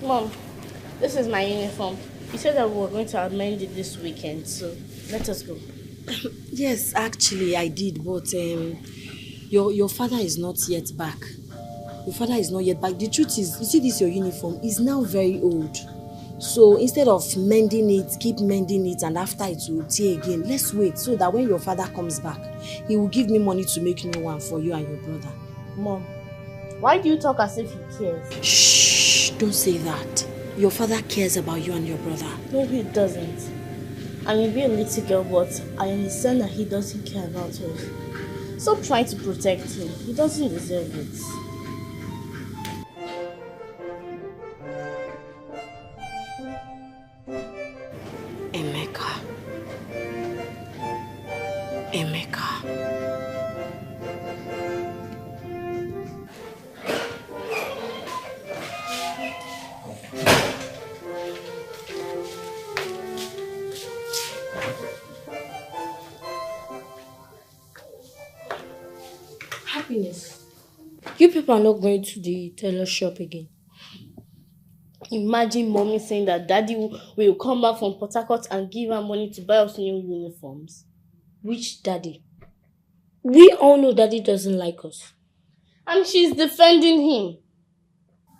Mom, this is my uniform. You said that we were going to amend it this weekend, so let us go. Yes, actually I did, but your father is not yet back. Your father is not yet back. The truth is, you see this your uniform is now very old. So instead of mending it, keep mending it, and after it will tear again, let's wait so that when your father comes back, he will give me money to make new one for you and your brother. Mom, why do you talk as if he cares? Shh, don't say that. Your father cares about you and your brother. No, he doesn't. I may be a little girl, but I understand that he doesn't care about us. Stop trying to protect him. He doesn't deserve it. Emeka. Happiness. You people are not going to the tailor shop again. Imagine mommy saying that daddy will come back from Port Harcourt and give her money to buy us new uniforms. Which daddy? We all know daddy doesn't like us. And she's defending him.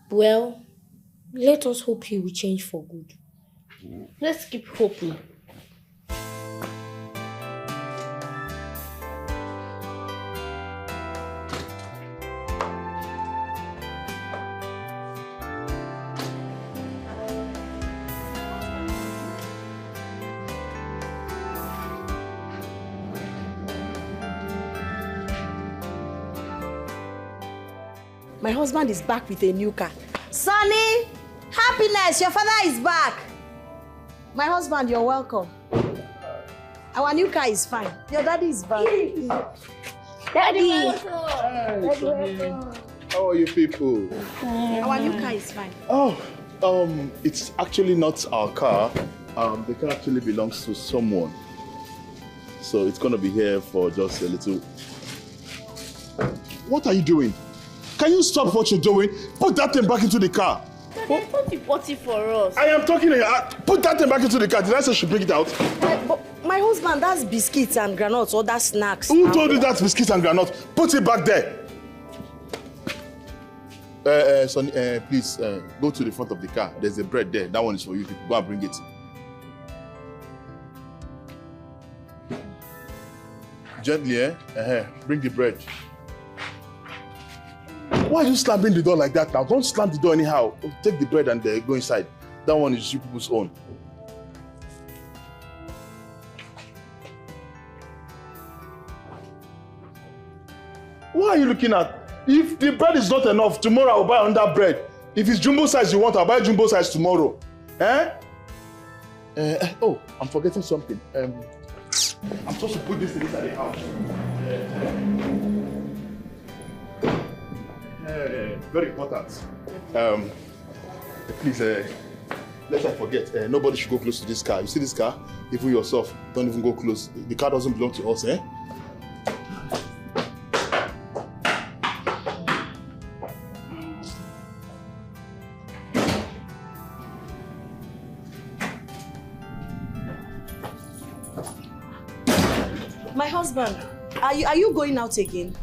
Well, let us hope he will change for good. Let's keep hoping. My husband is back with a new car. Sonny! Happiness! Your father is back! My husband, you're welcome. Our new car is fine. Your daddy is back. Daddy! How are you people? Our new car is fine. Oh, it's actually not our car. The car actually belongs to someone. So it's gonna be here for just a little. What are you doing? Can you stop what you're doing? Put that thing back into the car. Daddy, I thought you bought it for us. I am talking to you. Put that thing back into the car. Did I say she bring it out? But my husband, that's biscuits and granuts, or that's snacks. Who told you that's biscuits and granuts? Put it back there. Sonny, please go to the front of the car. There's a bread there. That one is for you people. Go and bring it. Gently, bring the bread. Why are you slamming the door like that now? Don't slam the door anyhow. Take the bread and go inside. That one is you people's own. What are you looking at? If the bread is not enough, tomorrow I'll buy another bread. If it's jumbo size you want, I'll buy jumbo size tomorrow. Oh, I'm forgetting something. I'm supposed to put this inside the house. Very important. Please, lest I forget, nobody should go close to this car. You see this car? Even yourself, don't even go close. The car doesn't belong to us, My husband, are you going out again?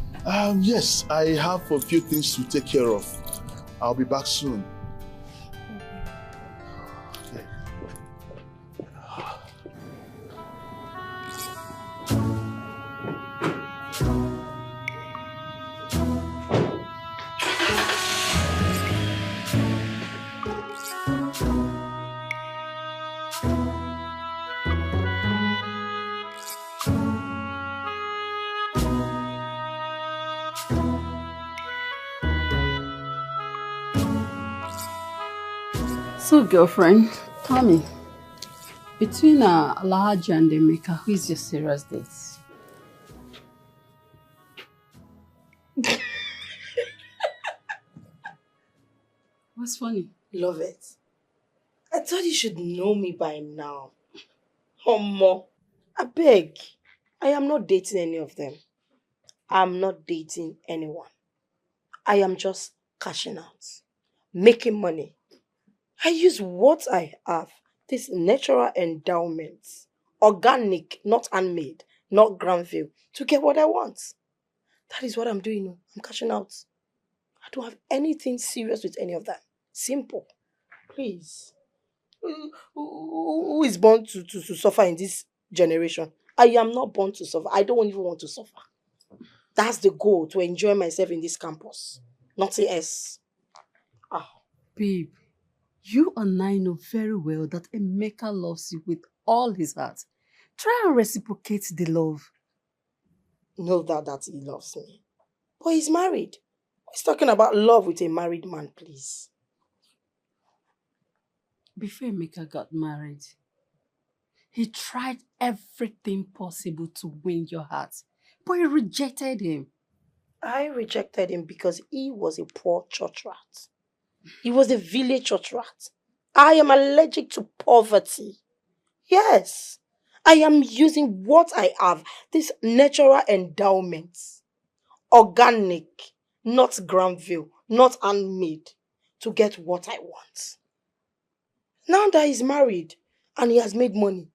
Yes, I have a few things to take care of. I'll be back soon. So, girlfriend, tell me, between Alhaji and Emeka, who is your serious date? What's funny? Love it. I thought you should know me by now. Homo. I beg. I am not dating any of them. I'm not dating anyone. I am just cashing out. Making money. I use what I have, this natural endowments, organic, not handmade, not Granville, to get what I want. That is what I'm doing now. I'm cashing out. I don't have anything serious with any of that. Simple. Please. Who is born to suffer in this generation? I am not born to suffer. I don't even want to suffer. That's the goal, to enjoy myself in this campus. Nothing else. Babe, you and I know very well that Emeka loves you with all his heart. Try and reciprocate the love. No doubt that he loves me. But he's married. He's talking about love with a married man, please. Before Emeka got married, he tried everything possible to win your heart, but you rejected him. I rejected him because he was a poor church rat. He was a village church rat. I am allergic to poverty. Yes, I am using what I have, these natural endowments, organic, not Granville, not handmade, to get what I want. Now that he's married and he has made money,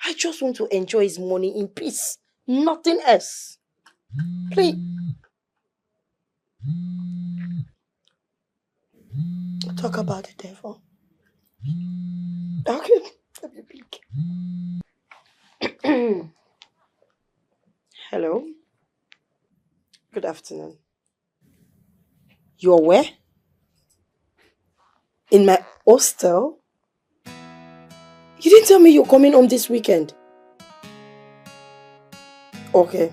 I just want to enjoy his money in peace. Nothing else. Please. Talk about the devil. Okay. Let me peek. Hello. Good afternoon. You're where? In my hostel? You didn't tell me you're coming home this weekend. Okay.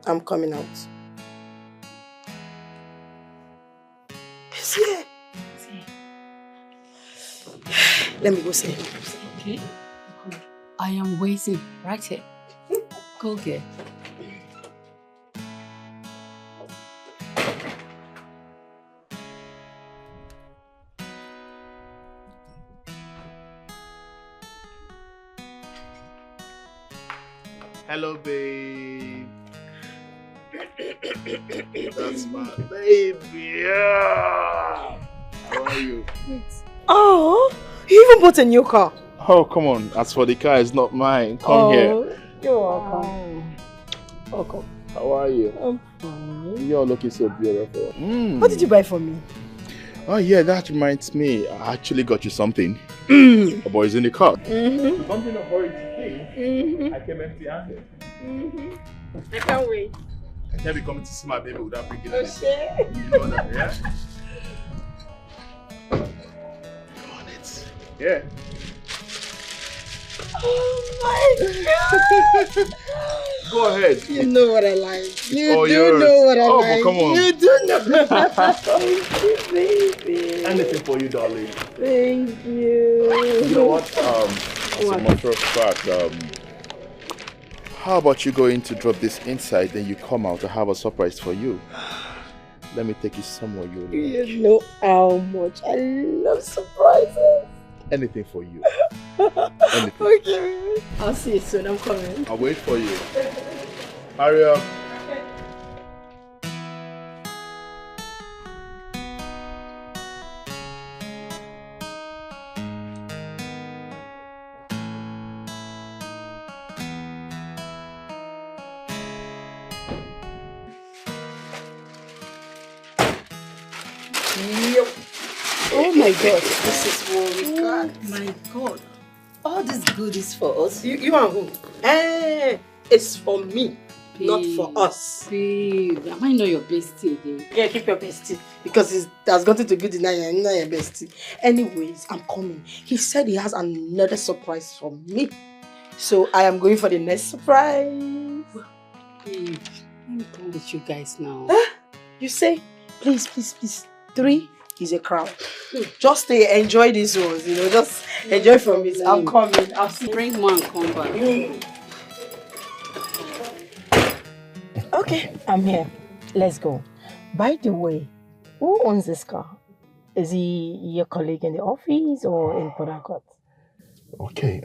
I'm coming out. He's here. Let me go see him. Okay? I am waiting right here. Go get. Hello, babe. That's my baby. Yeah. How are you? Oh, you even bought a new car. Oh, come on. As for the car, it's not mine. Come here. You're welcome. Welcome. How are you? You're looking so beautiful. What did you buy for me? Oh, yeah, that reminds me. I actually got you something. A boy's in the car. Something of hurry today. I came empty-handed. I can't wait. I can't be coming to see my baby without bringing Oh, anything. shit. You know that, yeah? Go on it. Yeah. Oh my God. Go ahead. You know what I like. You all do yours. know what I Oh, like. but come on. You do know. Thank you, baby. Anything for you, darling. Thank you. You know what? As a matter of fact, how about you go in to drop this inside, then you come out to have a surprise for you. Let me take you somewhere you like. You know how much I love surprises. Anything for you. Anything. Okay. I'll see you soon. I'm coming. I'll wait for you. Hurry up. Oh my God, this is what we got. Oh my God. All this goodies for us. You and who? It's for me, not for us. Babe, am I not your bestie again? Yeah, keep your bestie. Because it has gotten to good in not your bestie. Anyways, I'm coming. He said he has another surprise for me. So I am going for the next surprise. Babe, I'm done with you guys now. You say, please, please, please. 3 is a crowd. Just enjoy these ones, just enjoy from it. I'm coming. I'll see. Bring one, come back. Okay, I'm here. Let's go. By the way, who owns this car? Is he your colleague in the office or in Port Harcourt? Okay,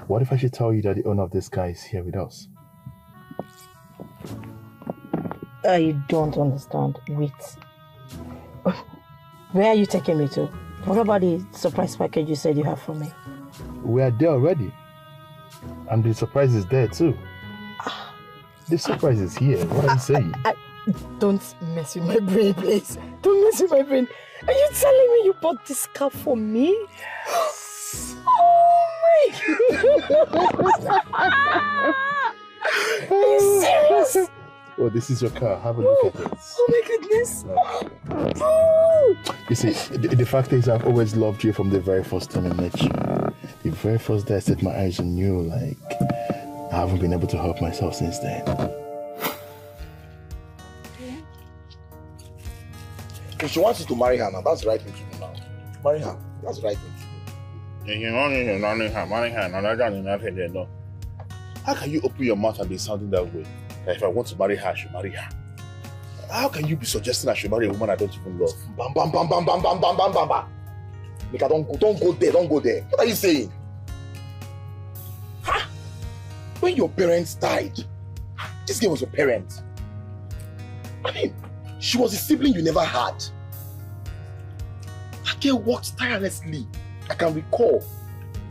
what if I should tell you that the owner of this car is here with us? I don't understand. Wait. Where are you taking me to? What about the surprise package you said you have for me? We are there already. And the surprise is there too. The surprise is here. What are you saying? Don't mess with my brain, please. Don't mess with my brain. Are you telling me you bought this car for me? Yes. Oh my God. Are you serious? Oh, this is your car. Have a look at it. Oh my goodness. You see, the fact is I've always loved you from the very first time I met you. The very first day I set my eyes on you, like, I haven't been able to help myself since then. If she wants you to marry her now, that's the right thing to do now. Marry her. That's the right thing to do. How can you open your mouth and be sounding that way? That if I want to marry her, I should marry her. How can you be suggesting I should marry a woman I don't even love? Bam, bam, bam, bam, bam, bam, bam, bam, bam, bam. Mika, don't go there, don't go there. What are you saying? Huh? When your parents died, this girl was your parent. I mean, she was a sibling you never had. That girl worked tirelessly. I can recall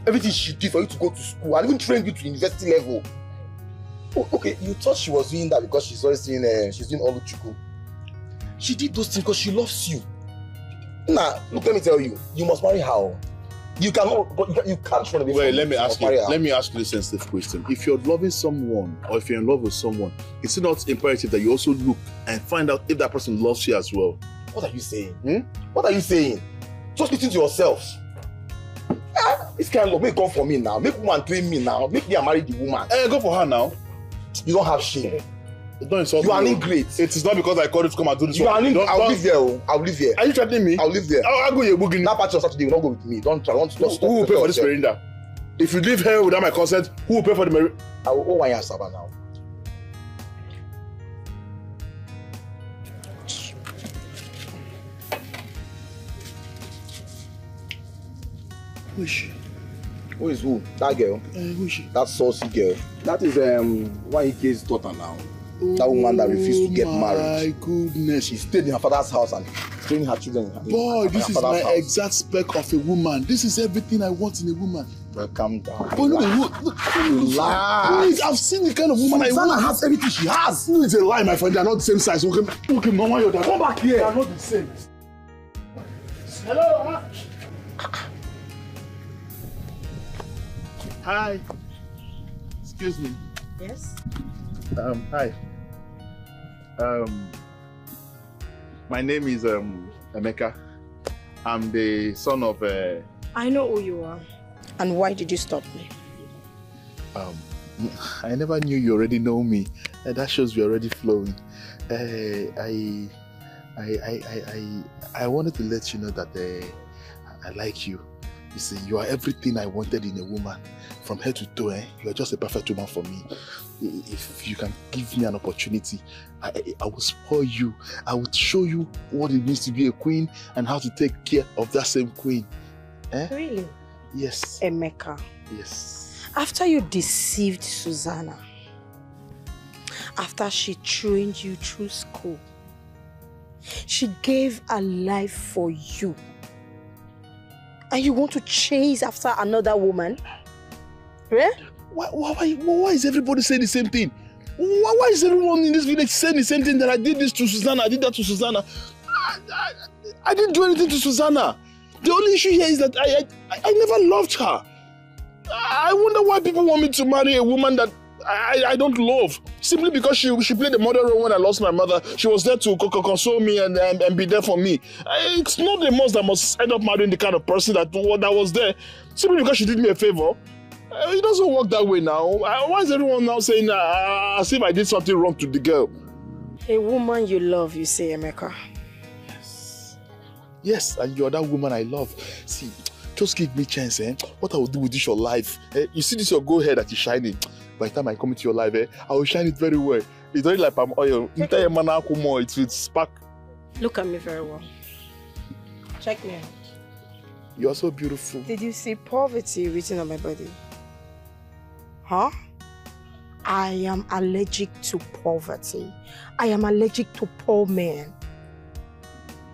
everything she did for you to go to school and even trained you to university level. Oh, okay, you thought she was doing that because she's always saying she's doing Oluchukwu. She did those things because she loves you. Nah, look, let me tell you, you must marry her. You cannot, but you can't run away. Wait, let me ask you this sensitive question. If you're loving someone or if you're in love with someone, is it not imperative that you also look and find out if that person loves you as well? What are you saying? What are you saying? Just listen to yourself. This kind of love, make come for me now. Make woman claim me now. Make me marry the woman. Go for her now. You don't have shame. Don't insult me. You are an ingrate. It is not because I called you to come and do this. You are an ingrate. I'll live there. I'll live there. Are you threatening me? I'll live there. I'll go here. That party on Saturday will not go with me. Don't try. Don't stop. Who will pay for this merinda? If you leave here without my consent, who will pay for the merinda? I will owe 1 year Saba now. Who is she? Who is who? That girl. Who is she? That saucy girl. That is Wanike's daughter now. That woman that refused to get married. My goodness. She stayed in her father's house and training her children. Boy, this is my exact spec of a woman. This is everything I want in a woman. Well, calm down. But look, please, I've seen the kind of woman I want. Has everything she has. No, it's a lie, my friend. They are not the same size. Okay, Mama, you're there. Come back here. They are not the same. Hello. Hi. Excuse me. Yes? Hi. My name is Emeka. I'm the son of I know who you are. And why did you stop me? I never knew you already know me. That shows we're already flowing. I wanted to let you know that I like you. You see, you are everything I wanted in a woman. From head to toe, you are just a perfect woman for me. If you can give me an opportunity, I will spoil you. I will show you what it means to be a queen and how to take care of that same queen. Really? Yes. Emeka. Yes. After you deceived Susanna, after she trained you through school, she gave her life for you, and you want to chase after another woman? Eh? Why is everybody saying the same thing? Why is everyone in this village saying the same thing, that I did this to Susanna, I did that to Susanna? I didn't do anything to Susanna. The only issue here is that I never loved her. I wonder why people want me to marry a woman that I don't love. Simply because she played the mother role when I lost my mother. She was there to console me and be there for me. It's not the most that must end up marrying the kind of person that was there. Simply because she did me a favor. It doesn't work that way now. Why is everyone now saying as if I did something wrong to the girl? A woman you love, you say, Emeka. Yes, and you're that woman I love. See, just give me a chance, What I will do with this your life. You see this your gold hair that is shining. By the time I come into your life, I will shine it very well. It's not like palm oil. It will spark. Look at me very well. Check me out. You're so beautiful. Did you see poverty written on my body? Huh? I am allergic to poverty. I am allergic to poor men.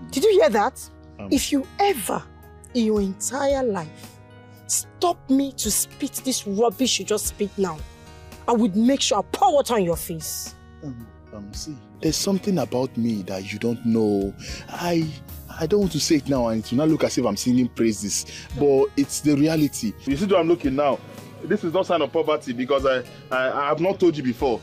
Did you hear that? If you ever in your entire life stop me to spit this rubbish you just spit now, I would make sure I pour water on your face. See, there's something about me that you don't know. I don't want to say it now and it will not look as if I'm singing praises, but it's the reality. You see where I'm looking now? This is not sign of poverty because I have not told you before.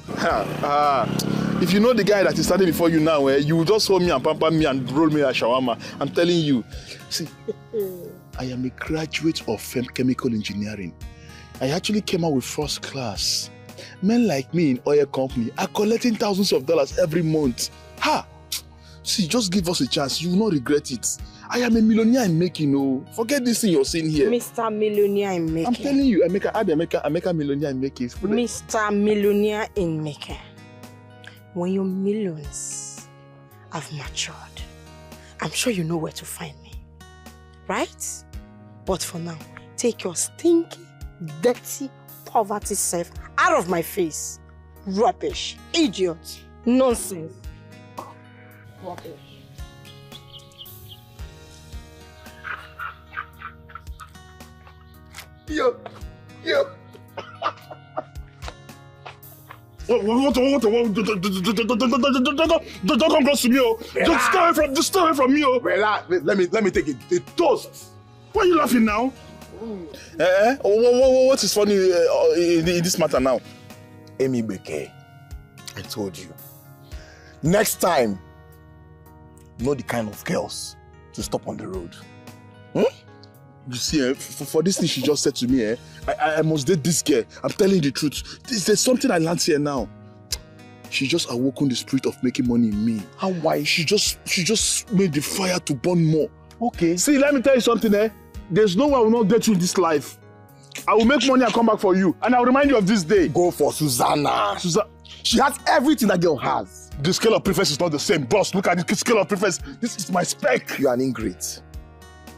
If you know the guy that is standing before you now, you will just hold me and pamper me and roll me a shawarma. I'm telling you. See, I am a graduate of chemical engineering. I actually came out with first class. Men like me in oil company are collecting thousands of dollars every month. See, just give us a chance. You will not regret it. I am a millionaire in making. Oh, forget this thing you're seeing here. Mr. Millionaire in making. I'm telling you, I make a millionaire in making. Mr. Millionaire in making. When your millions have matured, I'm sure you know where to find me. Right? But for now, take your stinky, dirty, poverty self out of my face. Rubbish. Idiot. Nonsense. Rubbish. Yo. What? Don't come close to me, oh. Just stay away from me, oh. Relax. Let me take a toast. Why are you laughing now? What is funny in this matter now? Amy Beke, I told you. Next time, know the kind of girls to stop on the road. You see, for this thing she just said to me, I must date this girl. I'm telling you the truth. There's something I learned here now. She just awoken the spirit of making money in me. How why? She just made the fire to burn more. Okay. See, let me tell you something, There's no way I will not get you in this life. I will make money and come back for you. And I'll remind you of this day. Go for Susanna. She has everything that girl has. The scale of preference is not the same. Boss, look at the scale of preference. This is my spec. You are an ingrate.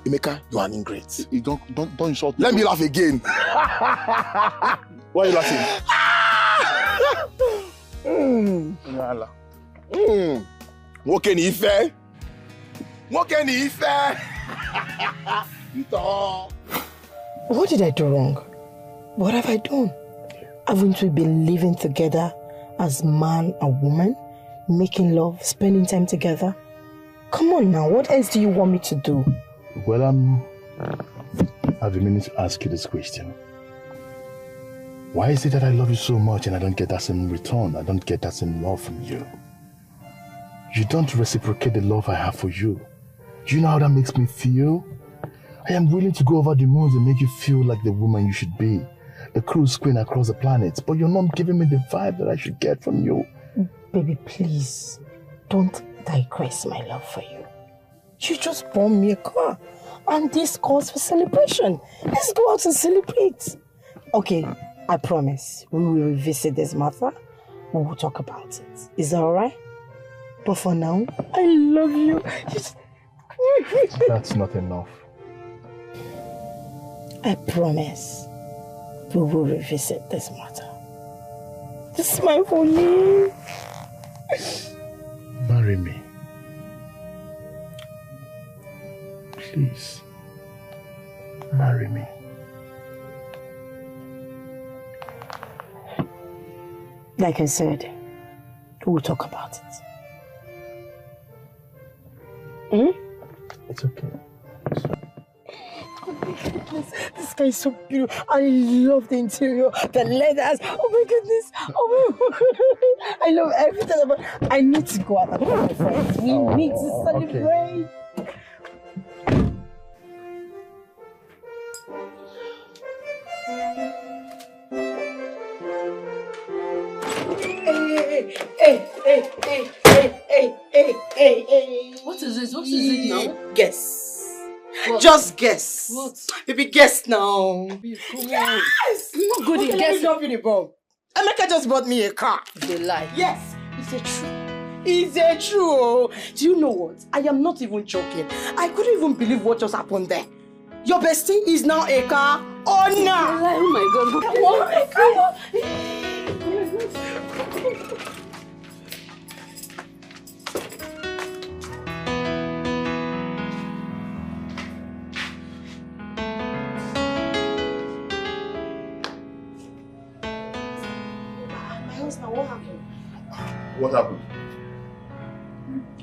Emeka, you are an ingrate. You don't insult me. Let me laugh again. Why are you laughing? What can he say? What did I do wrong? What have I done? Haven't we been living together as man and woman? Making love, spending time together? Come on now, what else do you want me to do? Well, I've been meaning to ask you this question. Why is it that I love you so much and I don't get that same return? I don't get that same love from you. You don't reciprocate the love I have for you. Do you know how that makes me feel? I am willing to go over the moons and make you feel like the woman you should be. A cruise queen across the planet, but you're not giving me the vibe that I should get from you. Baby, please, don't digress my love for you. You just bought me a car, and this calls for celebration. Let's go out and celebrate. Okay, I promise, we will revisit this matter. We will talk about it. Is that alright? But for now, I love you. That's not enough. I promise, we will revisit this matter. Just smile for me. Marry me. Please. Marry me. Like I said, we'll talk about it. It's okay. Oh my goodness, this guy is so beautiful. I love the interior, the leathers. Oh my goodness. Oh my I love everything about it. I need to go out with my friends. We need to celebrate. Hey. What is it? What is it now? Guess. What? Just guess. What? Baby, guess now. Yes! I'm not good at guessing. Drop in the bomb. Emeka just bought me a car. They lie. Yes, it's a true. It's a true. Do you know what? I am not even joking. I couldn't even believe what just happened there. Your bestie is now a car owner. Oh my God. Come on. house now. What happened? What happened?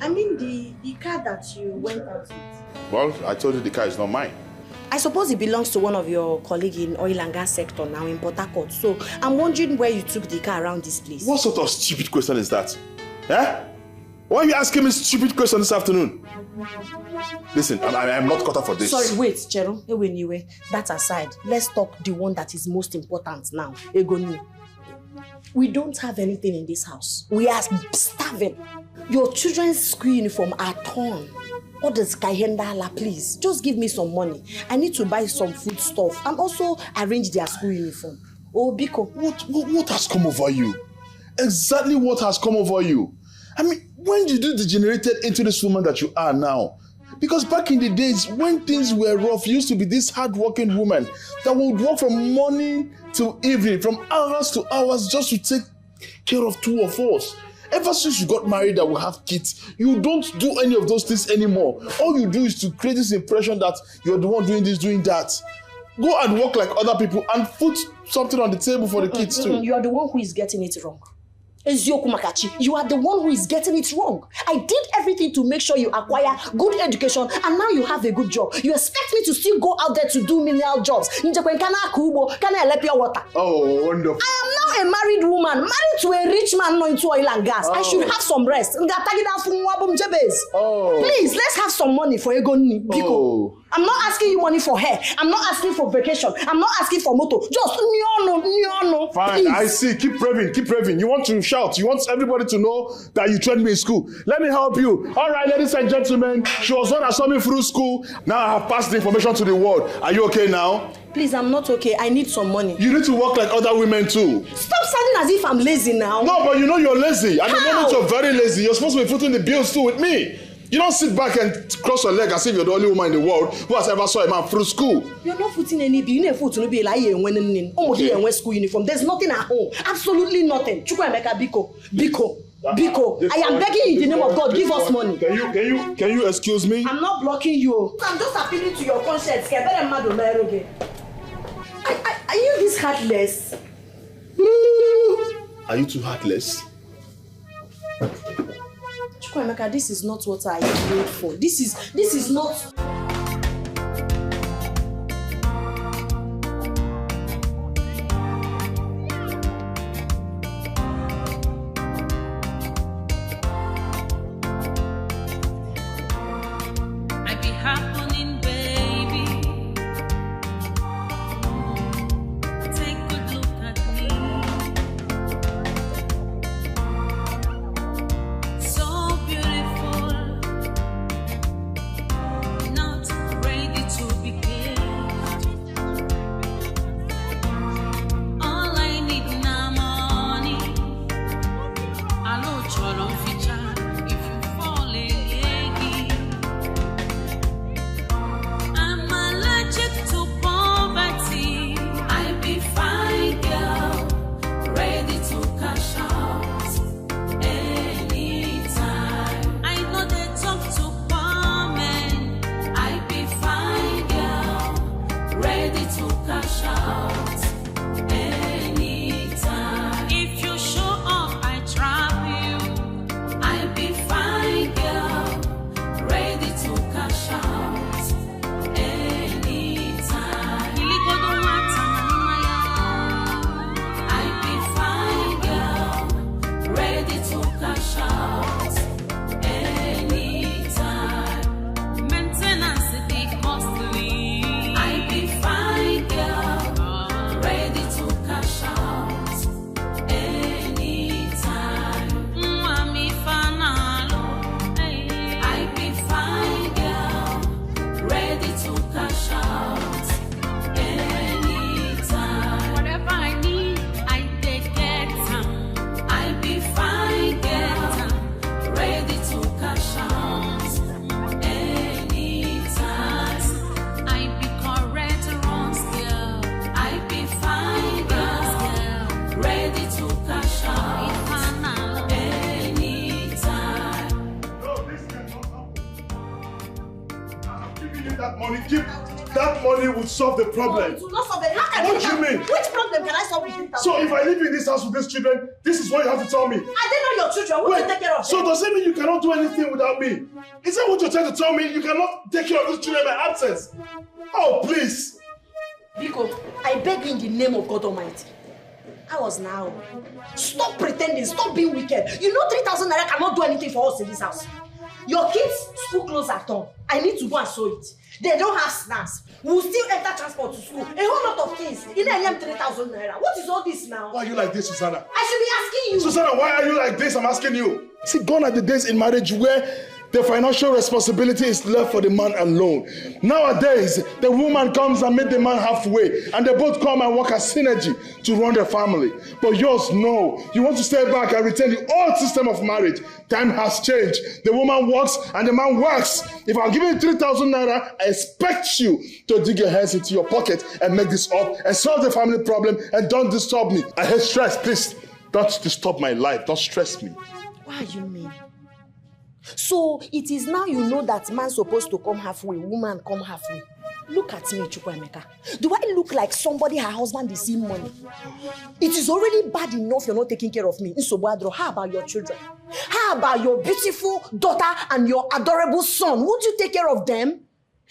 I mean the car that you went out with. Well, I told you the car is not mine. I suppose it belongs to one of your colleagues in oil and gas sector now in Port Harcourt. So I'm wondering where you took the car around this place. What sort of stupid question is that? Eh? Why are you asking me stupid question this afternoon? Listen, I'm not cut out for this. Sorry, wait, Chero. Anyway, that aside, let's talk the one that is most important now. Egoni. We don't have anything in this house. We are starving. Your children's school uniform are torn. What does Kahendala, please? Just give me some money. I need to buy some food stuff and also arrange their school uniform. Oh, Biko. What has come over you? Exactly what has come over you? I mean, when did you degenerated into this woman that you are now? Because back in the days, when things were rough, you used to be this hard-working woman that would work from morning to evening, from hours to hours, just to take care of two of us. Ever since you got married and we have kids, you don't do any of those things anymore. All you do is to create this impression that you're the one doing this, doing that. Go and work like other people and put something on the table for the kids too. You are the one who is getting it wrong. Ezioku Makachi, you are the one who is getting it wrong. I did everything to make sure you acquire good education and now you have a good job. You expect me to still go out there to do menial jobs? Oh, wonderful. I am now a married woman, married to a rich man not into oil and gas. I should have some rest. Oh. Please, let's have some money for Egoni. Oh. I'm not asking you money for hair. I'm not asking for vacation. I'm not asking for moto. Just no. Fine, I see. Keep raving. You want to shout. You want everybody to know that you trained me in school. Let me help you. All right, ladies and gentlemen. She was one that saw me through school. Now I have passed the information to the world. Are you okay now? Please, I'm not okay. I need some money. You need to work like other women too. Stop sounding as if I'm lazy now. No, but you know you're lazy. At the How? moment you're very lazy. You're supposed to be footing the bills too with me. You don't sit back and cross your leg as if you're the only woman in the world who has ever saw a man through school. You're not footing any bill. You need foot to be like when school uniform. There's nothing at home. Absolutely nothing. Chukwuemeka, Biko. I am begging you in the name of God. Give us money. Can you excuse me? I'm not blocking you. I'm just appealing to your conscience. Are you this heartless? Are you too heartless? Chukwuemeka, this is not what I prayed for. This is not. I be happening, baby. Take a good look at me. So beautiful, not ready to be kissed. All I need now money. I know you're feature if you fall in. I'm allergic to poverty. I be fine girl, ready to cash out anytime. I know they talk to poor men. I be fine girl, ready to cash out anytime. If you show up, I trap you. I be fine girl, ready to cash out anytime. I be fine girl, ready to cash out anytime. Maintenance it be costly. I be fine girl, ready to cash out anytime. Mwami fanalo. I be fine girl, ready to cash out anytime. Whatever I need, I take it. I be fine girl, ready to cash out anytime. I be correct wrong still. I be fine girl, ready to cash out anytime. No, this cannot happen. I'm giving you that money. Keep that money would solve the No, problem. it will not solve it. How can What do you mean? Which problem can I solve with 3,000? So if I live in this house with these children, this is what you have to tell me. Are they not your children? Who will take care of them? So does it mean you cannot do anything without me? Is that what you're trying to tell me? You cannot take care of these children in my absence? Oh, please. Biko, I beg you in the name of God Almighty. I was now. Stop pretending. Stop being wicked. You know 3,000 naira cannot do anything for us in this house. Your kids' school clothes are torn. I need to go and sew it. They don't have snacks. We'll still enter transport to school. A whole lot of things. In a 3,000 naira. What is all this now? Why are you like this, Susanna? I should be asking you. Susanna, why are you like this? I'm asking you. See, gone are the days in marriage where the financial responsibility is left for the man alone. Nowadays, the woman comes and meets the man halfway, and they both come and work as synergy to run their family. But yours, no. You want to stay back and retain the old system of marriage. Time has changed. The woman works and the man works. If I'm giving you 3,000 naira, I expect you to dig your hands into your pocket and make this up and solve the family problem, and don't disturb me. I hate stress. Please, don't disturb my life. Don't stress me. Why are you mean? So it is now you know that man's supposed to come halfway, woman come halfway. Look at me, Chukwuemeka. Do I look like somebody her husband is seeing money? It is already bad enough you're not taking care of me. How about your children? How about your beautiful daughter and your adorable son? Would you take care of them?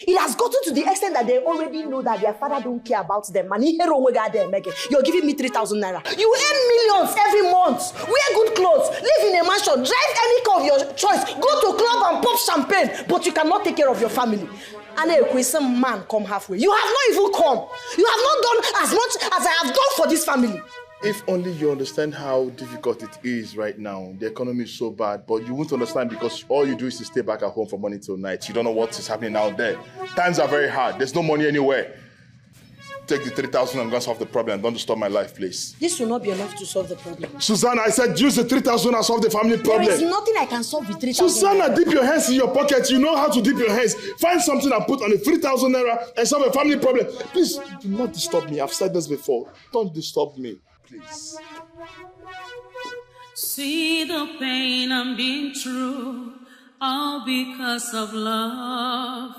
It has gotten to the extent that they already know that their father don't care about them. You're giving me 3,000 naira. You earn millions every month. Wear good clothes. Live in a mansion. Drive any car of your choice. Go to club and pop champagne. But you cannot take care of your family. And some man come halfway. You have not even come. You have not done as much as I have done for this family. If only you understand how difficult it is right now. The economy is so bad, but you won't understand because all you do is to stay back at home from morning till night. You don't know what is happening out there. Times are very hard. There's no money anywhere. Take the 3,000 and go solve the problem. Don't disturb my life, please. This will not be enough to solve the problem. Susanna, I said use the 3,000 and solve the family problem. There is nothing I can solve with 3,000. Susanna, dip your hands in your pocket. You know how to dip your hands. Find something and put on the 3,000 naira and solve a family problem. Please, do not disturb me. I've said this before. Don't disturb me, please. See the pain I'm being through, all because of love.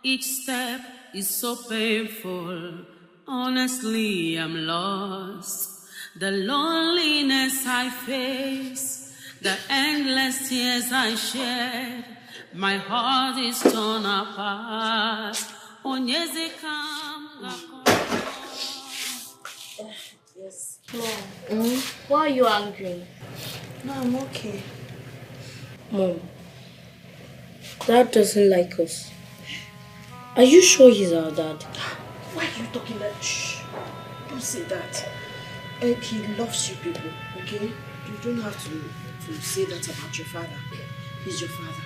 Each step is so painful. Honestly, I'm lost. The loneliness I face, the endless tears I shed, my heart is torn apart. Yes. Mom, why are you angry? No, I'm okay. Mom, Dad doesn't like us. Are you sure he's our dad? Why are you talking like shh? Don't say that. He loves you people, okay? You don't have to say that about your father. He's your father.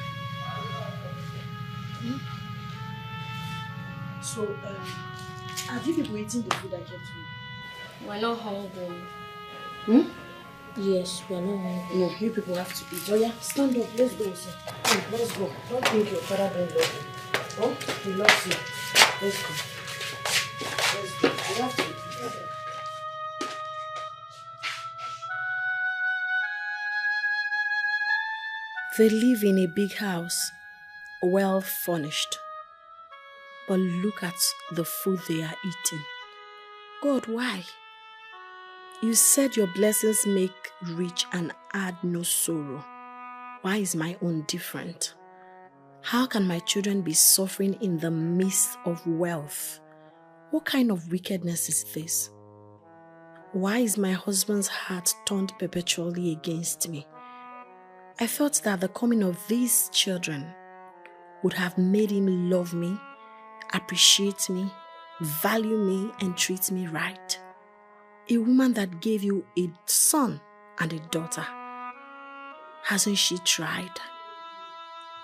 So, have you people eaten the food I kept for you? We're not hungry. Yes, we're not hungry. No, you people have to eat. Oh yeah, stand up. Let's go, sir. Let's go. Don't think your father don't love you. Oh, he loves you. Let's go. Let's go. You have to eat. They live in a big house, well furnished. But look at the food they are eating. God, why? You said your blessings make rich and add no sorrow. Why is my own different? How can my children be suffering in the midst of wealth? What kind of wickedness is this? Why is my husband's heart turned perpetually against me? I thought that the coming of these children would have made him love me, appreciate me, value me, and treat me right. A woman that gave you a son and a daughter. Hasn't she tried?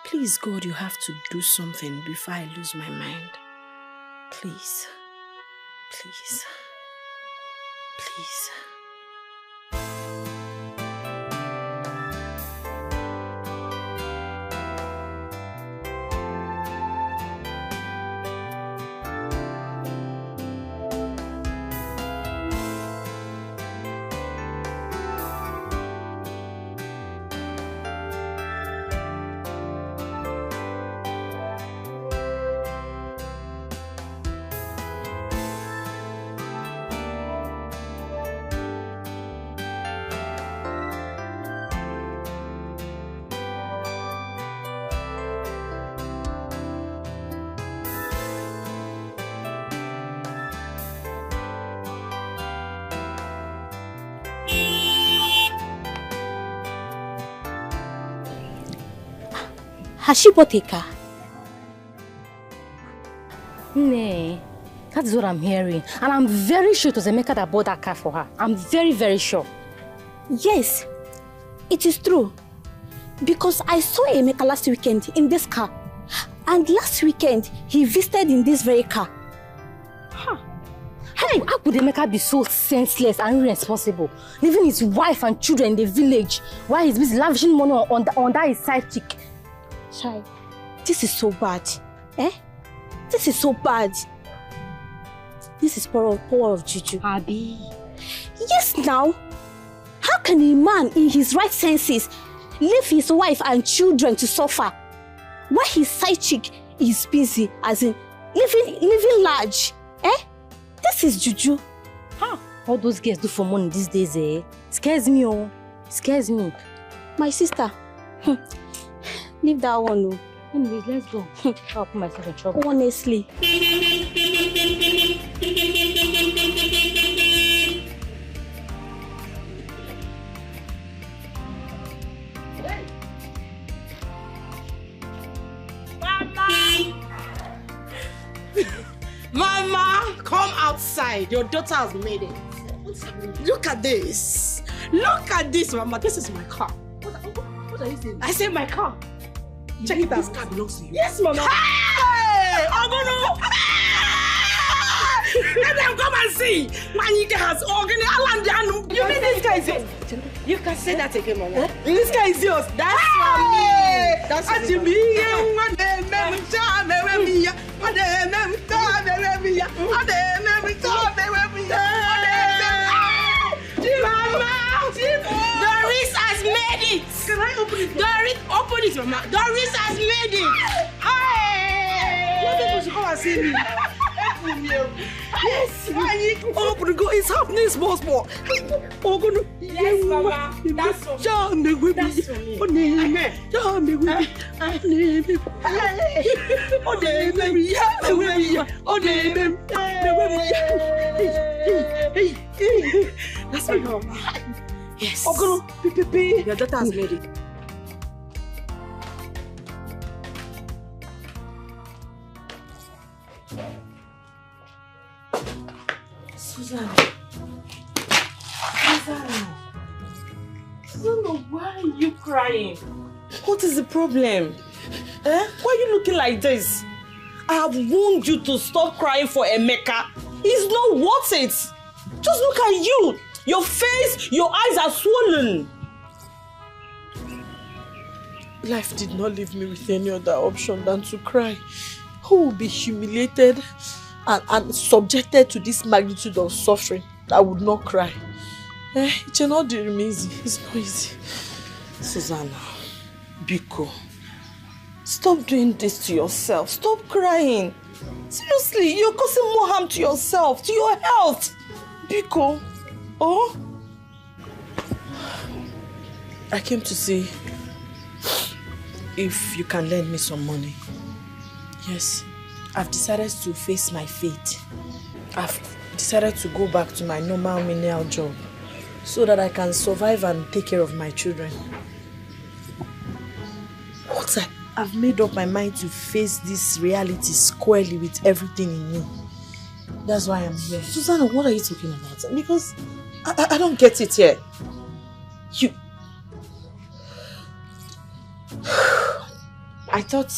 Please, God, you have to do something before I lose my mind. Please. Please. Please. Has she bought a car? Nah, that is what I'm hearing. And I'm very sure it was Emeka that bought that car for her. I'm very, very sure. Yes, it is true. Because I saw Emeka last weekend in this car. And last weekend, he visited in this very car. Huh. How could Emeka be so senseless and irresponsible, leaving his wife and children in the village while he's busy lavishing money on that his side chick? Chai, this is so bad. Eh? This is so bad. This is power of juju. Abi. Yes, now. How can a man in his right senses leave his wife and children to suffer while his side chick is busy, as in living large? Eh? This is juju. Huh? All those girls do for money these days, eh? Scares me, oh. Scares me. My sister. Leave that one, oh. Anyways, let's go. I'll put myself in trouble. Honestly. Mama, come outside. Your daughter has made it. Look at this. Look at this, Mama. This is my car. What are you saying? I said my car. Check it out. This car belongs to you. Yes, Mama. Hey! Ogono! Let them come and see. Manika has organized. You mean this guy is yours? You can say that again, Mama. This guy is yours. That's for me. That's for me. Doris has made it. Can I open it? Doris, open it, Mama. Doris has made it. Hey! What people should come and see me? Yes. Open it. Go. It's happening small. Oh, go. Yes, Mama. That's for me. That's for me. That's my Mama. Yes. Your daughter has made it. Susanna, why are you crying? What is the problem? Why are you looking like this? I have warned you to stop crying for Emeka. He's not worth it. Just look at you. Your face, your eyes are swollen. Life did not leave me with any other option than to cry. Who will be humiliated and subjected to this magnitude of suffering that would not cry? It will not be easy. It's not easy. Susanna, Biko, stop doing this to yourself. Stop crying. Seriously, you're causing more harm to yourself, to your health. Biko, I came to see if you can lend me some money. Yes, I've decided to face my fate. I've decided to go back to my normal menial job so that I can survive and take care of my children. I've made up my mind to face this reality squarely with everything in me. That's why I'm here. Susanna, what are you talking about? Because I don't get it here. I thought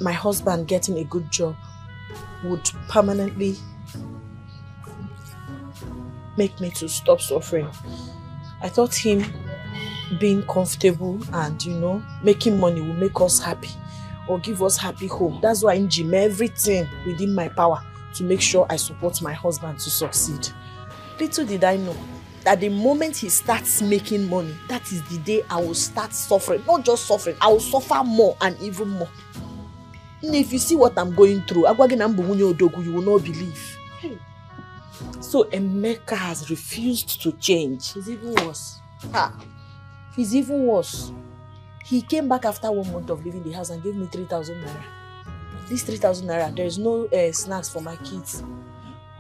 my husband getting a good job would permanently make me to stop suffering. I thought him being comfortable and, making money will make us happy or give us happy home. That's why I'm doing everything within my power to make sure I support my husband to succeed. Little did I know that the moment he starts making money, that is the day I will start suffering. Not just suffering, I will suffer more and even more. And if you see what I'm going through, you will not believe. So Emeka has refused to change. He's even worse. He's even worse. He came back after 1 month of leaving the house and gave me 3,000 naira. This 3,000 naira, there is no snacks for my kids.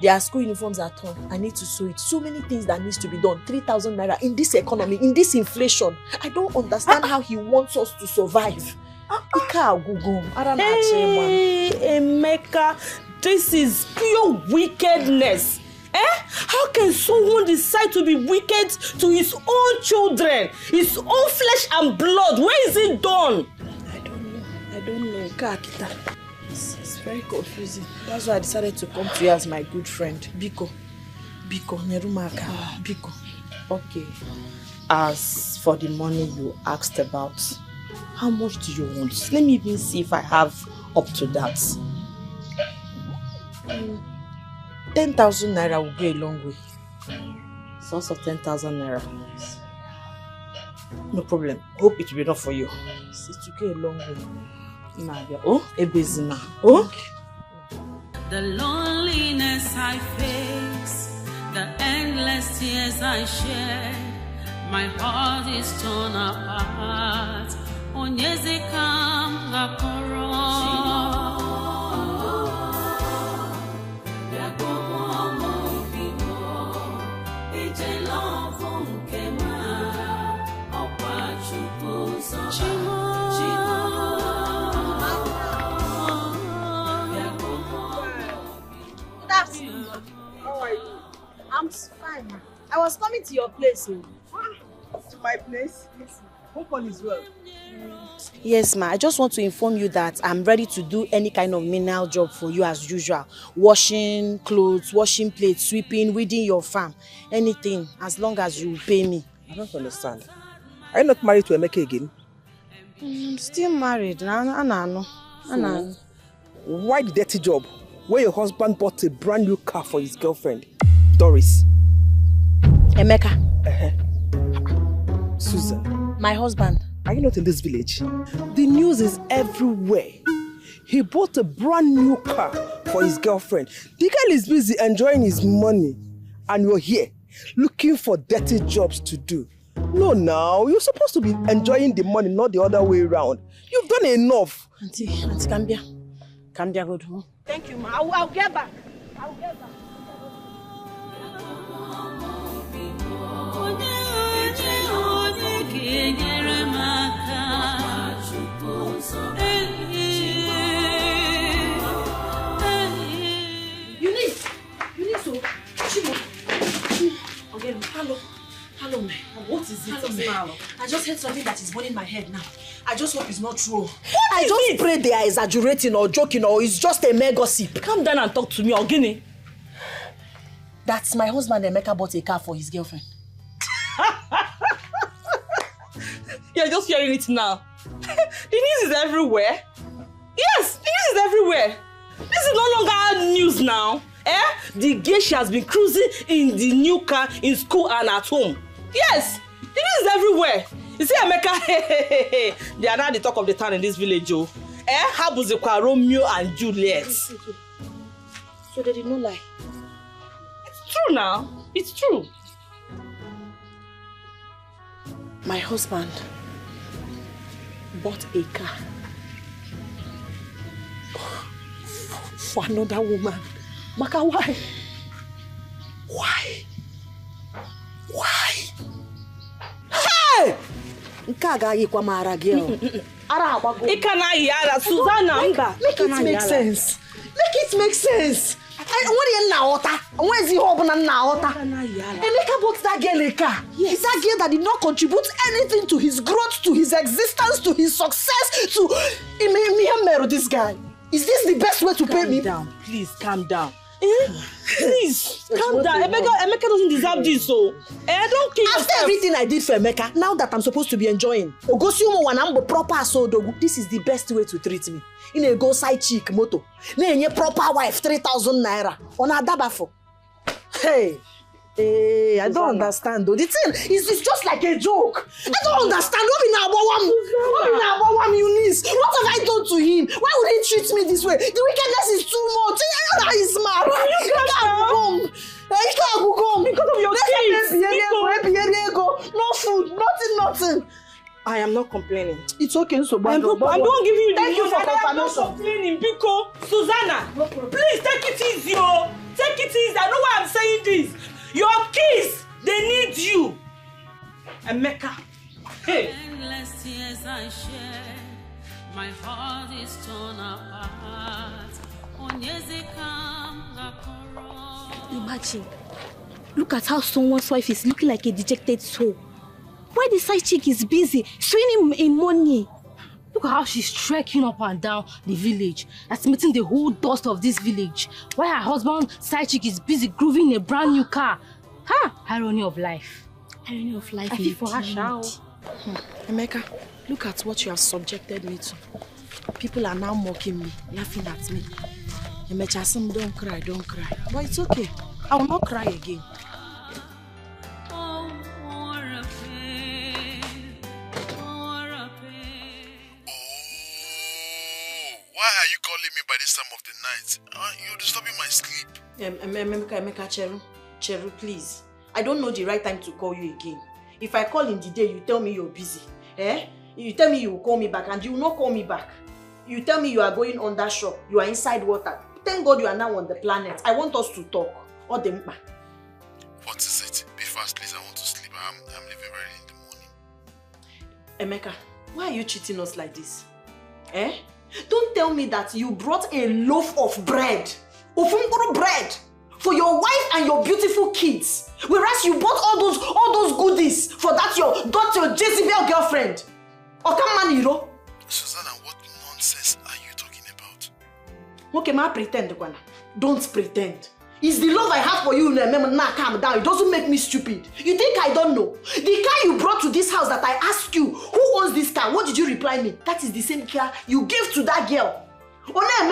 Their school uniforms are torn. I need to sew it. So many things that needs to be done. 3,000 naira in this economy, in this inflation. I don't understand how he wants us to survive. Hey, Emeka, this is pure wickedness. How can someone decide to be wicked to his own children, his own flesh and blood? Where is it done? I don't know. It's very confusing. That's why I decided to come to you as my good friend. Biko, Nerumaka, Biko. Okay. As for the money you asked about, how much do you want? Let me even see if I have up to that. 10,000 naira will go a long way. Source of 10,000 naira. No problem. Hope it will be enough for you. It will go a long way. Oh, Ebezina. Oh. The loneliness I face, the endless tears I shed, my heart is torn apart. Onyezekam gakoro. How are you? I'm fine, ma. I was coming to your place. To my place? Yes, ma. Hope all is well. Yes, ma. I just want to inform you that I'm ready to do any kind of menial job for you as usual. Washing clothes, washing plates, sweeping, weeding your farm. Anything, as long as you pay me. I don't understand. Are you not married to Emeka again? Still married. No. Why the dirty job where your husband bought a brand new car for his girlfriend, Doris? Emeka. Susan. My husband. Are you not in this village? The news is everywhere. He bought a brand new car for his girlfriend. The girl is busy enjoying his money. And you're here, looking for dirty jobs to do. No, now. You're supposed to be enjoying the money, not the other way around. You've done enough. Auntie Kambia. Kambia, good home. Thank you, ma. I'll get back. I'll get back. Hello, man. What is it? I just heard something that is burning my head now. I just hope it's not true. I just pray they are exaggerating or joking or it's just a mere gossip. Come down and talk to me, Ogini. That's my husband, Emeka, bought a car for his girlfriend. You're just hearing it now. The news is everywhere. Yes, the news is everywhere. This is no longer news now. The girl, she has been cruising in the new car in school and at home. Yes, the news is everywhere. You see, Emeka, they are now the talk of the town in this village, oh. How was it Romeo and Juliet? So they did not lie. It's true now. It's true. My husband bought a car for another woman. Maka, why? Why? Hey! Nkaga yikwa mara girl. Ara abago. Ikana yara Susanna mba. Make it make sense. Make it make sense. What you na ota? Where's the hope na ota? Emeka bought that girl a car. Yes. Is that girl that did not contribute anything to his growth, to his existence, to his success, to this guy? Is this the best way to pay me? Calm down, please calm down. Please, calm down. Emeka doesn't deserve this, so. Don't kill yourself. After everything I did for Emeka, now that I'm supposed to be enjoying, this is the best way to treat me. In a go side chick moto. Ne proper wife, 3,000 naira. On a dabafo. Hey. Hey, I don't understand though. The thing is just like a joke. I don't understand. What Eunice? What have I done to him? Why would he treat me this way? The wickedness is too much. I know that he's mad. He can't come. Because of your kids. No food, nothing. I am not complaining. It's okay, so I'm not giving you the Thank you for confirmation. I'm not complaining because Susanna, please take it easy. Take it easy. I know why I'm saying this. Your kids, they need you. Emeka. Hey. Endless tears I shed. My heart is torn apart. Imagine. Look at how someone's wife is looking like a dejected soul. Why the side chick is busy showing him in money? Look at how she's trekking up and down the village, estimating the whole dust of this village. While her husband's side chick is busy grooving in a brand new car. Ha! Irony of life. Irony of life. I feel for her, Shao. Emeka, look at what you have subjected me to. People are now mocking me, laughing at me. Emecha, don't cry, don't cry. But it's okay. I will not cry again. Why are you calling me by this time of the night? You're disturbing my sleep. Emeka, Cheru, please. I don't know the right time to call you again. If I call in the day, you tell me you're busy. You tell me you will call me back and you will not call me back. You tell me you are going on that shop. You are inside water. Thank God you are now on the planet. I want us to talk. What is it? Be fast, please. I want to sleep. I'm leaving early in the morning. Emeka, why are you cheating us like this? Don't tell me that you brought a loaf of bread, ofunguru bread, for your wife and your beautiful kids, whereas you bought all those goodies for that your Jezebel girlfriend. Okamaniro. Susanna, what nonsense are you talking about? Okay, ma pretend, Kwana. Don't pretend. It's the love I have for you. Now calm down. It doesn't make me stupid. You think I don't know? The car you brought to this house that I asked you, who owns this car? What did you reply me? That is the same car you gave to that girl.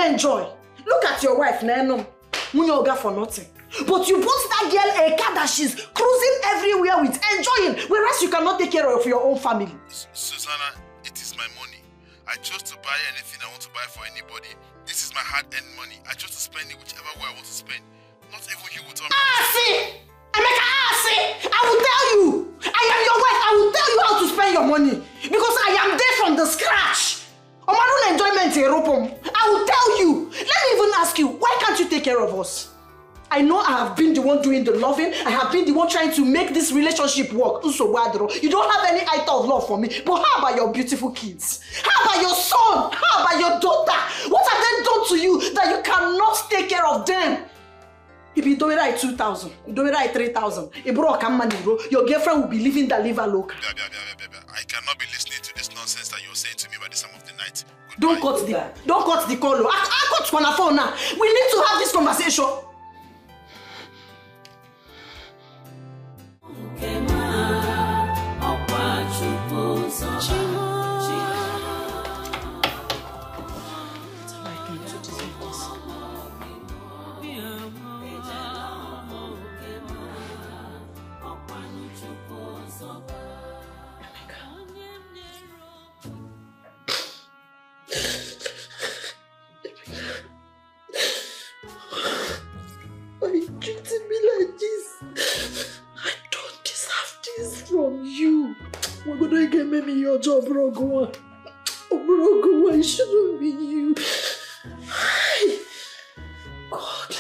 Enjoy. Look at your wife, Nano. Munyoga for nothing. But you bought that girl a car that she's cruising everywhere with, enjoying, whereas you cannot take care of your own family. Susanna, it is my money. I chose to buy anything I want to buy for anybody. This is my hard-earned money. I chose to spend it whichever way I want to spend. Not even you will tell me. See! Emeka, see! I will tell you! I am your wife. I will tell you how to spend your money. Because I am there from the scratch. Omarun enjoyment I will tell you. Let me even ask you, why can't you take care of us? I know I have been the one doing the loving. I have been the one trying to make this relationship work. You don't have any iota of love for me. But how about your beautiful kids? How about your son? How about your daughter? What have they done to you that you cannot take care of them? If you don't write 2,000, you don't write 3,000, your girlfriend will be living the liver loca. I cannot be listening to this nonsense that you're saying to me by this time of the night. Don't cut the call. I cut on the phone now. We need to have this conversation. Why are you treating me like this? I don't deserve this from you. We're gonna get me your job, Rogo. Rogo, it shouldn't be you. God.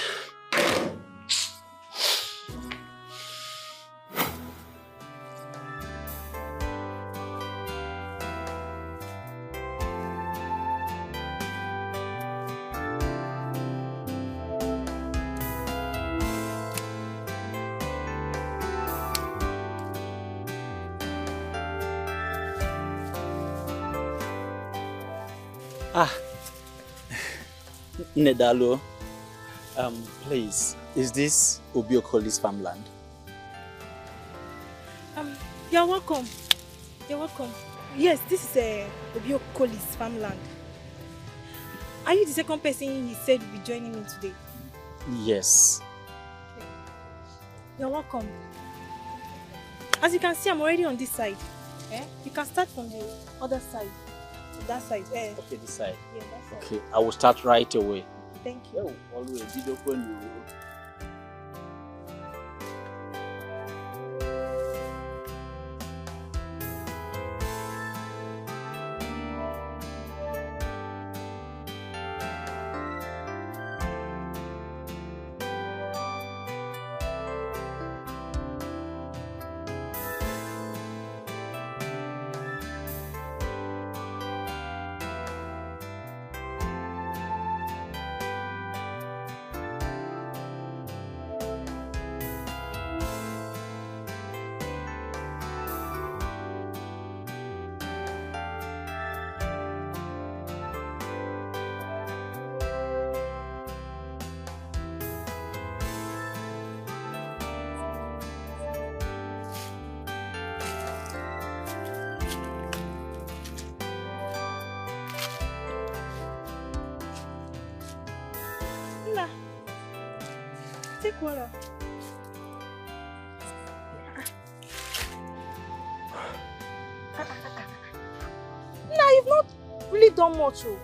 Nedalo, please, is this Obiokoli's farmland? You're welcome. You're welcome. Yes, this is Obiokoli's farmland. Are you the second person he said will be joining me today? Yes. Okay. You're welcome. As you can see, I'm already on this side. You can start from the other side. That side. Okay, this side. Yeah, that side. Okay, I will start right away. Thank you. Always video phone you. take water. Nah, you've not really done much. Oh.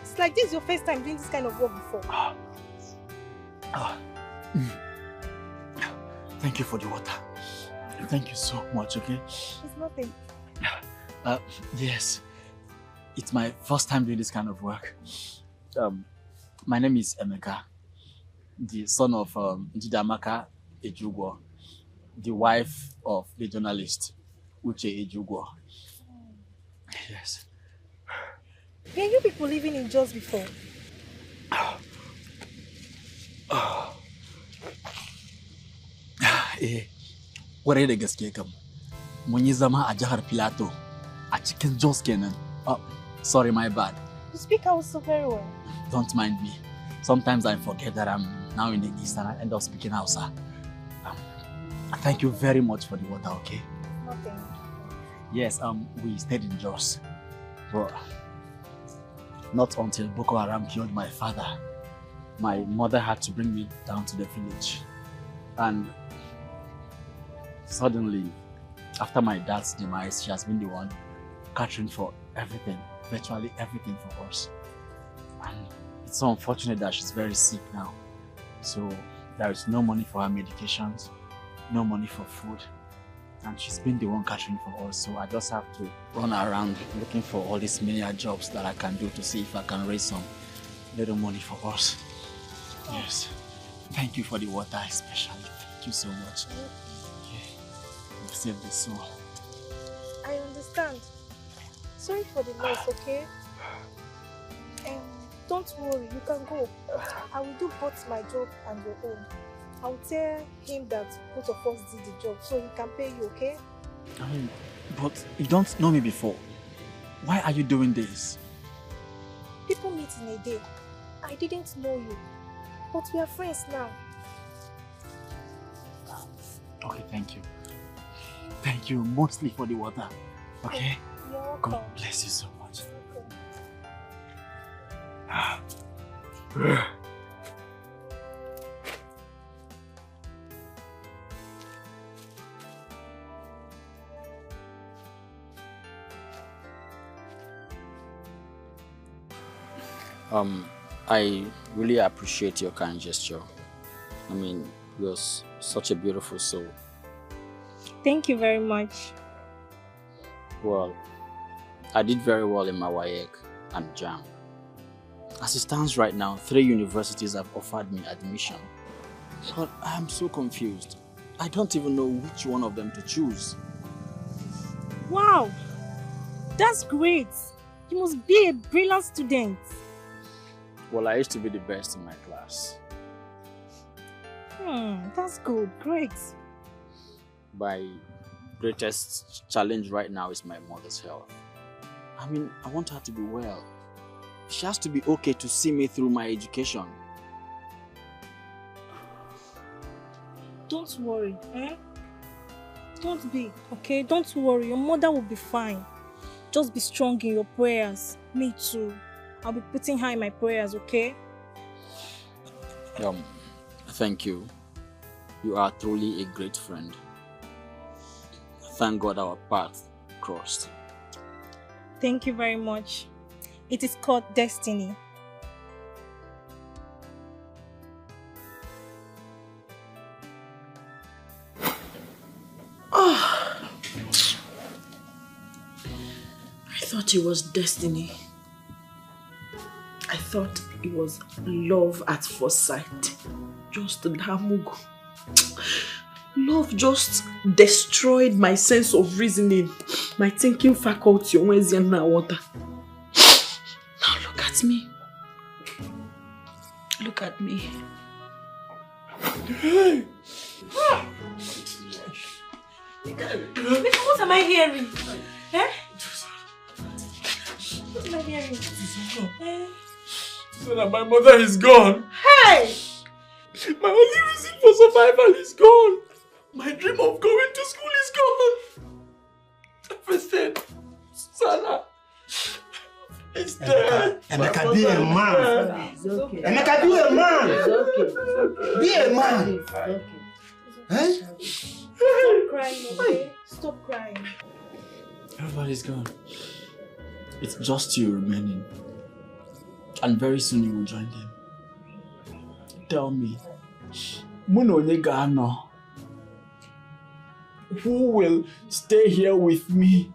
It's like this is your first time doing this kind of work before. Thank you for the water. Thank you so much, okay? It's nothing. Yes. It's my first time doing this kind of work. My name is Emeka, the son of Jidamaka Ejugwo, the wife of the journalist Uche Ejugwo. Yes. Were you people living in Jos before? Kwarai da gaske kam. Mun yi zama a jihar Filato a cikin Jos kenan. Oh, sorry, my bad. You speak Hausa very well. Don't mind me. Sometimes I forget that I'm now in the East and I end up speaking Hausa. Thank you very much for the water, okay? Nothing. Yes, we stayed in Jos. But not until Boko Haram killed my father. My mother had to bring me down to the village. And suddenly, after my dad's demise, she has been the one catering for everything, virtually everything for us. And it's so unfortunate that she's very sick now. So there is no money for her medications, no money for food. And she's been the one catering for us. So I just have to run around looking for all these menial jobs that I can do to see if I can raise some little money for us. Yes. Thank you for the water especially. Thank you so much. You saved the soul. I understand. Sorry for the loss, okay? Don't worry, you can go. I will do both my job and your own. I will tell him that both of us did the job so he can pay you, okay? But you don't know me before. Why are you doing this? People meet in a day. I didn't know you, but we are friends now. Okay, thank you. Thank you mostly for the water. Okay? You're welcome. God bless you so much. I really appreciate your kind gesture. I mean, you're such a beautiful soul. Thank you very much. Well, I did very well in my WAEC and JAM. As it stands right now, 3 universities have offered me admission. But I am so confused. I don't even know which one of them to choose. Wow! That's great! You must be a brilliant student. Well, I used to be the best in my class. That's good. Great. My greatest challenge right now is my mother's health. I mean, I want her to be well. She has to be okay to see me through my education. Don't worry, Don't be, okay? Don't worry, your mother will be fine. Just be strong in your prayers. Me too. I'll be putting her in my prayers, okay? Thank you. You are truly a great friend. Thank God our paths crossed. Thank you very much. It is called destiny. I thought it was destiny. I thought it was love at first sight. Just Damugo. Love just destroyed my sense of reasoning, my thinking faculty. Now look at me. Look at me. What am I hearing? What am I hearing? So that my mother is gone. Hey! My only reason for survival is gone. My dream of going to school is gone. Everything. Susanna is dead. Emeka, be a man. It's okay. Emeka, be a man. It's okay. Be a man. It's okay. Eh? Stop crying, okay? Stop crying. Everybody's gone. It's just you remaining. And very soon you will join them. Tell me, who will stay here with me?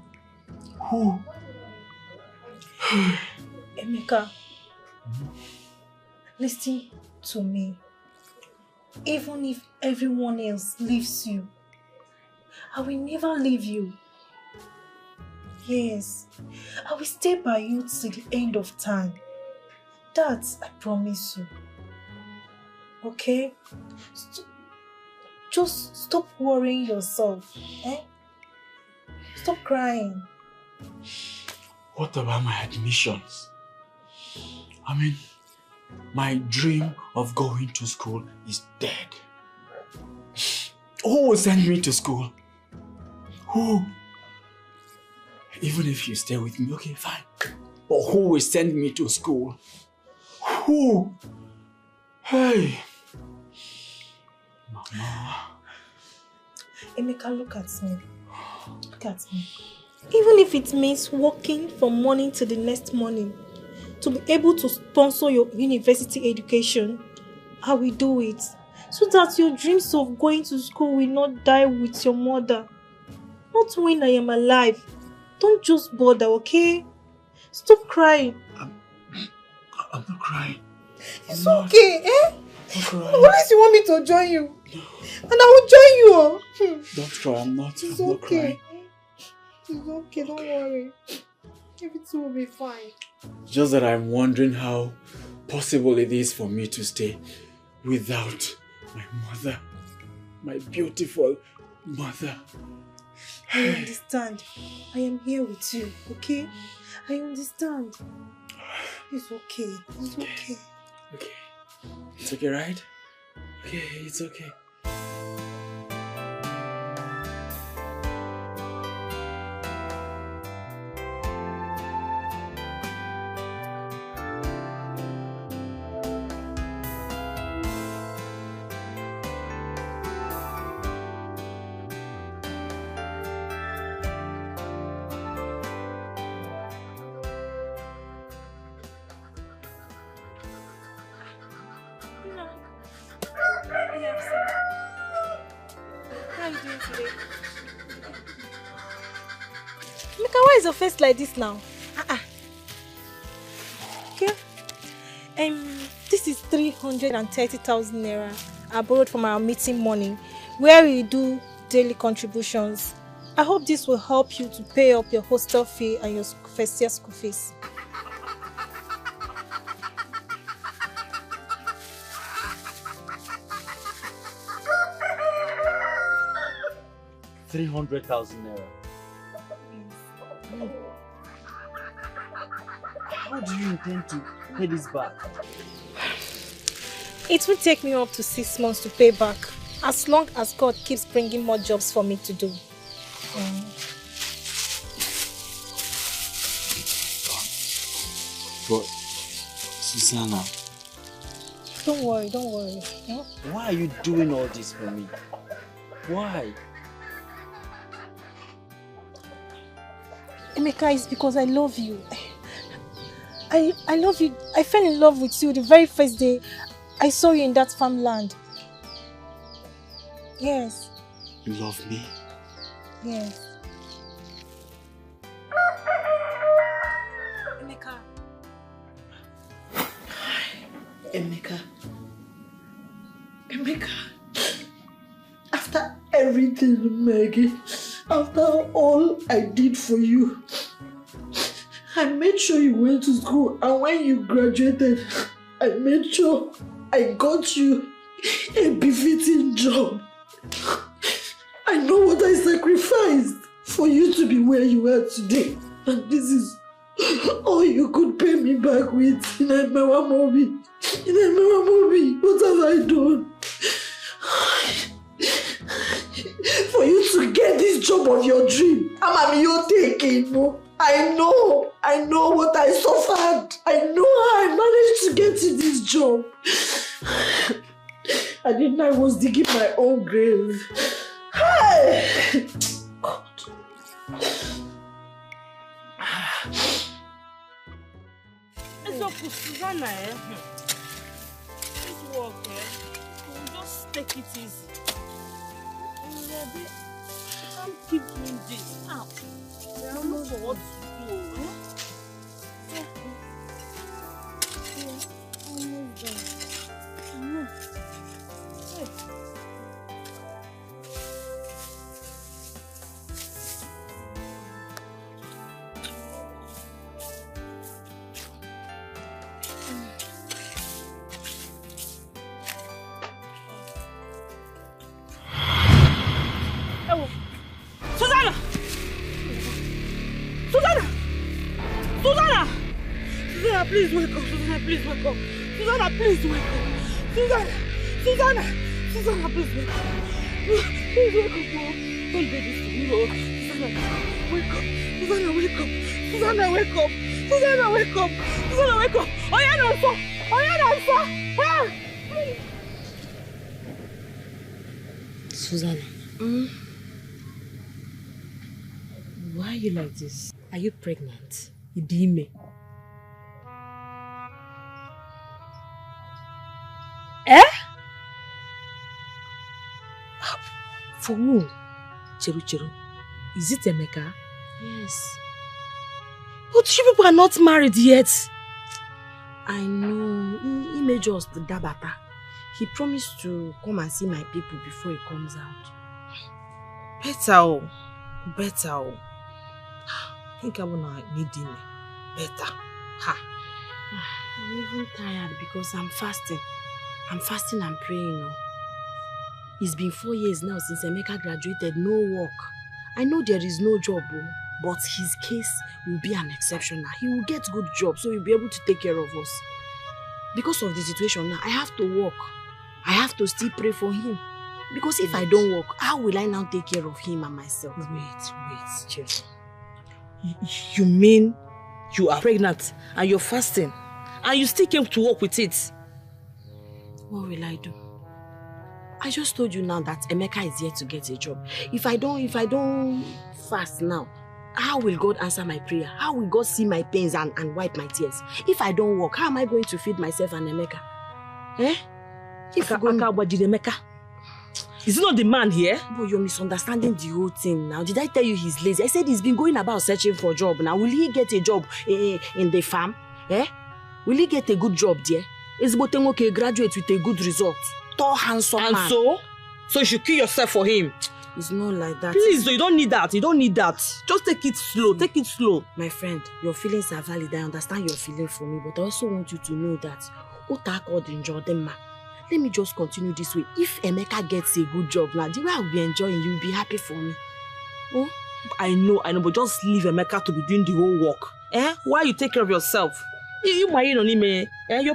Who? Emeka, listen to me. Even if everyone else leaves you, I will never leave you. Yes, I will stay by you till the end of time. That I promise you. Okay? Just stop worrying yourself. Eh? Stop crying. What about my admissions? I mean, my dream of going to school is dead. Who will send me to school? Who? Even if you stay with me, okay, fine. But who will send me to school? Who? Hey. Mama. Emeka, look at me. Look at me. Even if it means working from morning to the next morning to be able to sponsor your university education, I will do it. So that your dreams of going to school will not die with your mother. Not when I am alive. Don't just bother, okay? Stop crying. I'm not crying. It's okay, eh? Unless you want me to join you. No. And I will join you. Don't cry, I'm not. It's I'm not okay. crying. It's okay, don't worry. Everything will be fine. Just that I'm wondering how possible it is for me to stay without my mother. My beautiful mother. I understand. I am here with you, okay? I understand. It's okay. It's okay. Okay. It's okay, right? Okay, it's okay. Why is your face like this now? Okay. This is 330,000 naira I borrowed from our meeting money, where we do daily contributions. I hope this will help you to pay up your hostel fee and your first year school fees. ₦300,000. How do you intend to pay this back? It will take me up to 6 months to pay back, as long as God keeps bringing more jobs for me to do. But, Susanna. Don't worry, don't worry. Why are you doing all this for me? Why? Emeka, it's because I love you. I love you. I fell in love with you the very first day I saw you in that farmland. Yes. You love me? Yes. Emeka. Emeka. Emeka. After everything, Maggie, after all I did for you, I made sure you went to school, and when you graduated, I made sure I got you a befitting job. I know what I sacrificed for you to be where you are today, and this is all you could pay me back with. Mobi, what have I done? For you to get this job of your dream, I'm your taking, no? I know what I suffered. I know how I managed to get to this job. I didn't know I was digging my own grave. Hey! God. It's up to Susanna, eh? This work, eh? We'll just take it easy. I can't keep doing this. Ow. I don't know what to do. Almost done. Susanna! Susanna! Susanna! Susanna, please wake up. Susanna, please wake up. Susanna, please wake up. Susanna! Susanna! Susanna, please wake up. Please wake up. Don't do this to me, oh. Susanna, wake up. Susanna, wake up. Susanna, wake up. Susanna, wake up. Susanna, wake up. Oh, yeah, no, sir. Oh, yeah, no, sir. Ah! Susanna. Why are you like this? Are you pregnant? Idime. Eh? For who? Cheru. Is it Emeka? Yes. But you people are not married yet. I know. He made just the dabata. He promised to come and see my people before he comes out. Better. Think I wanna need him. Better. Ha. I'm even tired because I'm fasting. I'm fasting and praying. It's been 4 years now since Emeka graduated. No work. I know there is no job, but his case will be an exception now. He will get good job, so he'll be able to take care of us. Because of the situation now, I have to work. I have to still pray for him. Because if I don't work, how will I now take care of him and myself? Wait, Chef. You mean you are pregnant and you're fasting and you still came to work with it? What will I do? I just told you now that Emeka is here to get a job. If I don't fast now, how will God answer my prayer? How will God see my pains and wipe my tears? If I don't work, how am I going to feed myself and Emeka? Eh? Emeka. Is it not the man here? But you're misunderstanding the whole thing now. Did I tell you he's lazy? I said he's been going about searching for a job now. Will he get a job in the farm? Eh? Will he get a good job there? Is Botengoke graduate with a good result? Tall, handsome man. And so? So you should kill yourself for him. It's not like that. Please, you don't need that. You don't need that. Just take it slow. Take it slow. My friend, your feelings are valid. I understand your feeling for me, but I also want you to know that let me just continue this way. If Emeka gets a good job now, the way I'll be enjoying, you'll be happy for me. Oh? I know, but just leave Emeka to be doing the whole work. Eh? Why you take care of yourself? You're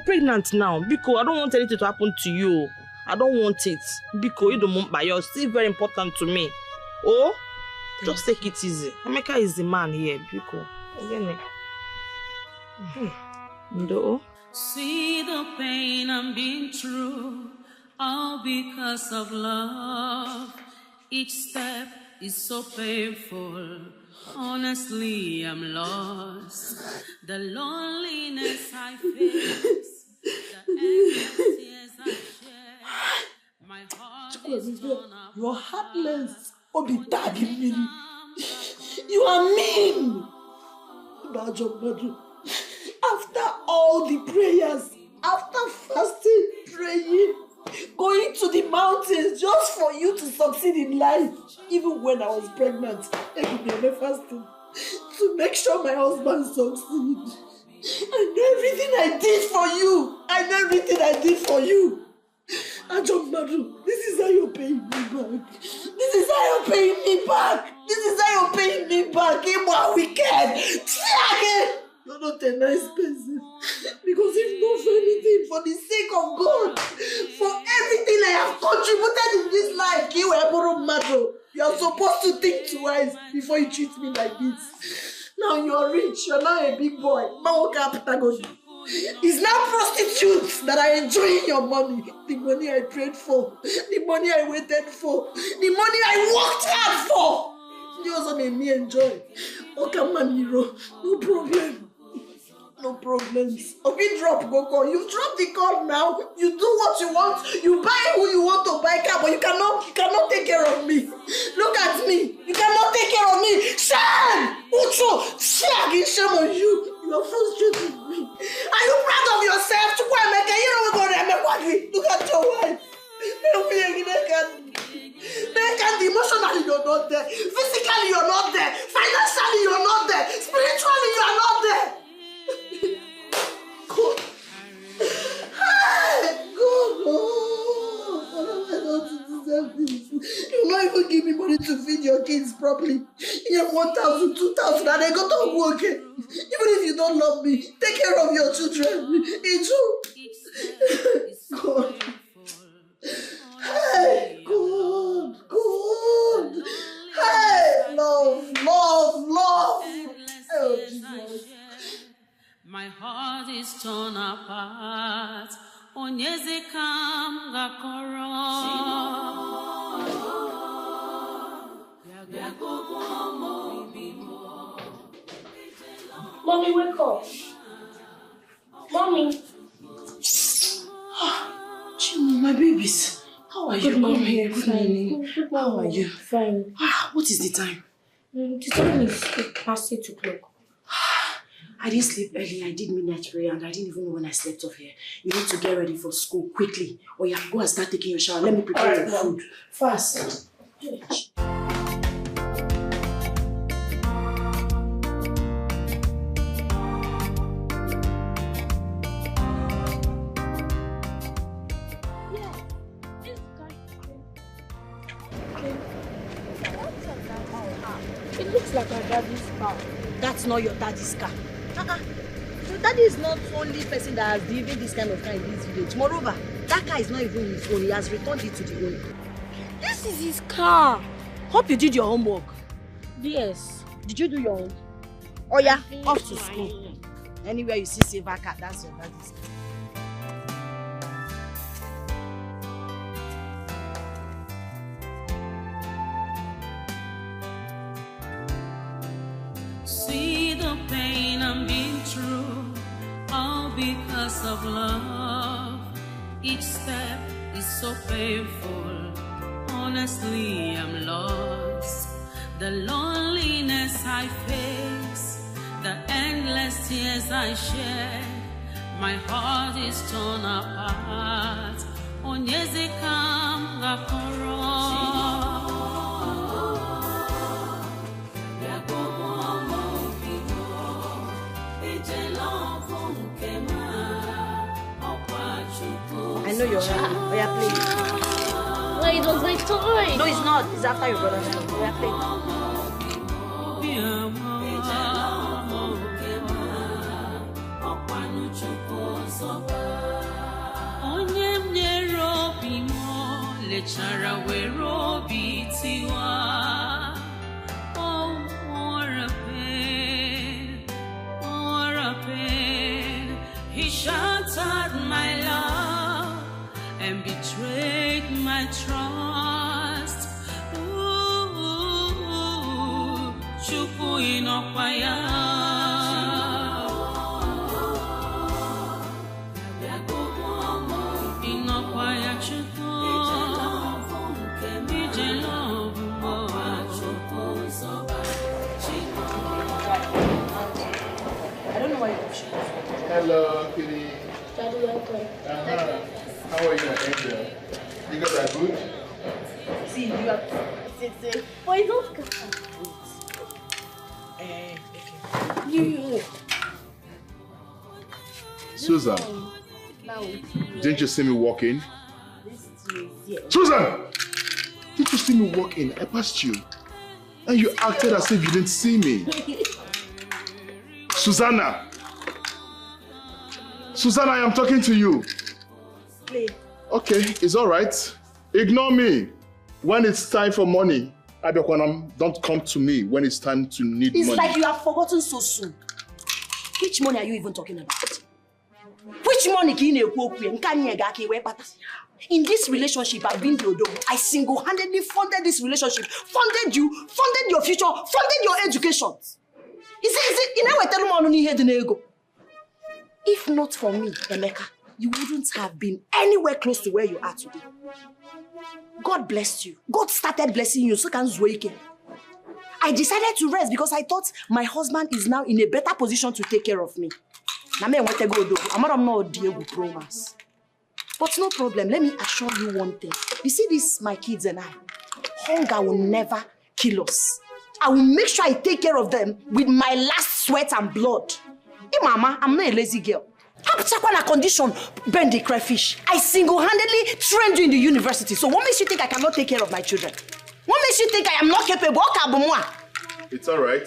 pregnant now. Biko, I don't want anything to happen to you. I don't want it. Biko, you don't want by yours. It's still very important to me. Oh? Just take it easy. Emeka is the man here. Biko. No. See the pain I'm being through, all because of love. Each step is so painful. Honestly, I'm lost. The loneliness I face, the endless tears I share. My heart is torn apart. You are heartless. Obi tagging me. You are mean. After all the prayers, after fasting, praying, going to the mountains just for you to succeed in life, even when I was pregnant, I fasting to make sure my husband succeeds. I know everything I did for you. Ajomadu, this is how you're paying me back. You're wicked. You're not a nice person. Because if not for anything, for the sake of God, for everything I have contributed in this life, you are supposed to think twice before you treat me like this. Now you're rich, you're now a big boy. It's now prostitutes that are enjoying your money. The money I prayed for, the money I waited for, the money I worked hard for. You also made me enjoy. Okay, Mamiro, no problem. No problems. Okay, drop Goko. You drop the call now. You do what you want. You buy who you want to buy car, but you cannot take care of me. Look at me. You cannot take care of me. Shame! Ucho! Shame on you. You are frustrated with me. Are you proud of yourself? Look at your wife. Emotionally you're not there. Physically you're not there. Financially you're not there. Spiritually you are not there. God. Hey, God. Oh, I don't deserve this. You not even give me money to feed your kids properly. You have 1,000, 2,000 and they go to work. Even if you don't love me, take care of your children. It's true. God. Hey, God. Hey, love. Oh, Jesus. My heart is torn apart. Onyeze kam gakoro. Mommy, wake up. Mommy. Chimo, my babies. How are you? Good morning. Come here. Good morning. How are you? Fine. What is the time? The time is past 8 o'clock. I didn't sleep early. I did midnight prayer and I didn't even know when I slept off here. You need to get ready for school quickly. Or you have to go and start taking your shower. Let me prepare your food. Fast. It looks like my daddy's car. That's not your daddy's car. Your daddy is not the only person that has driven this kind of car in this village. Moreover, that car is not even his own. He has returned it to the owner. This is his car. Hope you did your homework. Yes. Did you do your own? Oh yeah, off to school. Anywhere you see silver car, that's your daddy's car. See the pain I'm being through, all because of love. Each step is so painful. Honestly, I'm lost. The loneliness I face, the endless tears I shed. My heart is torn apart. Onyeze kam gakoro. I know you're happy. Oh yeah, play. Wait, it was my toy. No, it's not. It's after your brother's toy. Oh yeah, play. Oh, what a pain, what a pain. He shattered my love and betrayed my trust. Ooh, Chukwu inokwaya. Inokwaya Chukwu. I don't know why you're pushing. Hello, Kitty. Daddy, welcome. How are you, Angel? You guys are good? See, you have to sit. But it's not good. Okay. You. Susan, Now, didn't you see me walking? this is yeah. Susan! Did you see me walking? I passed you. And you acted as if you didn't see me. Susanna! Susanna, I am talking to you. Play. Okay, it's all right. Ignore me. When it's time for money, Abiokwanam, don't come to me when it's time to need money. It's like you have forgotten so soon. Which money are you even talking about? Which money can you in this relationship, I've been the Odo. I single-handedly funded this relationship, funded you, funded your future, funded your education. If not for me, Emeka, you wouldn't have been anywhere close to where you are today. God blessed you. God started blessing you. So can I decided to rest because I thought my husband is now in a better position to take care of me. I'm not Diego promise. But no problem. Let me assure you one thing. You see this, my kids and I, hunger will never kill us. I will make sure I take care of them with my last sweat and blood. Hey, Mama, I'm not a lazy girl. How on a condition, burn the crayfish. I single-handedly trained you in the university. So what makes you think I cannot take care of my children? What makes you think I am not capable? It's all right.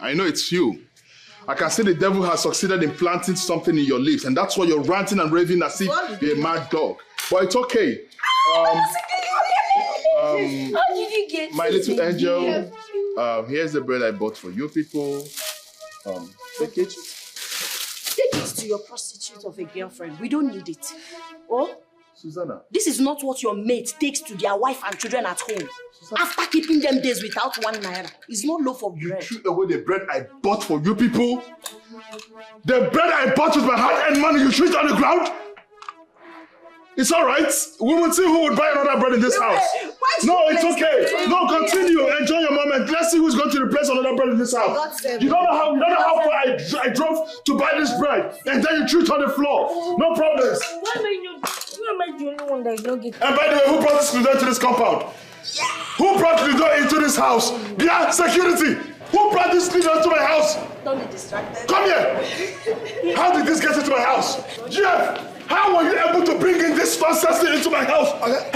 I know it's you. I can see the devil has succeeded in planting something in your lips, and that's why you're ranting and raving as if you're a mad dog. But it's okay. How did you get my little angel, here's the bread I bought for you people. Take it. Take it to your prostitute of a girlfriend. We don't need it. Oh? Susanna. This is not what your mate takes to their wife and children at home. Susanna. After keeping them days without 1 naira. It's no loaf of bread. You threw away the bread I bought for you people? The bread I bought with my hard-earned money, you threw it on the ground? It's all right. We will see who would buy another bread in this house. No, it's okay. No, continue. Enjoy your moment. Let's see who's going to replace another bread in this house. You don't know how far I drove to buy this bread, and then you threw it on the floor. No problems. Why am I the only one that don't get? And by the way, who brought this door into this compound? Yeah. Who brought the door into this house? Yeah, security. Who brought this leader into my house? Don't be distracted. Come here. How did this get into my house? Jeff, how were you able to bring in this nonsense into my house? Okay.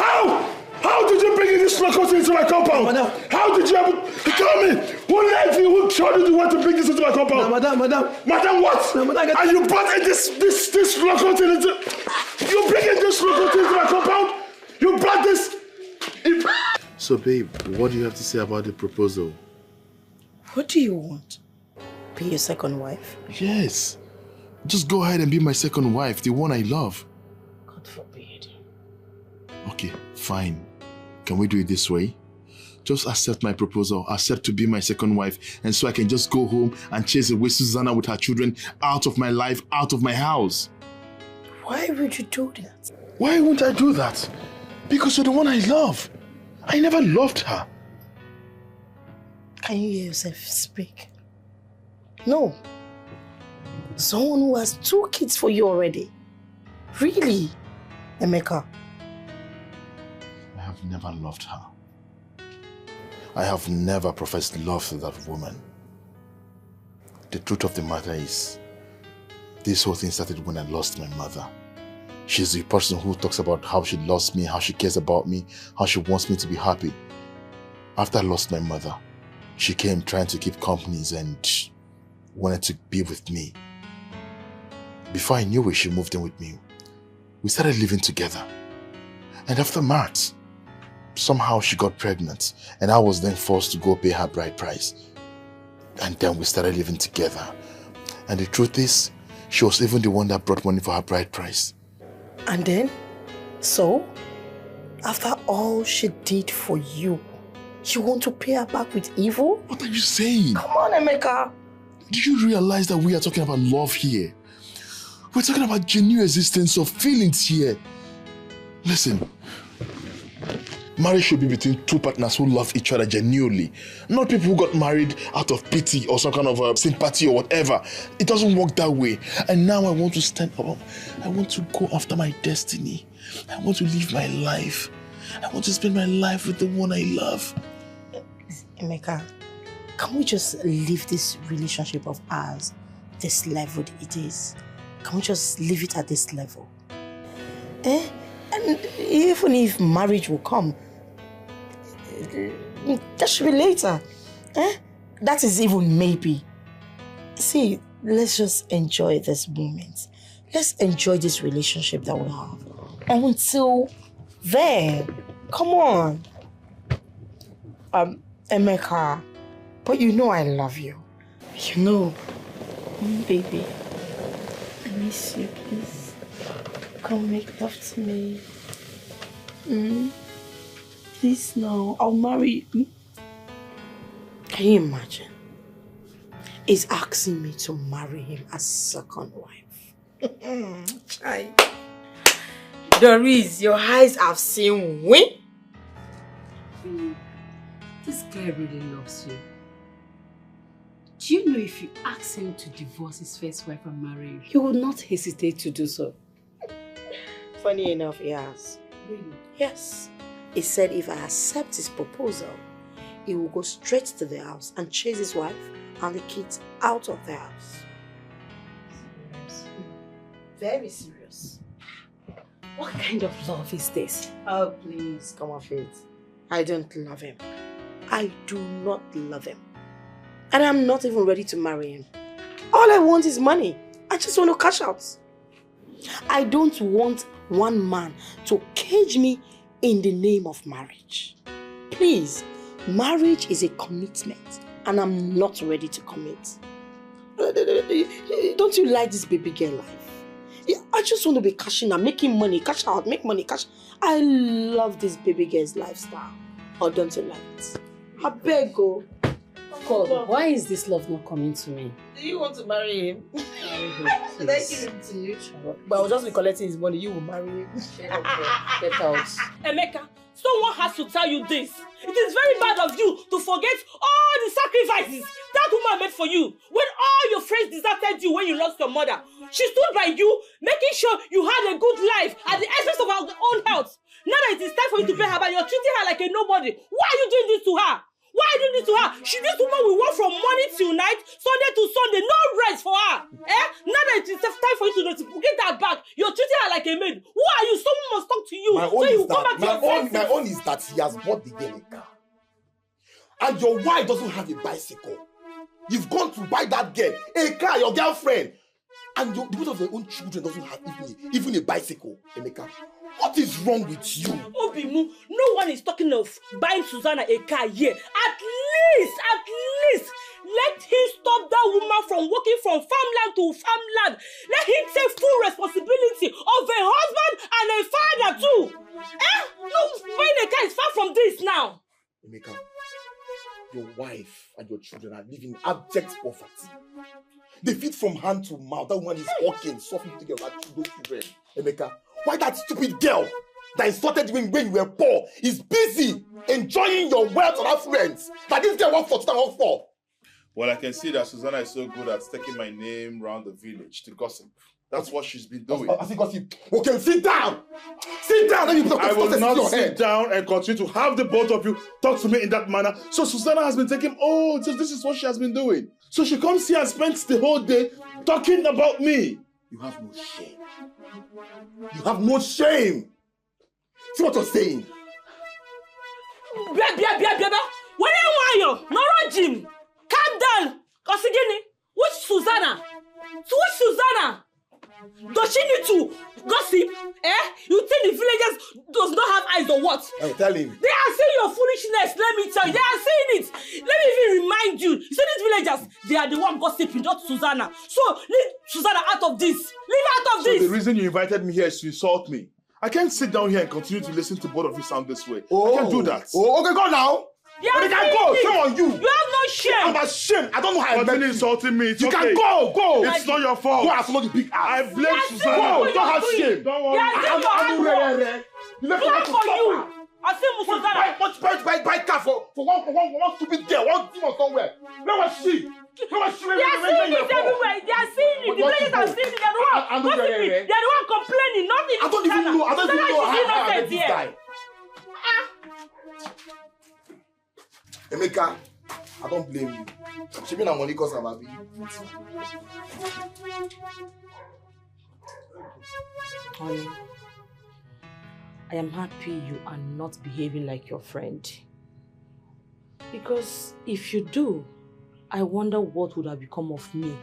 How did you bring in this locomotive into my compound? Madam. How did you able to tell me? Who led you? Who showed you want to bring this into my compound? No, madam. Madam what? No, madam. And you brought in this locomotive into... You bring in this locomotive into my compound? You brought this... So babe, what do you have to say about the proposal? What do you want? Be your second wife? Yes. Just go ahead and be my second wife, the one I love. God forbid. Okay, fine. Can we do it this way? Just accept my proposal, accept to be my second wife, and so I can just go home and chase away Susanna with her children out of my life, out of my house. Why would you do that? Why won't I do that? Because you're the one I love. I never loved her. Can you hear yourself speak? No. Someone who has 2 kids for you already. Really? Emeka? I have never loved her. I have never professed love to that woman. The truth of the matter is, this whole thing started when I lost my mother. She's the person who talks about how she loves me, how she cares about me, how she wants me to be happy. After I lost my mother, she came trying to keep companies and wanted to be with me. Before I knew it, she moved in with me. We started living together. And after March, somehow she got pregnant and I was then forced to go pay her bride price. And then we started living together. And the truth is, she was even the one that brought money for her bride price. And then? So? After all she did for you, you want to pay her back with evil? What are you saying? Come on, Emeka. Do you realize that we are talking about love here? We're talking about genuine existence of feelings here. Listen, marriage should be between 2 partners who love each other genuinely. Not people who got married out of pity or some kind of sympathy or whatever. It doesn't work that way. And now I want to stand up. I want to go after my destiny. I want to live my life. I want to spend my life with the one I love. Emeka, can we just leave this relationship of ours this level it is? Can we just leave it at this level? And even if marriage will come, that should be later. That is even maybe. See, let's just enjoy this moment. Let's enjoy this relationship that we have. And until then, come on. Emeka, but you know I love you. You know. Baby, I miss you, please. Come make love to me. Please, no, I'll marry you. Can you imagine? He's asking me to marry him as second wife. Chai. Doris, your eyes have seen win. This guy really loves you. Do you know if you ask him to divorce his first wife and marry you, he will not hesitate to do so? Funny enough, he has. Really? Yes. He said if I accept his proposal, he will go straight to the house and chase his wife and the kids out of the house. Serious? Very serious. What kind of love is this? Oh, please, come off it. I don't love him. I do not love him. And I'm not even ready to marry him. All I want is money. I just want to cash out. I don't want one man to cage me in the name of marriage. Please, marriage is a commitment and I'm not ready to commit. Don't you like this baby girl life? I just want to be cashing out, making money, cash out, make money, cash. I love this baby girl's lifestyle. Or don't you like it? I beg you. God, why is this love not coming to me? Do you want to marry him? Should I give him to you? But I'll just be collecting his money. You will marry him. Get out. Emeka, someone has to tell you this. It is very bad of you to forget all the sacrifices that woman made for you. When all your friends deserted you when you lost your mother, she stood by you, making sure you had a good life at the expense of her own health. Now that it is time for you to pay her back, you're treating her like a nobody. Why are you doing this to her? Why are you doing this to her? This woman will work from morning till night, Sunday to Sunday, no rest for her. Now that it is time for you to get that back, you're treating her like a maid. Who are you? Someone must talk to you. My own is that he has bought the girl a car. And your wife doesn't have a bicycle. You've gone to buy that girl a car, your girlfriend. And the both of your own children doesn't have even a bicycle, Emeka. What is wrong with you? Obimu, no one is talking of buying Susanna a car here. At least, let him stop that woman from working from farmland to farmland. Let him take full responsibility of a husband and a father too. No, buying a car is far from this now. Emeka, your wife and your children are living in abject poverty. They feed from hand to mouth. That woman is working, suffering to get those children. Emeka, why that stupid girl that insulted you when you were poor is busy enjoying your wealth and affluence that this girl wants for 2004? Well, I can see that Susanna is so good at taking my name around the village to gossip. That's what she's been doing. I think gossip. Okay, sit down. Sit down. I will not sit down and continue to have the both of you talk to me in that manner. So Susanna has been taking, this is what she has been doing. So she comes here and spends the whole day talking about me. You have no shame. You have no shame. See what you're saying? When you want no Jim, calm down. Cause again, which Susanna? Which Susanna? Does she need to gossip? You think the villagers does not have eyes or what? Hey, tell him. They are seeing your foolishness, let me tell you. They are seeing it. Let me even remind you. See these villagers, they are the one gossiping, not Susanna. So leave Susanna out of this. Leave out of this. So the reason you invited me here is to insult me. I can't sit down here and continue to listen to both of you sound this way. I can't do that. Okay, go now. Yeah, but they can go. Shame on you. You have no shame. I'm ashamed. I don't know how I continue insulting me. You can go. It's not your fault. Go and follow the big ass. I blame Susanna. Go. Don't have shame. Don't worry. Clap for you. I say buy car for one stupid girl, one demon somewhere. Let us see. They are seeing it everywhere. They are seeing it. The players are seeing it. They are the one complaining. Nothing. I don't even know how I met this guy. Emeka, I don't blame you. She been a money cause of Abi. Honey, I am happy you are not behaving like your friend. Because if you do, I wonder what would have become of me.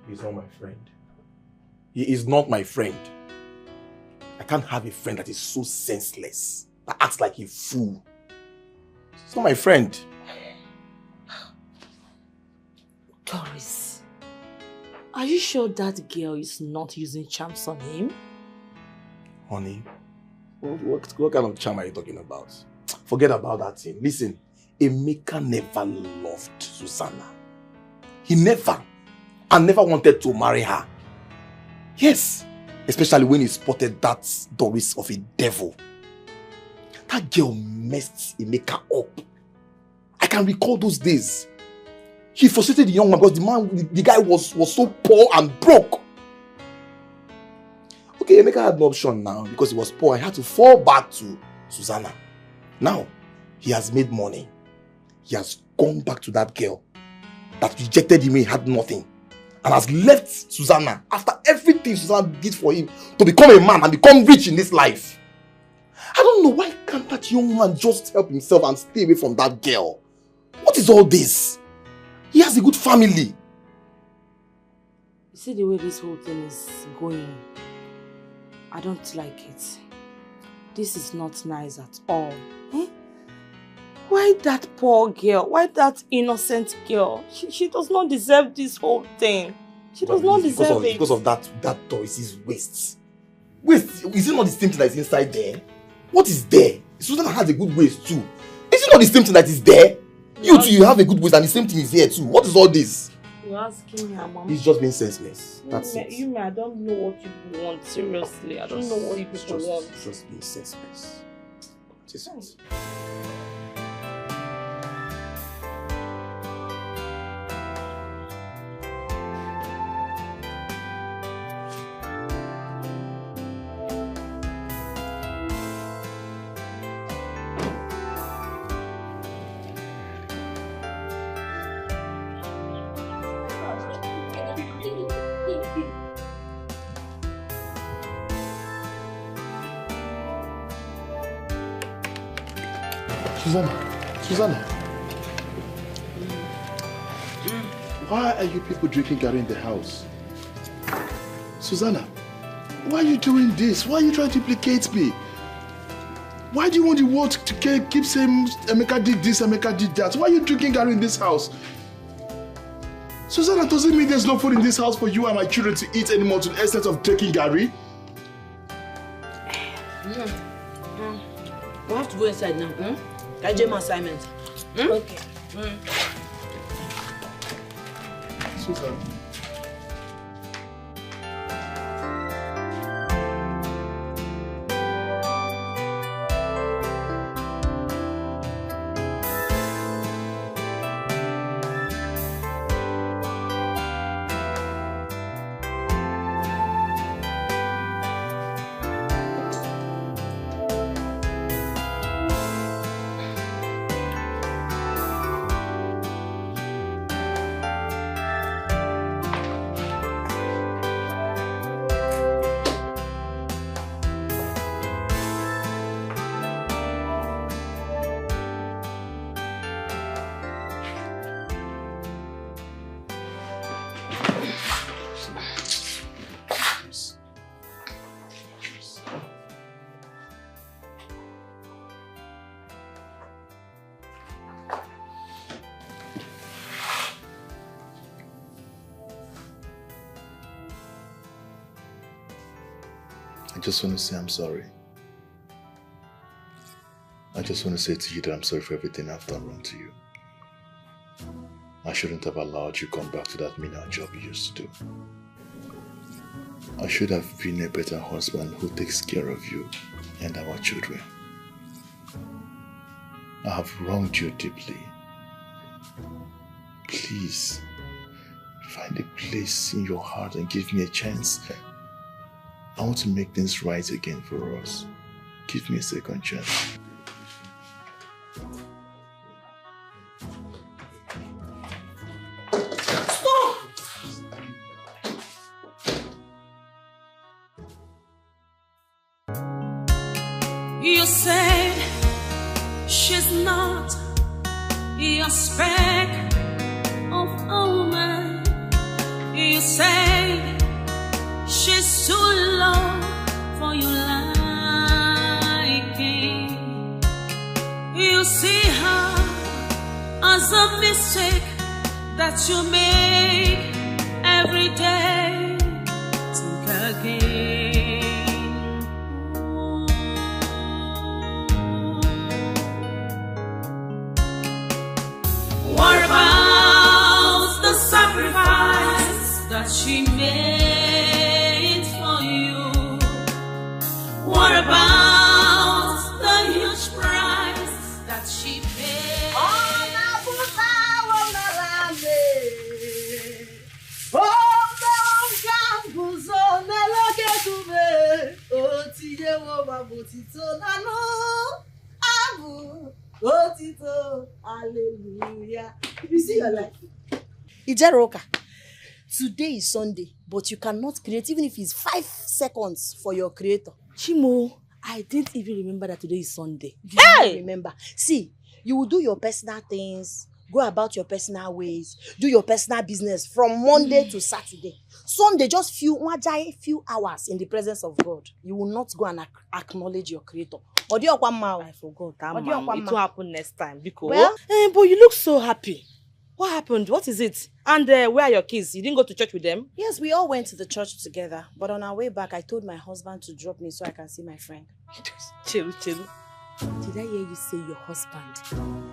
He's not my friend. He is not my friend. I can't have a friend that is so senseless, that acts like a fool. She's not my friend. Doris, are you sure that girl is not using charms on him? Honey, what kind of charm are you talking about? Forget about that thing. Listen, Emeka never loved Susanna. He never wanted to marry her. Yes, especially when he spotted that Doris of a devil. That girl messed Emeka up. I can recall those days. He frustrated the young man because the guy was so poor and broke. Okay, Emeka had no option now because he was poor. He had to fall back to Susanna. Now, he has made money. He has gone back to that girl that rejected him when he had nothing. And has left Susanna after everything Susanna did for him to become a man and become rich in this life. I don't know, why can't that young man just help himself and stay away from that girl? What is all this? He has a good family. You see the way this whole thing is going? I don't like it. This is not nice at all. Eh? Why that poor girl? Why that innocent girl? She does not deserve this whole thing. She does not deserve it. Because of that Doris' waist. Waist? Is it not the same thing that is inside there? What is there? Susanna has a good waist too. Is it not the same thing that is there? You too, you have a good waist and the same thing is here too. What is all this? You're asking me, Mama. He's just being senseless. That's it. I don't know what you want. Seriously, I don't know what you people want. Just being senseless. Just it. Susanna, why are you people drinking garri in the house? Susanna, why are you doing this? Why are you trying to implicate me? Why do you want the world to keep saying Emeka did this, Emeka did that? Why are you drinking garri in this house? Susanna, doesn't mean there's no food in this house for you and my children to eat anymore to the extent of drinking garri? We have to go inside now. I do my assignment. Okay. Susan. I just want to say I'm sorry. I just want to say to you that I'm sorry for everything I've done wrong to you. I shouldn't have allowed you to come back to that menial job you used to do. I should have been a better husband who takes care of you and our children. I have wronged you deeply. Please, find a place in your heart and give me a chance. I want to make things right again for us. Give me a second chance. Stop! You said she's not your spec of a woman. You said she's too low for your liking. a mistake that you make every day. Think again. What about the sacrifice that she made for you? What about the huge price that she paid? Hallelujah. You see your life. Ijeroka, today is Sunday, but you cannot create even if it's 5 seconds for your creator. Chimo, I didn't even remember that today is Sunday. Hey! Remember. See, you will do your personal things, go about your personal ways, do your personal business from Monday to Saturday. Sunday, just few hours in the presence of God. You will not go and acknowledge your creator. I forgot. It will happen next time. Because well, but you look so happy. What happened? What is it? And where are your kids? You didn't go to church with them? Yes, we all went to the church together. But on our way back, I told my husband to drop me so I can see my friend. Chill. Did I hear you say your husband?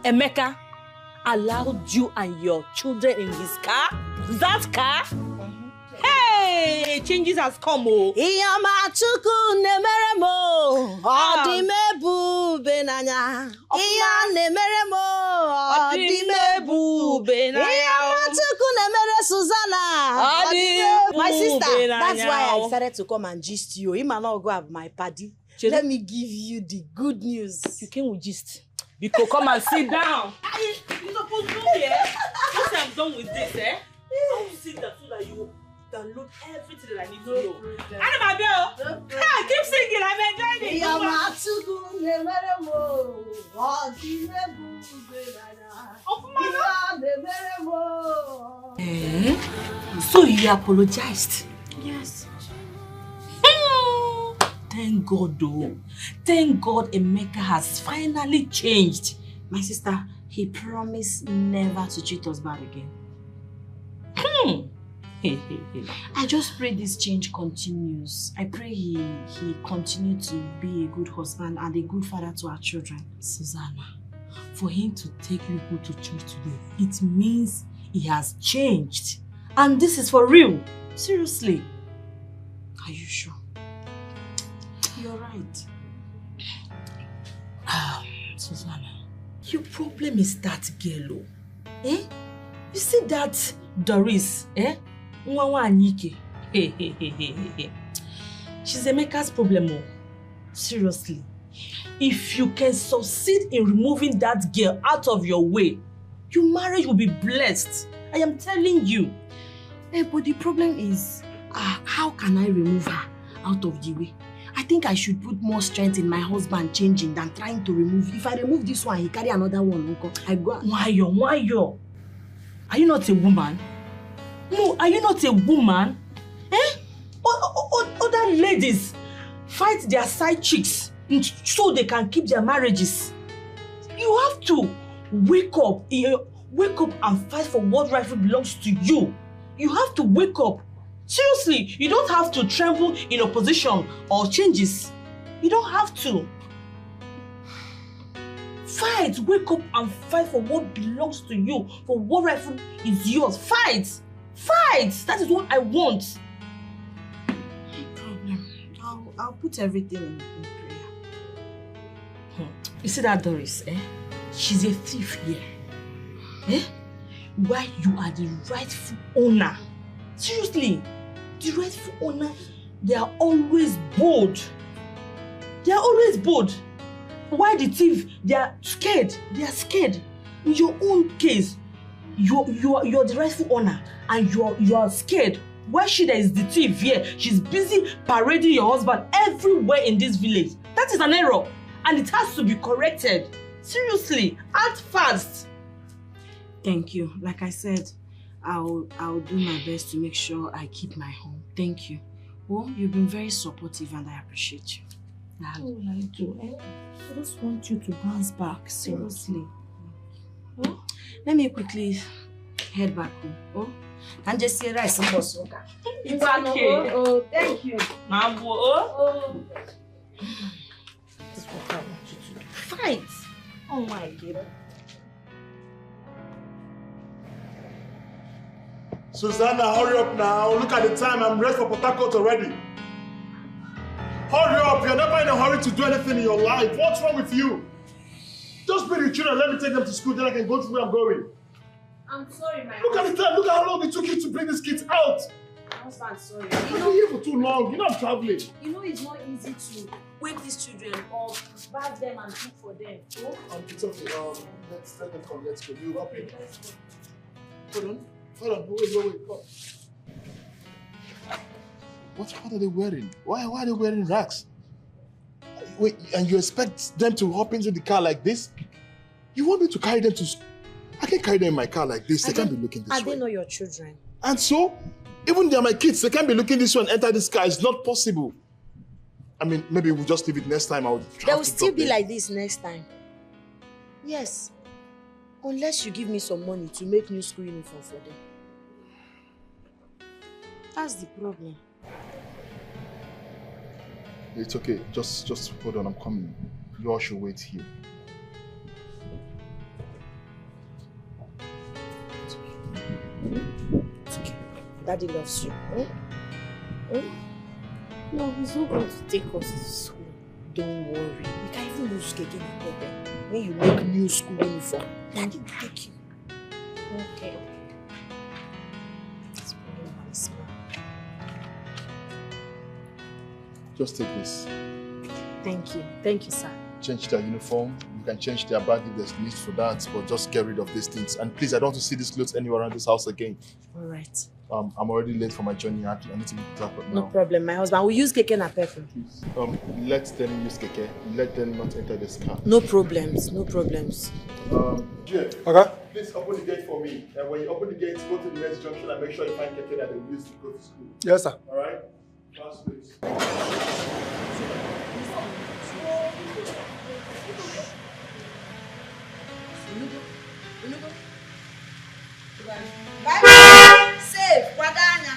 Emeka allowed you and your children in his car? That car? Hey, changes has come. Oh. My sister, that's why I decided to come and gist you. You might not go have my party. Let me give you the good news. You came with gist. Because come and sit down. You're supposed to be here. Once I'm done with this, I will sit down so that you download everything that I need to know. And my girl, keep singing. I'm enjoying it. So he apologized? Yes. Thank God though. Thank God Emeka has finally changed. My sister, he promised never to treat us bad again. I just pray this change continues. I pray he continue to be a good husband and a good father to our children. Susanna, for him to take people to church today, it means he has changed. And this is for real. Seriously. Are you sure? You're right. Susanna, your problem is that girl. Eh? You see that Doris, Nwawa Anyike. She's Emeka's problem. Seriously. If you can succeed in removing that girl out of your way, your marriage will be blessed. I am telling you. But the problem is, how can I remove her out of the way? I think I should put more strength in my husband changing than trying to remove. If I remove this one, he carry another one, uncle. I go. Why yo? Are you not a woman? No, are you not a woman? Other ladies fight their side chicks so they can keep their marriages. You have to wake up and fight for what rightfully belongs to you. You have to wake up. Seriously, you don't have to tremble in opposition or changes. You don't have to. Fight, wake up and fight for what belongs to you, for what rightfully is yours. Fight! Fight! That is what I want. No problem. I'll put everything in prayer. You see that Doris, She's a thief here. Why you are the rightful owner. Seriously, the rightful owner, they are always bold. They are always bold. Why the thief? They are scared. They are scared. In your own case, you're the rightful owner and you are scared. Why she that is the thief here? She's busy parading your husband everywhere in this village. That is an error and it has to be corrected. Seriously, act fast. Thank you. Like I said, I'll do my best to make sure I keep my home. Thank you. Well, you've been very supportive and I appreciate you. What will I do? I just want you to bounce back, seriously. Let me quickly head back home. Oh, and just say rice and boss. It's okay. Oh, thank you. This is what I want you to do. Fight. Oh my God. Susanna, hurry up now. Look at the time. I'm ready for Port Harcourt already. Hurry up. You're never in a hurry to do anything in your life. What's wrong with you? Just bring the children. Let me take them to school. Then I can go to where I'm going. I'm sorry, my Look at the time. Look at how long it took you to bring these kids out. My husband, sorry. You've been here for too long. You know I'm traveling. You know it's not easy to wake these children up, bath them and cook for them. Oh? It's okay. Let's let them come. Let's go. You up in. Hold on. Wait. Come. What are they wearing? Why are they wearing rags? Wait, and you expect them to hop into the car like this? You want me to carry them to school? I can't carry them in my car like this. They can't be looking this way. Are they not your children? And so, even they're my kids, they can't be looking this way and enter this car. It's not possible. I mean, maybe we'll just leave it next time. They will still be like this next time. Yes. Unless you give me some money to make new school uniform for them. That's the problem. It's okay. Just hold on. I'm coming. You all should wait here. It's okay. Daddy loves you. No, he's not going to take us to school. Don't worry. We can even use Keke no problem. When you make new school uniform, Daddy will take you. Okay. Just take this. Thank you. Thank you, sir. Change their uniform. You can change their bag if there's need for that, but just get rid of these things. And please, I don't want to see these clothes anywhere around this house again. All right. I'm already late for my journey. I need to be picked up now. No problem. My husband will use Keke na perfume. Let them use Keke. Let them not enter this car. No problems. No problems. Jay. Okay. Please open the gate for me. And when you open the gate, go to the next junction and make sure you find Keke that they will use to go to school. Yes, sir. All right? Last please. Bye. Safe. Wadanya.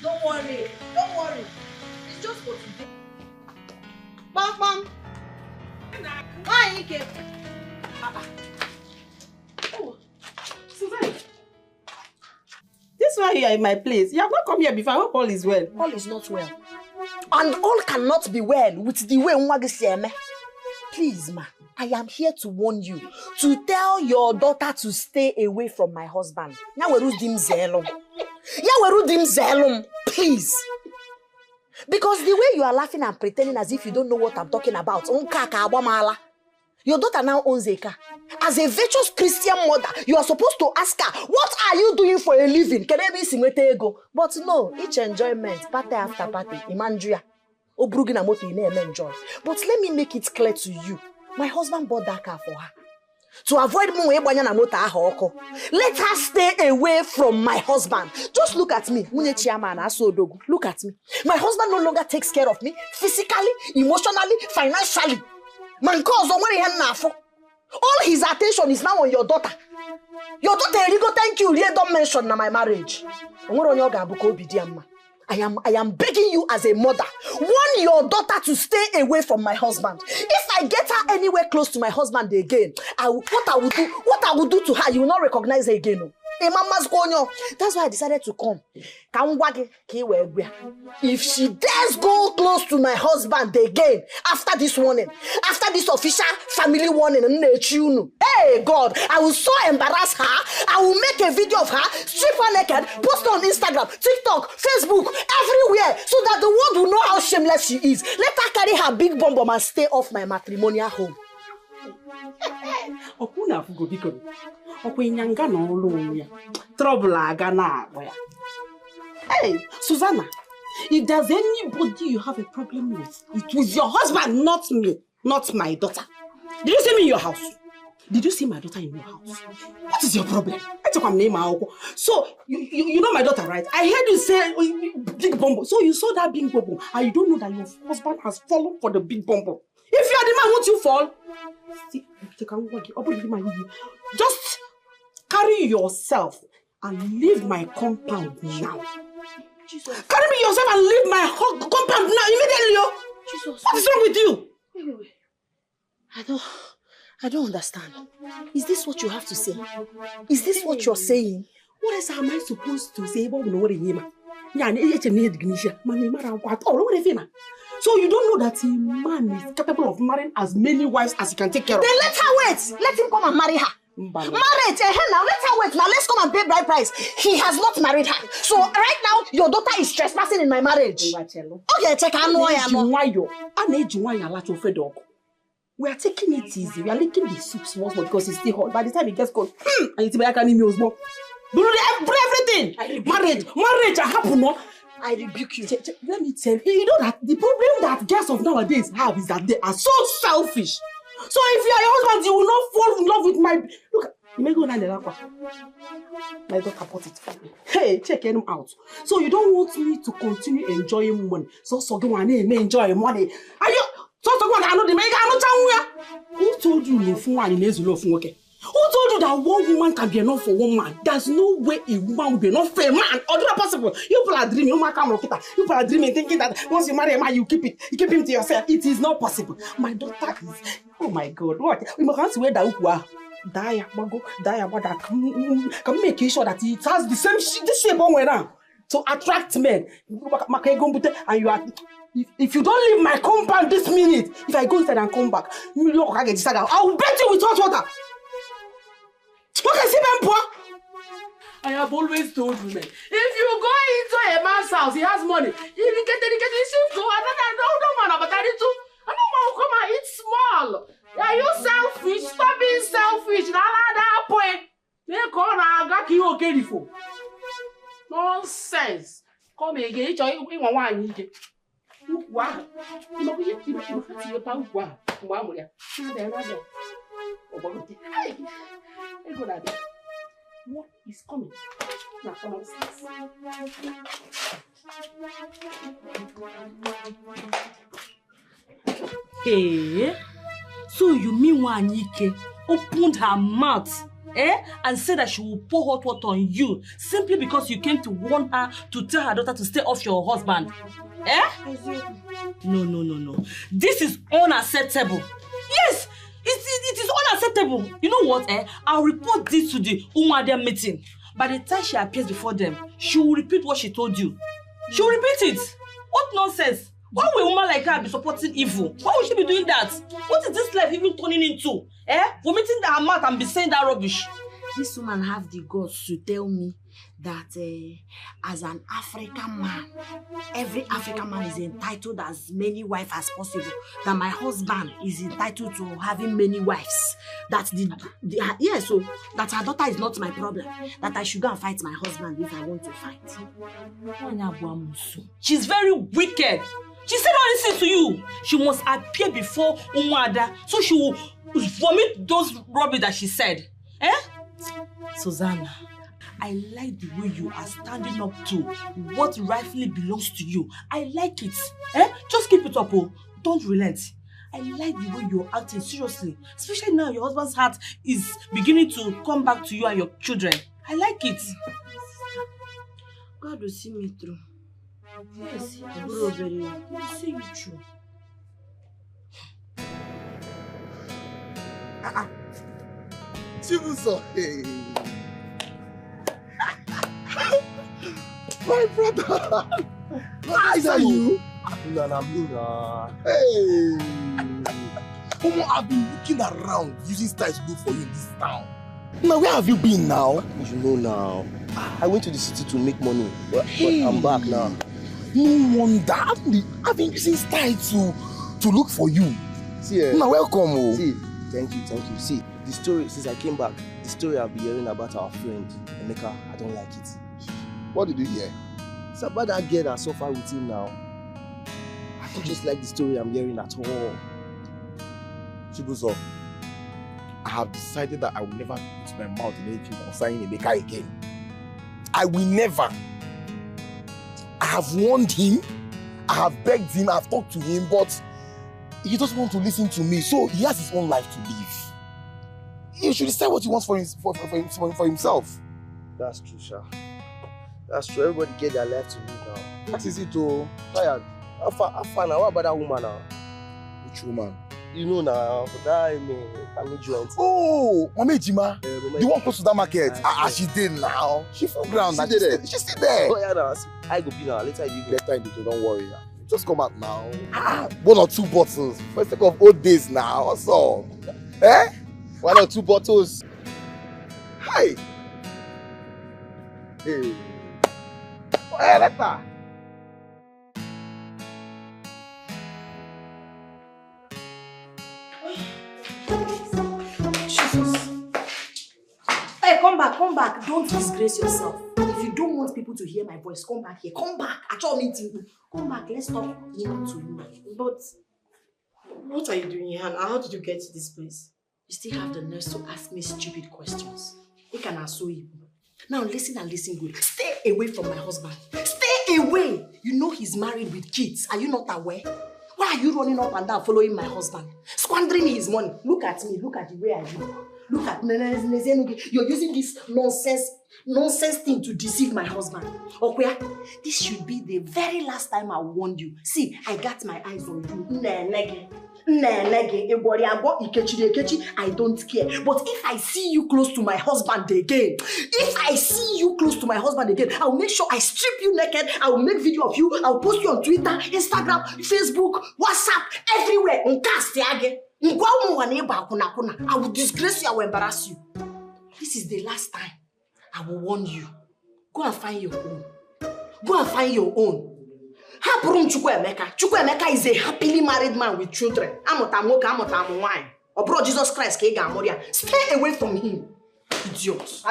Don't worry. Don't worry. It's just for today. Bam. Why you keep? Oh, Susan. This why you are in my place. You have not come here before. I hope all is well. All is not well. And all cannot be well with the way Nwagisieme. Please, ma, I am here to warn you, to tell your daughter to stay away from my husband. Please. Because the way you are laughing and pretending as if you don't know what I'm talking about, your daughter now owns a car. As a virtuous Christian mother, you are supposed to ask her, what are you doing for a living? Can I be singwete ego? But no, each enjoyment, party after party, imandria. Obrugina moto you never enjoy. But let me make it clear to you. My husband bought that car for her. To avoid let her stay away from my husband. Just look at me. Look at me. My husband no longer takes care of me physically, emotionally, financially. All his attention is now on your daughter. Your daughter, Erigo, thank you. Don't mention my marriage. I am begging you as a mother, warn your daughter to stay away from my husband. If I get her anywhere close to my husband again, what I will do to her, you will not recognize her again. That's why I decided to come. If she dares go close to my husband again, after this warning, after this official family warning, hey God, I will so embarrass her. I will make a video of her, strip her naked, post on Instagram, TikTok, Facebook, everywhere, so that the world will know how shameless she is. Let her carry her big bomb and stay off my matrimonial home. Trouble Hey, Susanna, if there's anybody you have a problem with, it was your husband, not me, not my daughter. Did you see me in your house? Did you see my daughter in your house? What is your problem? I took her name. So, you know my daughter, right? I heard you say big bumbo. So you saw that big bumbo, and you don't know that your husband has fallen for the big bumbo. If you are the man, won't you fall? Just carry yourself and leave my compound now. Jesus. Carry me yourself and leave my compound now immediately. Jesus. What is wrong with you? Wait. I don't understand. Is this what you have to say? Is this what you're saying? What else am I supposed to say? So you don't know that a man is capable of marrying as many wives as he can take care of? Then let her wait. Let him come and marry her. Marriage, now let her wait. Now let's come and pay bride price. He has not married her. So right now, your daughter is trespassing in my marriage. Okay, check her. We are taking it easy. We are licking the soup small because it's still hot. By the time it gets cold, and it's like an email small. Do everything. Marriage, happen. No? I rebuke you. Let me tell you. You know that the problem that girls of nowadays have is that they are so selfish. So if you are your husband, you will not fall in love with my... Look, you may go down the lap. My daughter bought it for me. Hey, check him out. So you don't want me to continue enjoying money. So go and enjoy money. Are you... Who told you no phone and in okay? Who told you that one woman can be enough for one man? There's no way a woman will be enough for a man. Or not possible. You people are dreaming. You people are dreaming, thinking that once you marry a man, you keep him to yourself. It is not possible. My daughter is. Oh my God! What? We must wear that can make sure that it has the same this shape on around to attract men. And you are. If you don't leave my compound this minute, if I go inside and come back, I will bet you with hot water. I have always told women, if you go into a man's house, he has money. If you get shift to another man, but I don't want to come and eat small. Are you selfish? Stop being selfish. Nonsense. Come again. What is coming? Now come upstairs. Hey, so you mean Wanike opened her mouth, and said that she will pour hot water on you simply because you came to warn her to tell her daughter to stay off your husband? No. This is unacceptable. Yes, it is unacceptable. You know what? I'll report this to the Umuadia meeting. By the time she appears before them, she will repeat what she told you. She will repeat it. What nonsense? Why will a woman like her be supporting evil? Why would she be doing that? What is this life even turning into? Vomiting her mouth and be saying that rubbish. This woman have the guts to tell me that as an African man, every African man is entitled as many wives as possible. That my husband is entitled to having many wives. That so that her daughter is not my problem. That I should go and fight my husband if I want to fight. She's very wicked. She said all this to you. She must appear before Umuada so she will vomit those rubbish that she said. Susanna, I like the way you are standing up to what rightfully belongs to you. I like it. Just keep it up, don't relent. I like the way you're acting seriously. Especially now your husband's heart is beginning to come back to you and your children. I like it. God will see me through. Yes, he will see you through. Chibuzo, hey. My brother. Is that you? Hey. Omo, I've been looking around using style to look for you in this town. Now, where have you been now? You know now. I went to the city to make money, but I'm back now. No wonder. I've been using style to look for you. See, now, welcome. Oh. See, thank you. See, the story, since I came back, the story I've been hearing about our friend, Emeka, I don't like it. What did you hear? It's about that girl that suffered with him now. I don't just like the story I'm hearing at all. Chibuzo, I have decided that I will never put my mouth in anything concerning Emeka again. I will never. I have warned him, I have begged him, I have talked to him, but he doesn't want to listen to me, so he has his own life to live. He should decide what he wants for himself. That's true, Sha. That's true. Everybody get their life to live now. That is it, oh. Tired. How far now? What about that woman now? Which woman? You know now, but that family joint. Oh, Mama Ejima. The one close to that market. She did now. She fell ground. She's still there. Oh yeah, now. I go be now. Later you go. Later you don't worry. Just come out now. 1 or 2 bottles. For the sake of old days now. What's up? Eh? 1 or 2 bottles. Hi. Hey. Hey, later. Hey, come back. Don't disgrace yourself. If you don't want people to hear my voice, come back here. Come back. At your meeting. Come back. Let's talk woman to woman. But what are you doing here, Hannah? How did you get to this place? You still have the nerve to ask me stupid questions. You can answer you. Now listen and listen good. Stay away from my husband. Stay away. You know he's married with kids. Are you not aware? Why are you running up and down following my husband? Squandering his money. Look at me. Look at the way I look. Look at me. You're using this nonsense thing to deceive my husband. Okay? This should be the very last time I warned you. See, I got my eyes on you. I don't care. But if I see you close to my husband again, I will make sure I strip you naked. I will make video of you. I will post you on Twitter, Instagram, Facebook, WhatsApp, everywhere. I will disgrace you. I will embarrass you. This is the last time. I will warn you. Go and find your own. Chukwuemeka is a happily married man with children. Or bro, Jesus Christ, stay away from him. Idiot.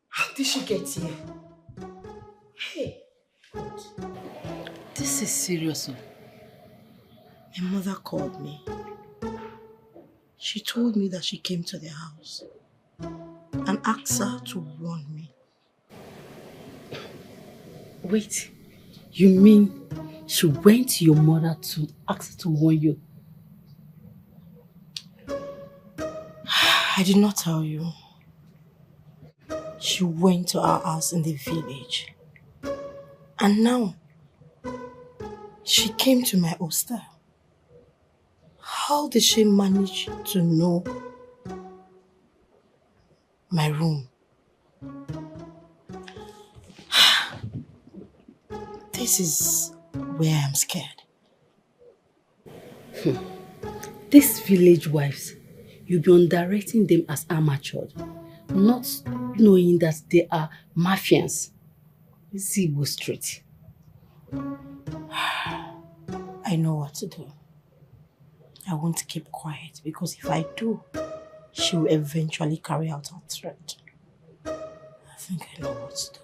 How did she get here? Hey. This is serious. My mother called me. She told me that she came to the house and asked her to warn me. Wait, you mean she went to your mother to ask her to warn you? I did not tell you. She went to our house in the village. And now, she came to my hostel. How did she manage to know my room? This is where I'm scared. These village wives, you'll be underrating them as amateurs, not knowing that they are mafians. Zibo Street. I know what to do. I won't keep quiet because if I do, she will eventually carry out her threat. I think I know what to do.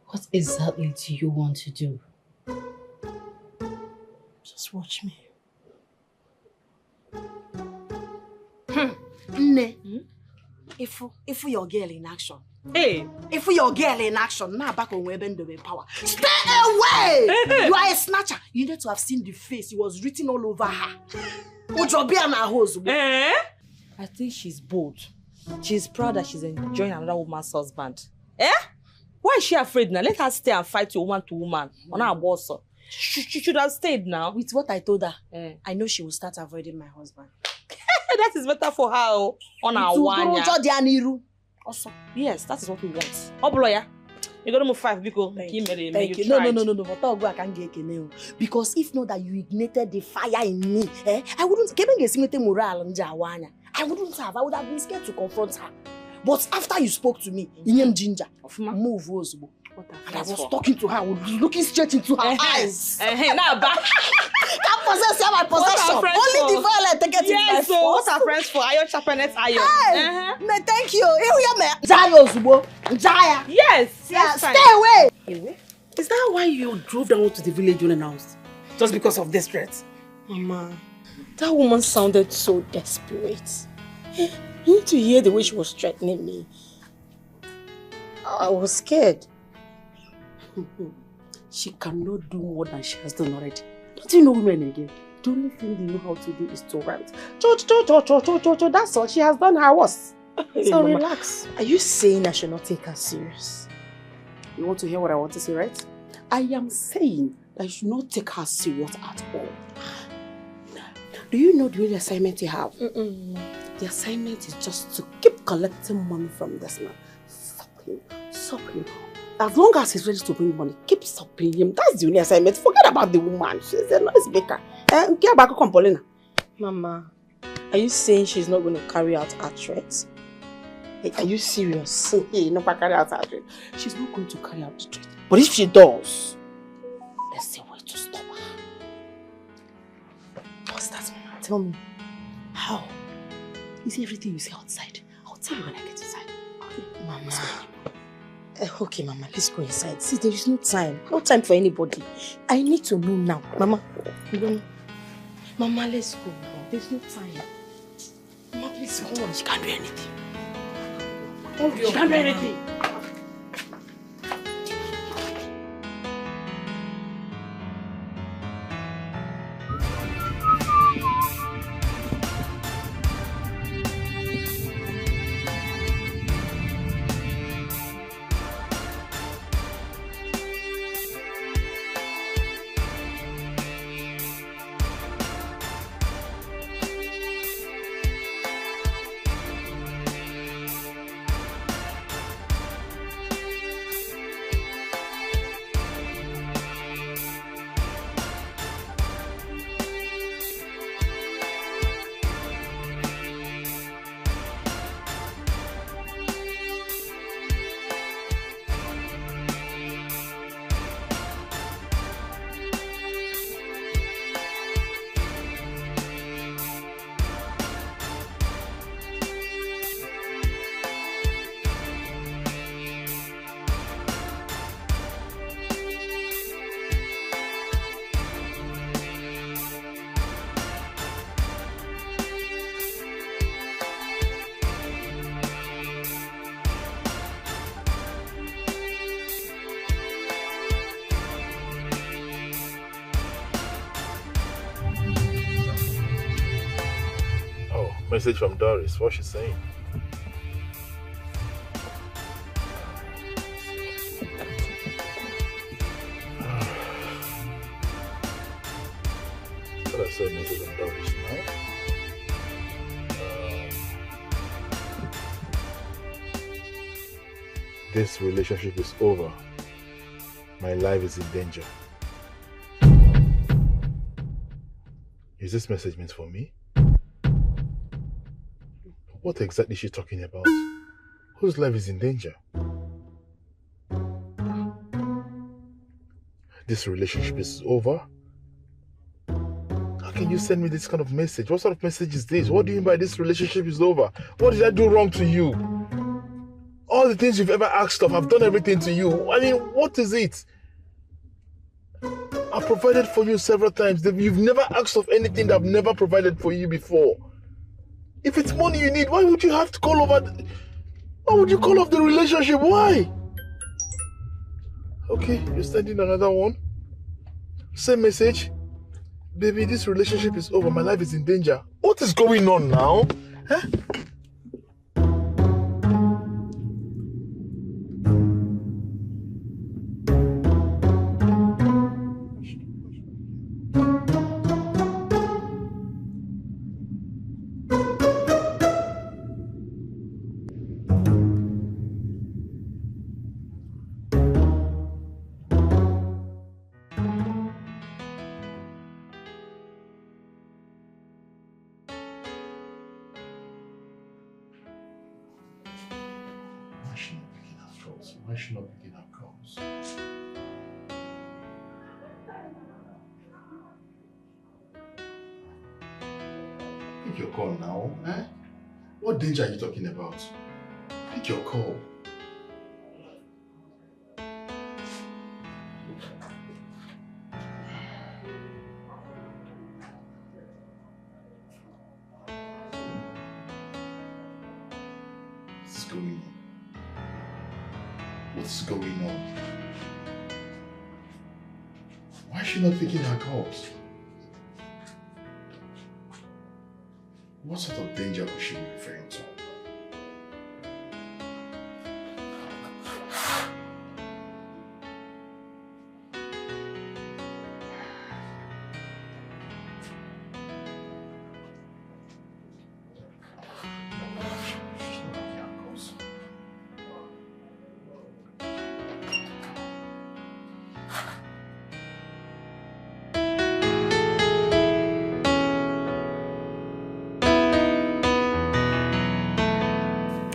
What exactly do you want to do? Just watch me. Nne, if your girl in action. Hey, if your girl in action, now back on web and the power. Stay away! You are a snatcher. You need to have seen the face. It was written all over her. I think she's bold. She's proud that she's enjoying another woman's husband. Why is she afraid now? Let her stay and fight your woman to woman on her boss. She should have stayed now. With what I told her, I know she will start avoiding my husband. That is better for her on our one. Also, yes, that is what we want. Obloya, you got to move 5 because thank you. No. I can't get because if not that you ignited the fire in me, I wouldn't. I wouldn't have. I would have been scared to confront her. But after you spoke to me, ginger, move was. And I was talking to her, I was looking straight into her eyes. Now back. That possess my possession. Only the violent take it in my phone. What are friends for? Iron sharpeneth iron. Me, thank you. Yes. Yeah, stay away. Is that why you drove down to the village unannounced? Just because of this threat? Mama, that woman sounded so desperate. You need to hear the way she was threatening me. I was scared. She cannot do more than she has done already. Don't you know women again? The only thing they know how to do is to write. Cho. That's all. She has done her worst. So Mama, relax. Are you saying I should not take her serious? You want to hear what I want to say, right? I am saying that you should not take her serious at all. Do you know the only assignment you have? The assignment is just to keep collecting money from this man. Stop him. As long as he's ready to bring money, keep stopping him. That's the only assignment. Forget about the woman. She's a nice baker. Mama, are you saying she's not going to carry out her threats? Are you serious? Not carry out her threat. She's not going to carry out the threat. But if she does, there's a way to stop her. What's that, Mama? Tell me. How? Is everything you say outside? I'll tell you when I get inside. Mama. Okay, Mama, let's go inside. See, there is no time. No time for anybody. I need to know now. Mama, Mama, let's go now. There's no time. Mama, please go on. She can't do anything. She can't do anything. Message from Doris. What's she saying? What I saw a message from Doris now? This relationship is over. My life is in danger. Is this message meant for me? What exactly is she talking about? Whose life is in danger? This relationship is over? How can you send me this kind of message? What sort of message is this? What do you mean by this relationship is over? What did I do wrong to you? All the things you've ever asked of, I've done everything to you. I mean, what is it? I've provided for you several times. You've never asked of anything that I've never provided for you before. If it's money you need, why would you have to call over? Why would you call off the relationship? Why? Okay, you're sending another one. Same message. Baby, this relationship is over. My life is in danger. What is going on now? Huh? Why should not begin our calls? Pick your call now, eh? What danger are you talking about? Pick your call. What's going on? What's going on? she not picking her calls? What sort of danger was she referring to?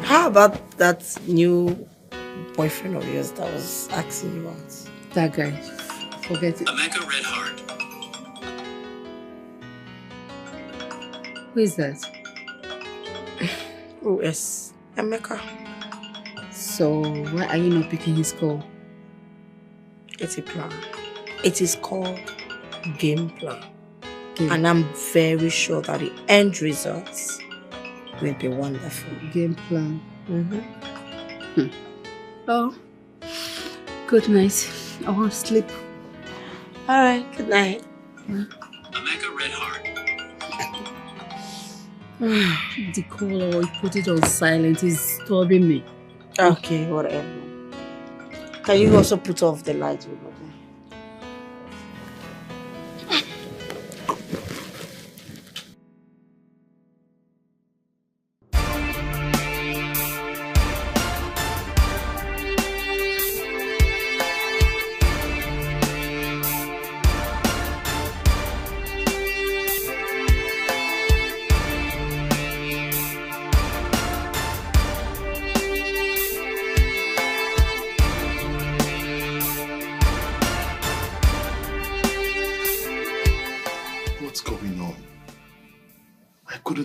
How about that new boyfriend of yours that was asking you out? That guy. Forget it. Emeka Red Heart. Who is that? Oh, yes. Emeka. So, why are you not picking his call? It's a plan. It is called game plan. And I'm very sure that the end results will be wonderful. Game plan. Oh, good night. I want to sleep. All right, good night. Emeka Red Heart. The call or you put it on silent is disturbing me. Okay, whatever. Can you also put off the light over there?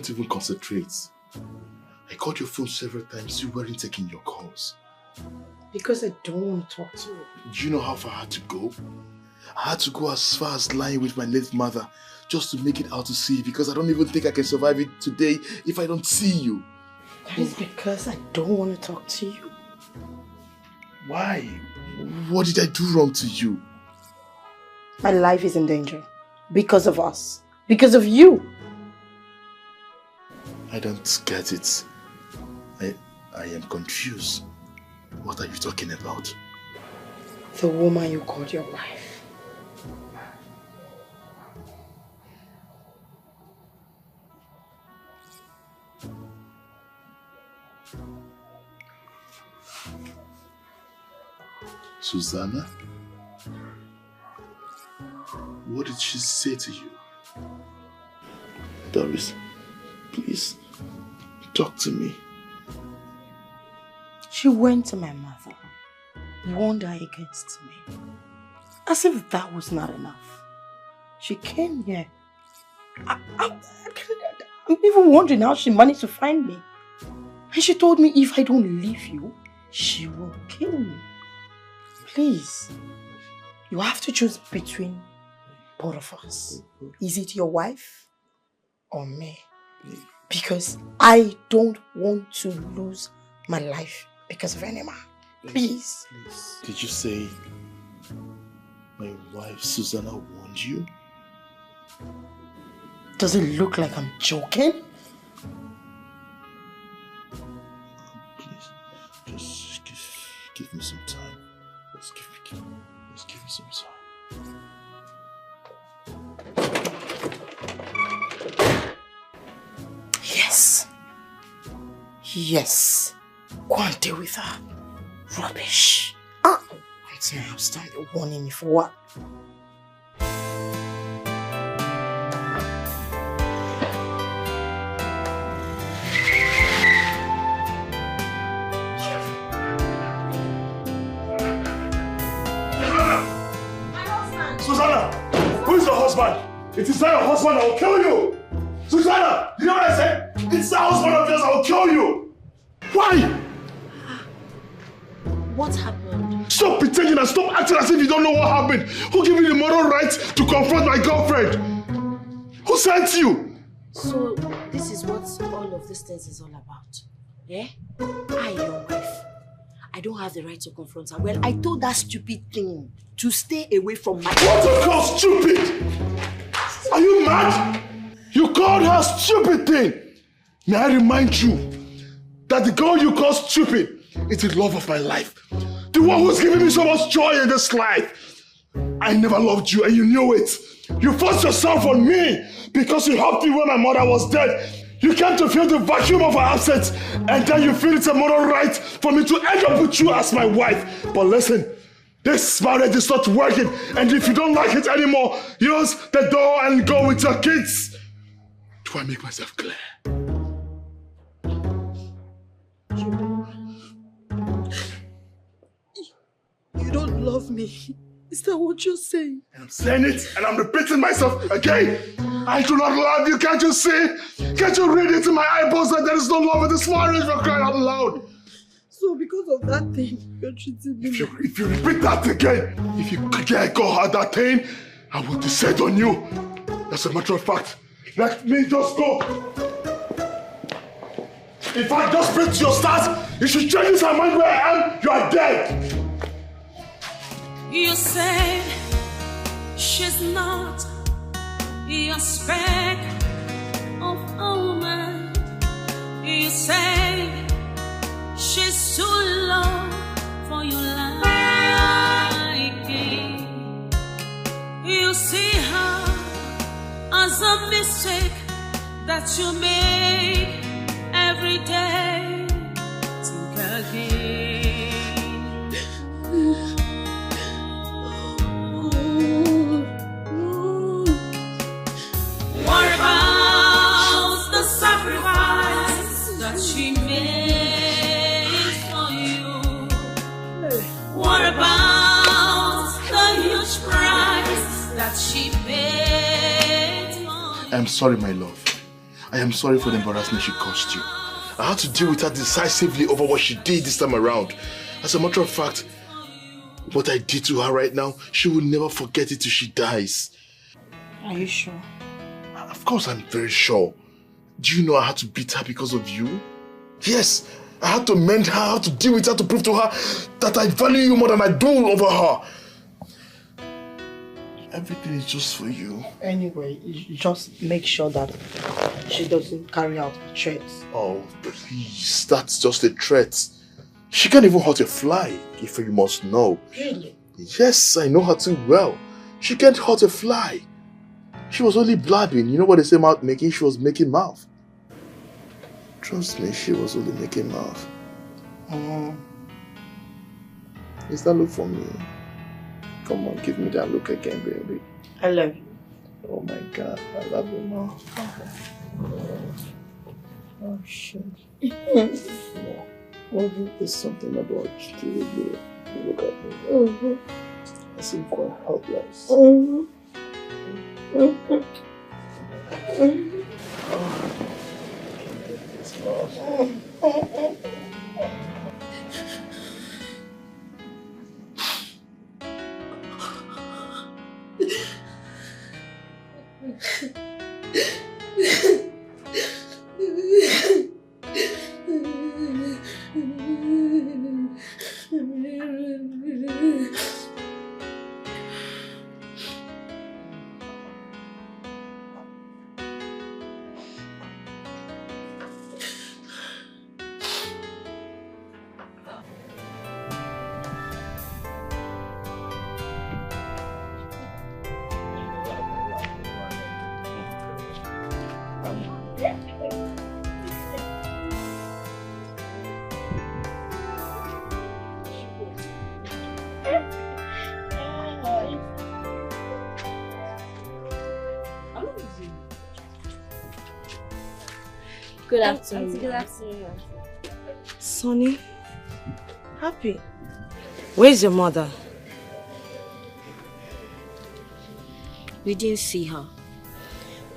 Even concentrate. I called your phone several times, you weren't taking your calls. Because I don't want to talk to you. Do you know how far I had to go? I had to go as far as lying with my late mother just to make it out to sea because I don't even think I can survive it today if I don't see you. That is because I don't want to talk to you. Why? What did I do wrong to you? My life is in danger. Because of us. Because of you. I don't get it. I am confused. What are you talking about? The woman you called your wife. Susanna? What did she say to you? Doris, please, talk to me. She went to my mother, warned her against me. As if that was not enough. She came here. I'm even wondering how she managed to find me. And she told me if I don't leave you, she will kill me. Please, you have to choose between both of us. Is it your wife or me? Because I don't want to lose my life because of any man. Please. Did you say my wife Susanna warned you? Does it look like I'm joking? Please, just give me some time. Just give me some time. Yes. Yes. Go and deal with her. Rubbish. Until I stand warning me for what? Susanna! Who is your husband? It is not your husband, I will kill you! Susanna! You know what I said? It's the husband of yours, I will kill you! Why? What happened? Stop pretending and stop acting as if you don't know what happened! Who gave you the moral right to confront my girlfriend? Who sent you? So, this is what all of these things is all about. Yeah? I, your wife. I don't have the right to confront her. Well, I told that stupid thing to stay away from my... What do you call stupid? Are you mad? You called her stupid thing. May I remind you that the girl you call stupid is the love of my life. The one who's giving me so much joy in this life. I never loved you and you knew it. You forced yourself on me because you helped me when my mother was dead. You came to feel the vacuum of her absence and then you feel it's a moral right for me to end up with you as my wife. But listen, this marriage is not working, and if you don't like it anymore, use the door and go with your kids. Do I make myself clear? You don't love me. Is that what you're saying? I'm saying it and I'm repeating myself again. I do not love you, can't you see? Can't you read into my eyeballs that there is no love in this marriage, for crying out loud? So because of that thing, you're treating me... If you repeat that again, if you dare call her that thing, I will decide on you. As a matter of fact, let me just go. In fact, just pray to your stars. If she changes her mind where I am, you are dead. You said she's not your spec of a woman. You said she's too low for your liking. You see her as a mistake that you make every day. Think again. What about the sacrifice that she made for you? What about the huge price that she paid for you? I am sorry, my love. I am sorry for the embarrassment she caused you. I had to deal with her decisively over what she did this time around. As a matter of fact, what I did to her right now, she will never forget it till she dies. Are you sure? Of course I'm very sure. Do you know I had to beat her because of you? Yes, I had to mend her, I had to deal with her to prove to her that I value you more than I do over her. Everything is just for you. Anyway, you just make sure that she doesn't carry out threats. Oh, please, that's just a threat. She can't even hurt a fly, if you must know. Really? Yes, I know her too well. She can't hurt a fly. She was only blabbing. You know what they say mouth making? She was making mouth. Trust me, she was only making mouth. Is that look for me? Come on, give me that look again, baby. I love you. Oh my God, I love you more. Oh shit. There's something about you. You look at me. I seem quite helpless. Good afternoon. Good afternoon. Sonny, happy. Where's your mother? We didn't see her.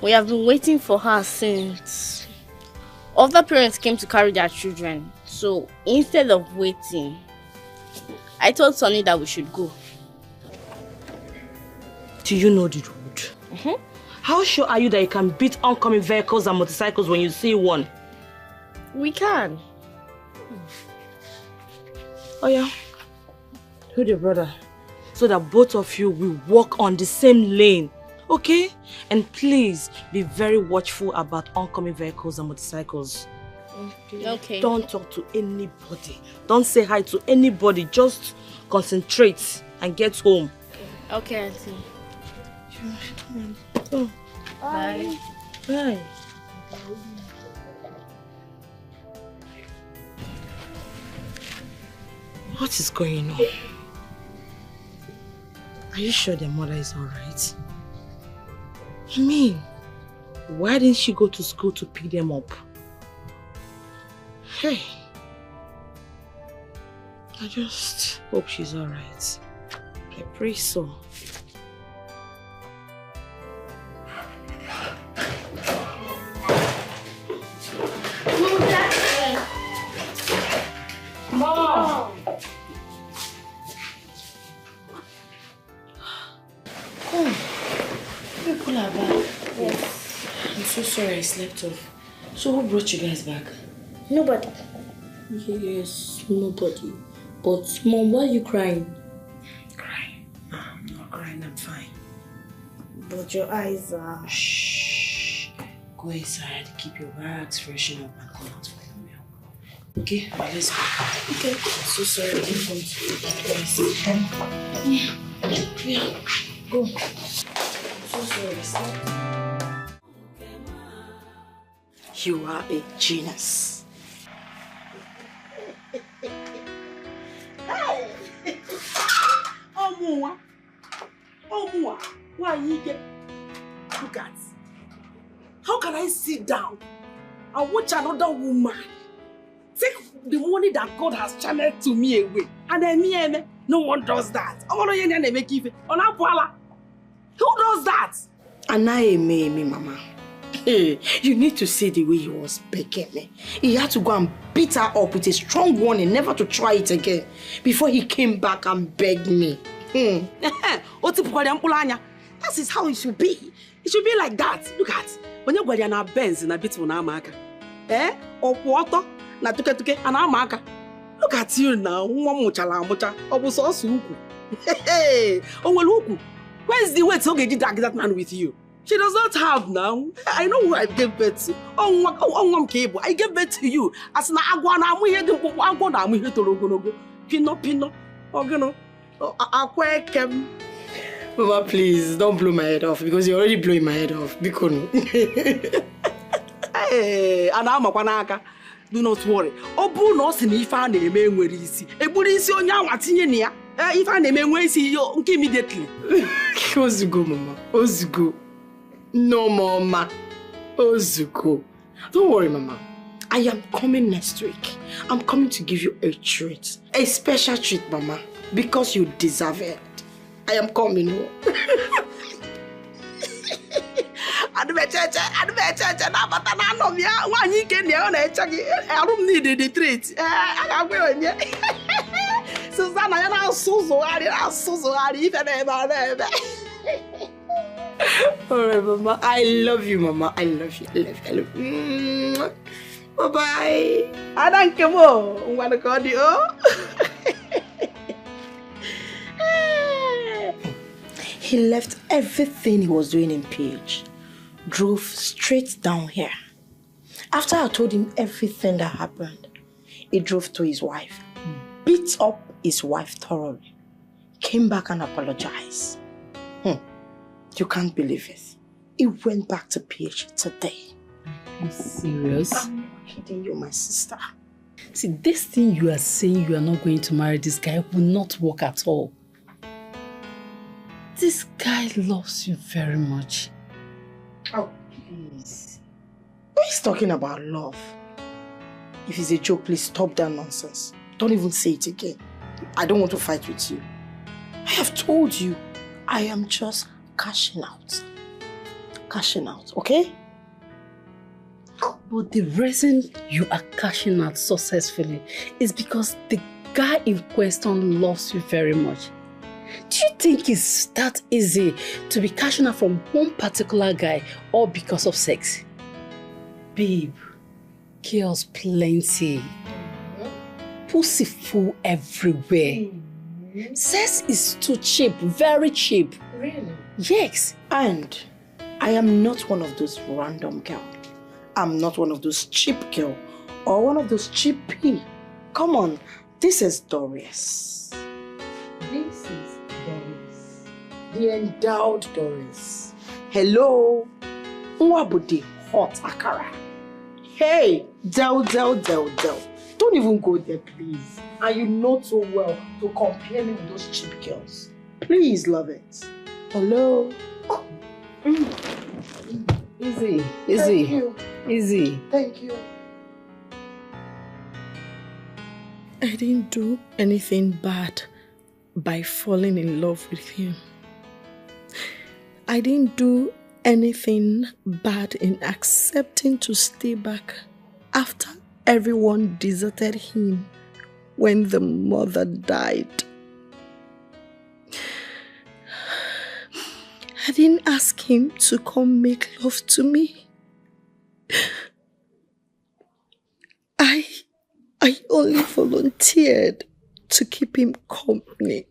We have been waiting for her since other parents came to carry their children. So instead of waiting, I told Sonny that we should go. Do you know the road? How sure are you that you can beat oncoming vehicles and motorcycles when you see one? We can. Oh yeah. Hold your brother. So that both of you will walk on the same lane. Okay? And please be very watchful about oncoming vehicles and motorcycles. Okay. Don't talk to anybody. Don't say hi to anybody. Just concentrate and get home. Okay, Auntie. Oh. Bye. Bye. What is going on? Are you sure their mother is alright? I mean, why didn't she go to school to pick them up? Hey. I just hope she's alright. I pray so. Mom! People are back. Yes. I'm so sorry I slept off. So who brought you guys back? Nobody. Yes, nobody. But Mom, why are you crying? Crying? No, I'm not crying, I'm fine. But your eyes are... Shh. Go inside, keep your bags, freshen up and come out for your meal. Okay, let's go. Okay. I'm so sorry I didn't come to you. Yeah, go. I'm so sorry. You are a genius. Oh, why you get? Look at. How can I sit down and watch another woman take the money that God has channeled to me away? And then no one does that. Who does that? And I me, Mama. Hey, you need to see the way he was begging me. He had to go and beat her up with a strong warning never to try it again before he came back and begged me. That is how it should be. It should be like that. Look at when you're going to Benz in a bit of Amaka. Or water, na tuke and Amaka. Look at you now. Hey, where's the way to get that man with you? She does not have now. I know who I gave birth to. I gave birth to you. As na agwana amu here to Pino. Mama, please don't blow my head off because you're already blowing my head off. Hey, and I'm a do not worry. Obu no si ni ifa na eme nwere isi. Egburu isi onye anwa tinye na ya. Ifa na eme nwe isi yo nke immediately. Ozugo, Mama. Ozugo. No, Mama. Ozugo. Don't worry, Mama. I am coming next week. I'm coming to give you a treat. A special treat, Mama. Because you deserve it. I am coming home. The treat. Susanna, you're not so Alright, Mama. I love you, Mama. I love you. I love you. Bye-bye. I don't care more. I'm going to call you. He left everything he was doing in PH, drove straight down here. After I told him everything that happened, he drove to his wife, beat up his wife thoroughly, came back and apologized. You can't believe it. He went back to PH today. Are you serious? I'm not kidding you, my sister. See, this thing you are saying you are not going to marry this guy will not work at all. This guy loves you very much. Oh, please. Who is talking about love? If it's a joke, please stop that nonsense. Don't even say it again. I don't want to fight with you. I have told you, I am just cashing out. Cashing out, okay? But the reason you are cashing out successfully is because the guy in question loves you very much. Do you think it's that easy to be cashing out from one particular guy all because of sex? Babe, girls plenty. pussyfoo everywhere. Sex is too cheap, very cheap. Really? Yes. And I am not one of those random girls. I'm not one of those cheap girls or one of those cheapy. Come on, this is Doris. This is Doris. The endowed Doris. Hello. Nwabudi hot akara. Hey, Del. Don't even go there, please. And you know too well to compare me with those cheap girls. Please, love it. Hello. Easy. Thank you. Easy. Thank you. I didn't do anything bad by falling in love with him. I didn't do anything bad in accepting to stay back after everyone deserted him when the mother died. I didn't ask him to come make love to me. I only volunteered to keep him company.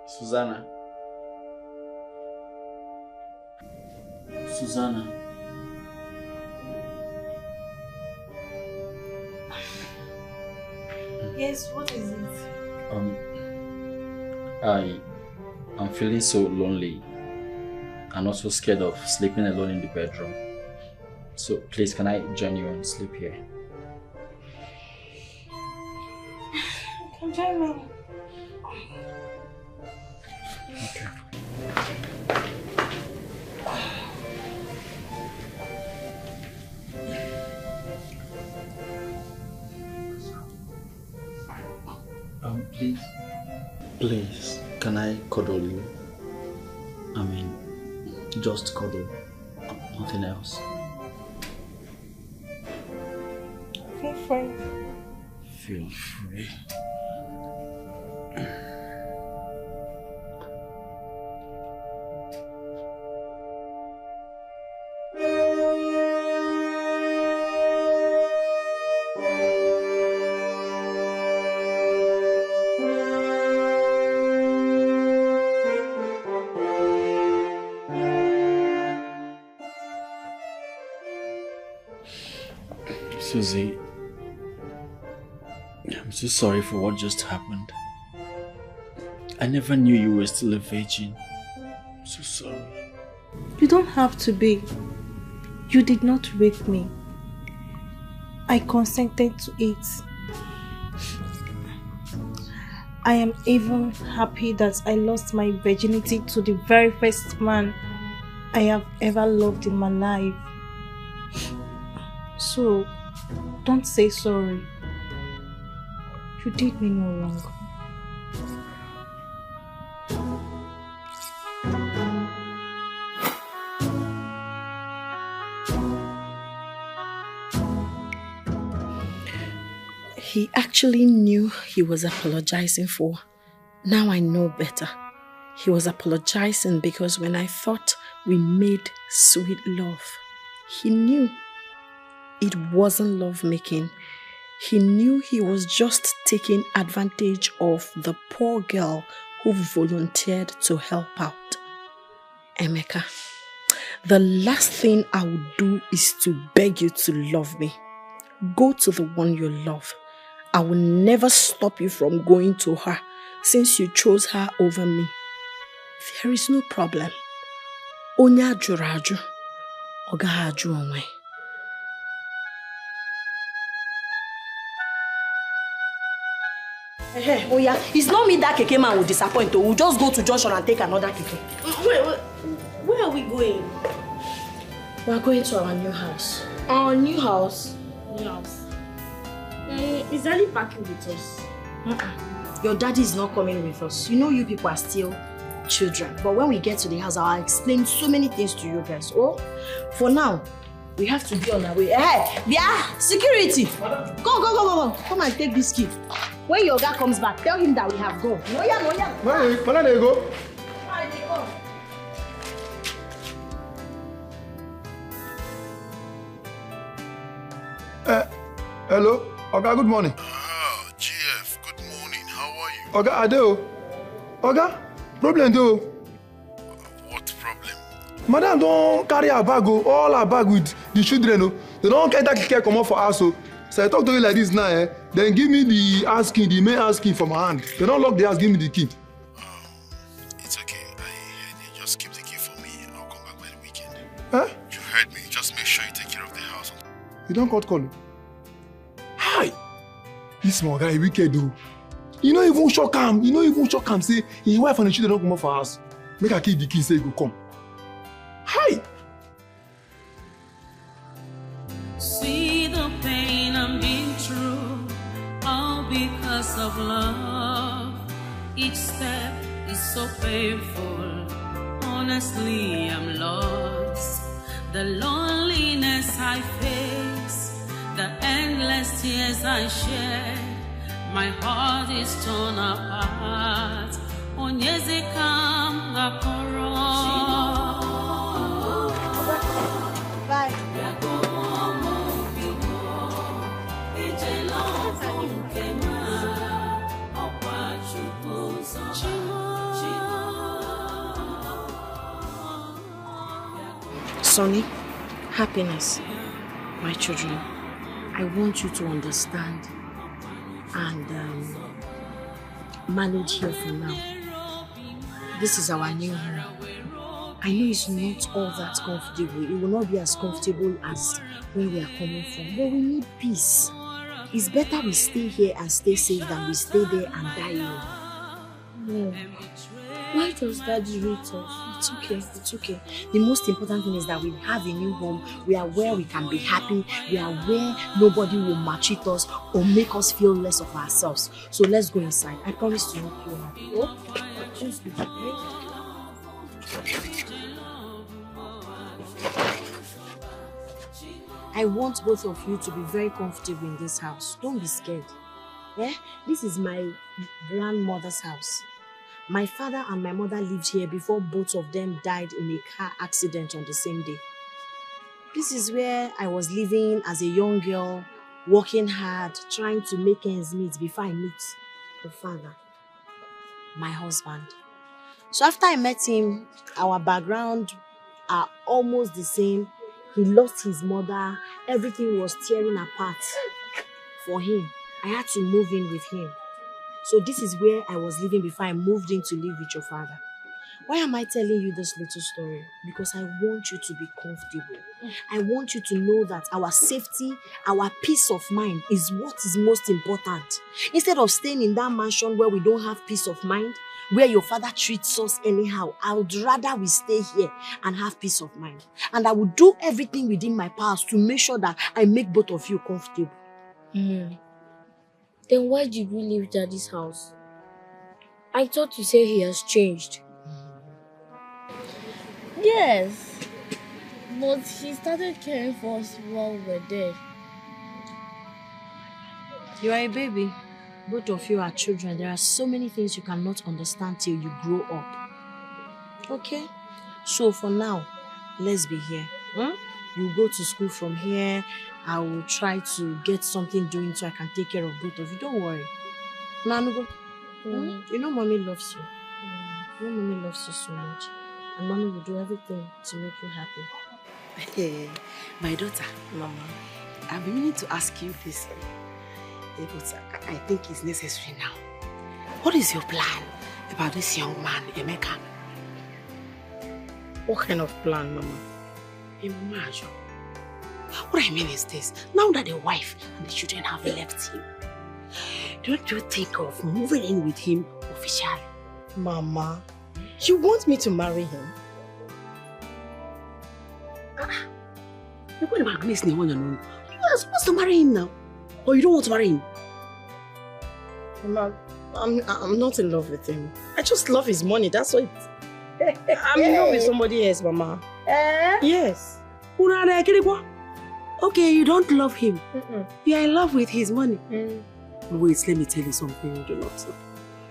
Susanna. Yes, what is it? I'm feeling so lonely and also scared of sleeping alone in the bedroom. So please, can I join you and sleep here? You can join me. Okay. Please, can I cuddle you? I mean, just cuddle, nothing else. Feel free. Feel free. Susie, I'm so sorry for what just happened. I never knew you were still a virgin. I'm so sorry. You don't have to be. You did not rape me. I consented to it. I am even happy that I lost my virginity to the very first man I have ever loved in my life. So, don't say sorry. You did me no wrong. He actually knew he was apologizing for. Now I know better. He was apologizing because when I thought we made sweet love, he knew it wasn't lovemaking. He knew he was just taking advantage of the poor girl who volunteered to help out. Emeka, the last thing I would do is to beg you to love me. Go to the one you love. I will never stop you from going to her since you chose her over me. There is no problem. Onya juraju, oga haju onwe. Oh yeah, it's not me that keke man will disappoint. We'll just go to Junction and take another keke. Wait, where are we going? We're going to our new house. Our new house? New house. Is Daddy packing with us? Your daddy is not coming with us. You know you people are still children. But when we get to the house, I'll explain so many things to you guys. Oh, for now, we have to be on our way. Hey, yeah, security. Go. Come and take this key. When your guy comes back, tell him that we have gone. No, yeah. Where they go? Hello? Oga, good morning. Ah, GF, good morning. How are you? Oga, Adeo. Oga, problem though. What problem? Madam don't carry her bag, all her bag with the children. They don't get that care come off for us. So I talk to you like this now, then give me the asking, the main asking from my hand. They don't lock the house, give me the key. It's okay. I heard you. Just keep the key for me. I'll come back by the weekend. Huh? You heard me. Just make sure you take care of the house. You don't call you. Hi! This small guy wicked though. You know even shock him. Say his wife and the children don't come off for house. Make her keep the key, say he go come. Hi! See the pain I'm being through, all because of love. Each step is so painful. Honestly, I'm lost. The loneliness I face, the endless tears I shed, my heart is torn apart. Onyezekam gakoro. Bye. Sonny, happiness, my children, I want you to understand and manage here for now. This is our new home. I know it's not all that comfortable. It will not be as comfortable as where we are coming from, but we need peace. It's better we stay here and stay safe than we stay there and die here. No. Why does Daddy rate us? It's okay, it's okay. The most important thing is that we have a new home. We are where we can be happy. We are where nobody will maltreat us or make us feel less of ourselves. So let's go inside. I promise to help you out. Oh? Just be happy. I want both of you to be very comfortable in this house. Don't be scared. Eh? This is my grandmother's house. My father and my mother lived here before both of them died in a car accident on the same day. This is where I was living as a young girl, working hard, trying to make ends meet before I meet the father, my husband. So after I met him, our background are almost the same. He lost his mother. Everything was tearing apart for him. I had to move in with him. So this is where I was living before I moved in to live with your father. Why am I telling you this little story? Because I want you to be comfortable. I want you to know that our safety, our peace of mind is what is most important. Instead of staying in that mansion where we don't have peace of mind, where your father treats us anyhow, I would rather we stay here and have peace of mind. And I will do everything within my powers to make sure that I make both of you comfortable. Then why did we leave Daddy's house? I thought you said he has changed. Yes, but he started caring for us while we were there. You are a baby. Both of you are children. There are so many things you cannot understand till you grow up. Okay? So for now, let's be here. You go to school from here. I will try to get something doing so I can take care of both of you. Don't worry. Nanugo, you know Mommy loves you. You know Mommy loves you so much. And Mommy will do everything to make you happy. My daughter, Mama, I've been meaning to ask you this. But I think it's necessary now. What is your plan about this young man, Emeka? What kind of plan, Mama? Imagine. What I mean is this. Now that the wife and the children have left him, don't you think of moving in with him officially? Mama, you want me to marry him? You're going to Agnes you are supposed to marry him now. Or you don't want to marry him? Mama, I'm not in love with him. I just love his money, that's why I'm in love with somebody else, Mama. Yes. Okay, you don't love him. You are in love with his money. Wait, let me tell you something you do not know.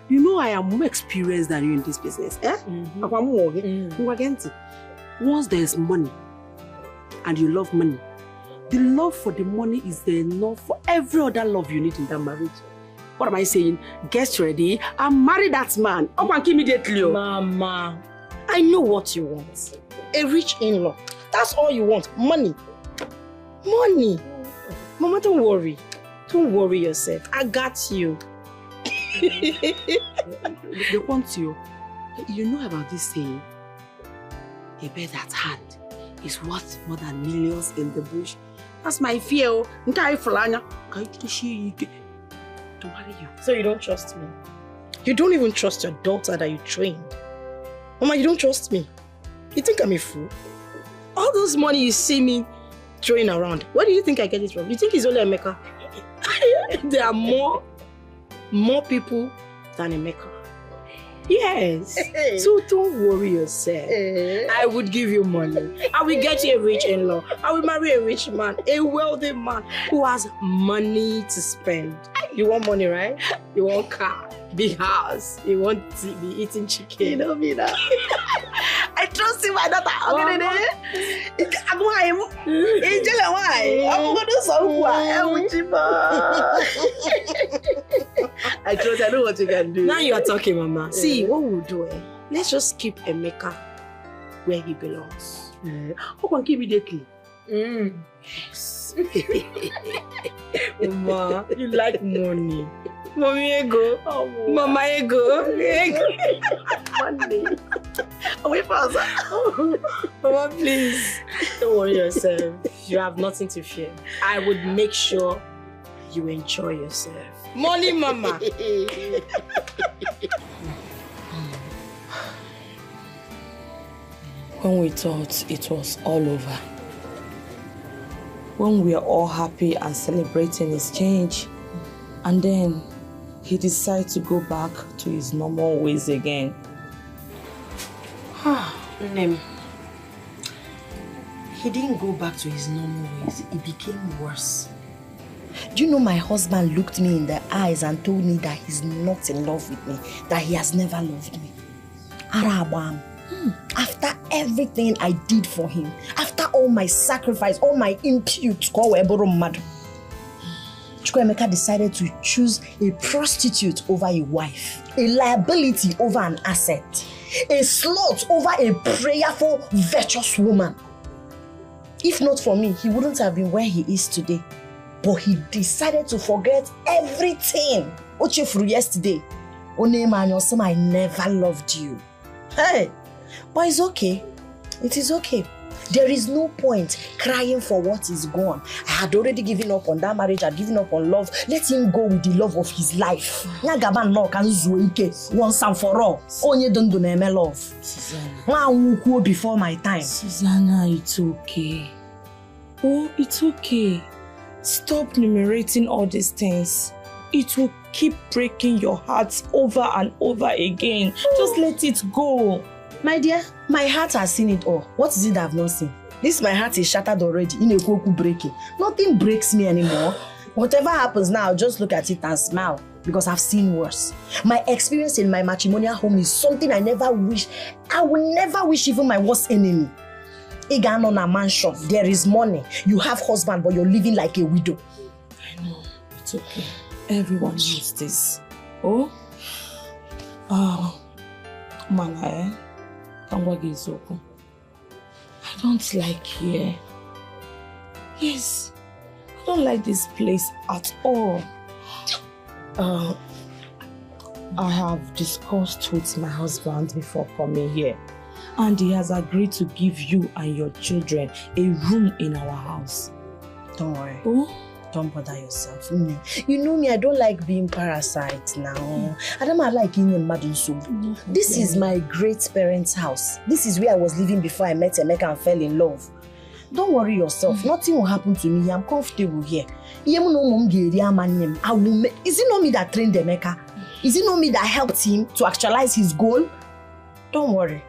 You know I am more experienced than you in this business. Once there's money, and you love money, The love for the money is enough for every other love you need in that marriage. What am I saying? Get ready and marry that man. Up and immediately. Mama, I know what you want. A rich in-law. That's all you want. Money. Money. Mama, don't worry. Don't worry yourself. I got you. They want you. You know about this saying? A bird at hand is worth more than millions in the bush. That's my fear. Don't worry you. So you don't trust me? You don't even trust your daughter that you trained? Mama, you don't trust me? You think I'm a fool? All those money you see me throwing around, where do you think I get it from? You think it's only Emeka? There are more people than Emeka. Yes. So don't worry yourself. I would give you money. I will get you a rich in-law. I will marry a rich man, a wealthy man who has money to spend. You want money, right? You want car, big house. You want to be eating chicken. You know me now. I trust you, my daughter. I'm going I trust. I know what you can do. Now you are talking, Mama. See, what we'll do, let's just keep Emeka where he belongs. How can immediately? Yes. Mama, you like money. Mommy ego. Oh, Mama ego. Money. Wait for us. Mama, please. Don't worry yourself. You have nothing to fear. I would make sure you enjoy yourself. Money, Mama. When we thought it was all over, when we are all happy and celebrating his change, and then he decides to go back to his normal ways again. Nem, he didn't go back to his normal ways. It became worse. Do you know my husband looked me in the eyes and told me that he's not in love with me, that he has never loved me? Arabam. After everything I did for him, after all my sacrifice, all my impute, Chukwuemeka decided to choose a prostitute over a wife, a liability over an asset, a slut over a prayerful, virtuous woman. If not for me, he wouldn't have been where he is today. But he decided to forget everything. Ochefuru yesterday. Onemanyosom, I never loved you. Hey, but it's okay. It is okay. There is no point crying for what is gone. I had already given up on that marriage. I had given up on love. Let him go with the love of his life. Nyagaban no can zuike once and for all. Onye don't do name love. Susanna. Before my time. Susanna, it's okay. Oh, it's okay. Stop enumerating all these things. It will keep breaking your heart over and over again. Just let it go. My dear, my heart has seen it all. What is it I have not seen? This my heart is shattered already. In a koku breaking. Nothing breaks me anymore. Whatever happens now, just look at it and smile. Because I've seen worse. My experience in my matrimonial home is something I never wish. I will never wish even my worst enemy. Igan on a mansion. There is money. You have husband, but you're living like a widow. I know. It's okay. Everyone knows this. Oh? Mana, I don't like here. Yes, I don't like this place at all. I have discussed with my husband before coming here, and he has agreed to give you and your children a room in our house. Don't worry. Oh? Don't bother yourself. You know me, I don't like being parasite now. I don't like being mad. This is my great parents' house. This is where I was living before I met Emeka and fell in love. Don't worry yourself. Nothing will happen to me. I'm comfortable here. Is it not me that trained Emeka? Is it not me that helped him to actualize his goal? Don't worry.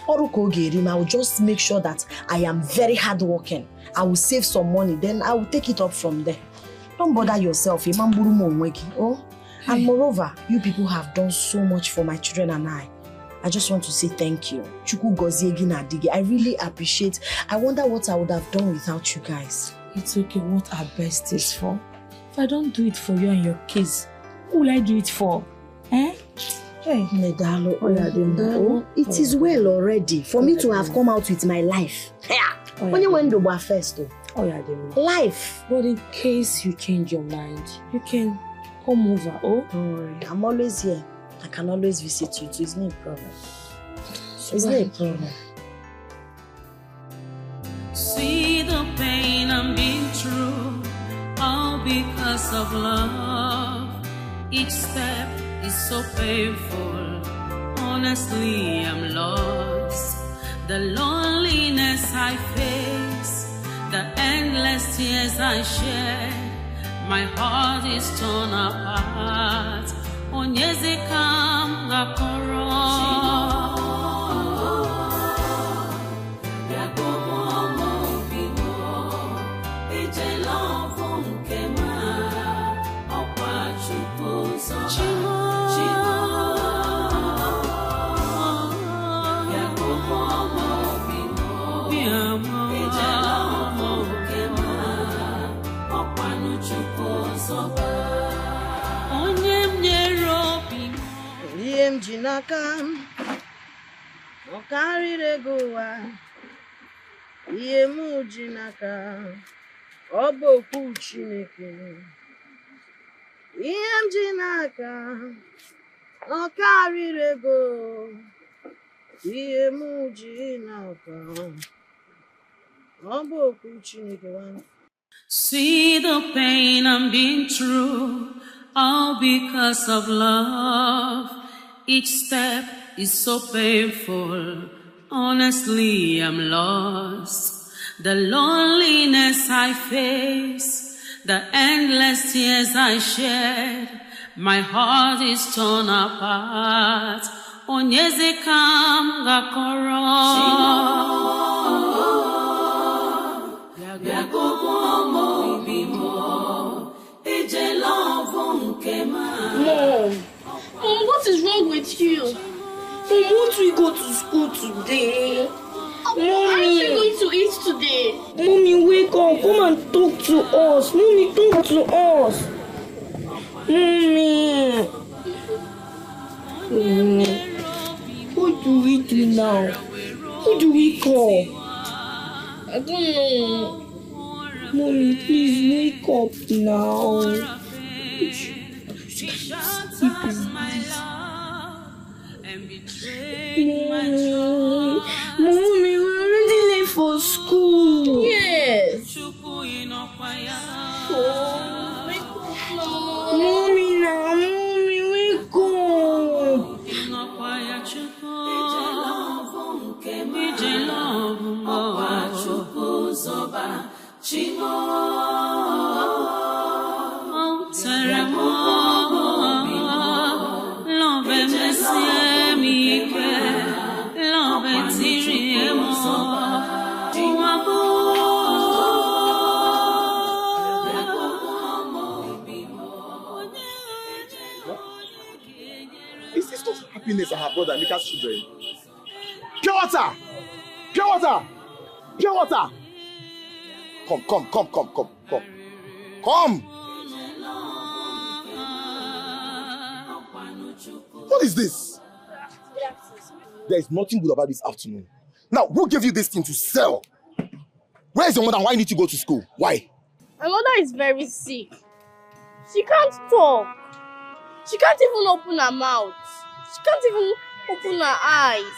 I will just make sure that I am very hardworking. I will save some money, then I will take it up from there. Don't bother yourself. Oh? And moreover, you people have done so much for my children and I. I just want to say thank you. I really appreciate. I wonder what I would have done without you guys. It's okay. What our best is for. If I don't do it for you and your kids, who will I do it for? Eh? Hey. Medalo, it is well already for me to have come out with my life. When you went to bar first, life. But in case you change your mind, you can come over. Oh, don't worry. I'm always here. I can always visit you too. It's not a problem. It's not a problem. See the pain I'm being through, all because of love. Each step is so painful. Honestly, I'm lost. The loneliness I face, the endless tears I shed, my heart is torn apart. Onyezekam gakoro. Jinaka, no carry the goa. Yemu Jinaka, Obo Puchineke. Jinaka, no carry the go. Yemu Jinaka, Obo Puchineke. See the pain I'm being through, all because of love. Each step is so painful. Honestly, I'm lost. The loneliness I face, the endless tears I shed, my heart is torn apart. Onyezekam gakoro. Mom, what is wrong with you? Mom, won't we go to school today? Mommy, aren't we going to eat today? Mommy, wake up. Come and talk to us. Mommy, talk to us. Mommy. What do we do now? Who do we call? I don't know. Mommy, please wake up now. Mommy, we're already late for school. Yes. Oh, wake up now. Mommy, wake up. Is this not happiness I have brought Amika's children? Pure water! Pure water! Pure water! Come! What is this? There is nothing good about this afternoon. Now, who gave you this thing to sell? Where is your mother? Why you need to go to school? Why? My mother is very sick. She can't talk. She can't even open her mouth. She can't even open her eyes.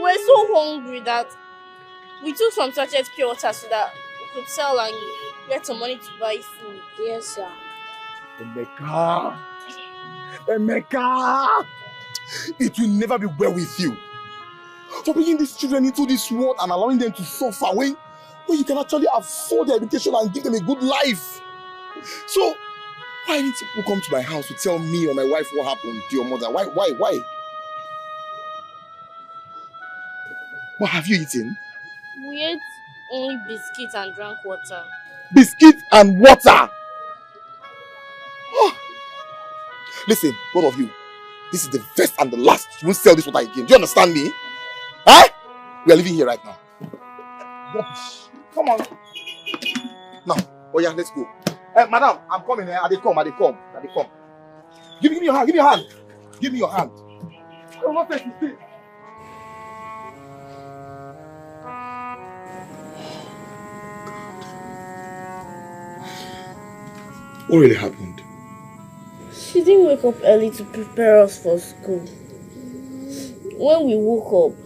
We're so hungry that we took some sachet pure water so that we could sell and get some money to buy food. Yes, sir. Emeka! It will never be well with you. For bringing these children into this world and allowing them to suffer when you can actually afford their education and give them a good life. So, why didn't people come to my house to tell me or my wife what happened to your mother? Why? What have you eaten? We ate only biscuits and drank water. Biscuit and water! Oh. Listen, both of you, this is the first and the last. You won't sell this water again. Do you understand me? Huh? We are living here right now. Come on. Now, oh yeah, let's go. Madam, I'm coming. I dey come. Give me your hand. Give me your hand. I don't want to stay. What really happened? She didn't wake up early to prepare us for school. When we woke up,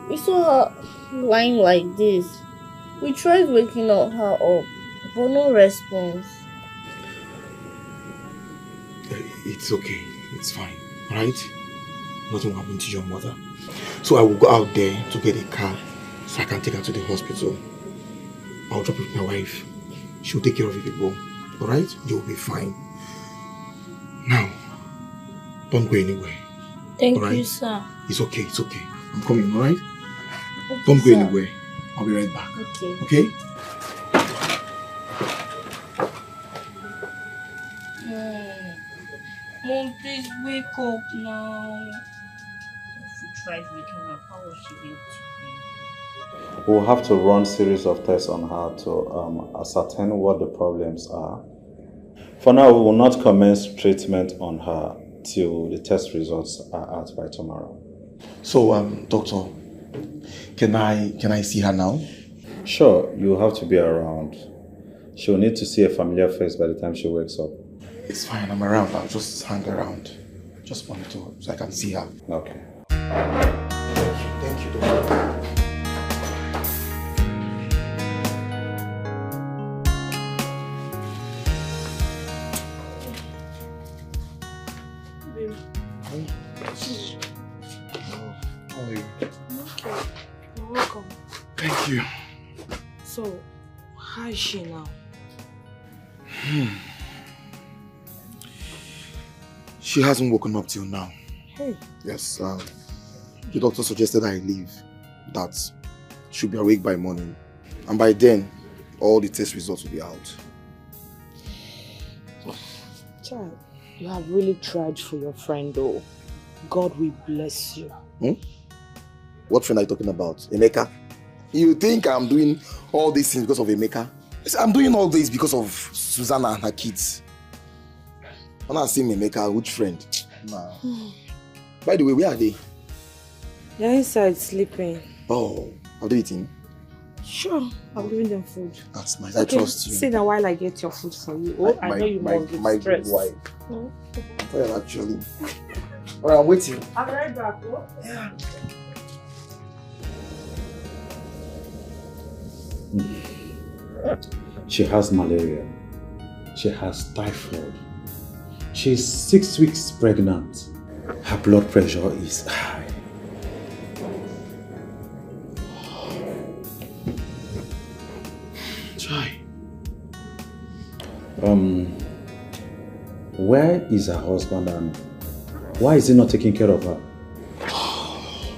we saw her lying like this. We tried waking her up, but no response. It's okay. It's fine. Alright? Nothing will happen to your mother. So I will go out there to get a car so I can take her to the hospital. I'll drop it with my wife. She'll take care of you people. Alright? You'll be fine. Now, don't go anywhere. Thank you, sir. It's okay. I'm coming, alright? Okay, don't go sir. anywhere. I'll be right back. Okay? Mom, please wake up now. If we tried waking her, how will she be able to We'll have to run series of tests on her to ascertain what the problems are. For now, we will not commence treatment on her till the test results are out by tomorrow. So, doctor, can I see her now? Sure, you'll have to be around. She'll need to see a familiar face by the time she wakes up. It's fine, I'm around. I'll just hang around. Just want to, so I can see her. Okay. Thank you, doctor. How are you? Okay. You're welcome. Thank you. So, how is she now? She hasn't woken up till now. Hey. Yes, the doctor suggested I leave. That she'll be awake by morning. And by then, all the test results will be out. Child, you have really tried for your friend though. God will bless you. What friend are you talking about? Emeka? You think I'm doing all these things because of Emeka? Yes, I'm doing all this because of Susanna and her kids. When I see Emeka, which friend? Nah. By the way, where are they? They're inside sleeping. Oh, are they eating? Sure, I'm giving them food. That's nice. I trust you. Sit down while I get your food for you. Oh, I know you must be stressed. My wife. Well, actually. Alright, I'm waiting. I'm right back. Oh? Yeah. She has malaria. She has typhoid. She's 6 weeks pregnant. Her blood pressure is high. Chai. Where is her husband and why is he not taking care of her?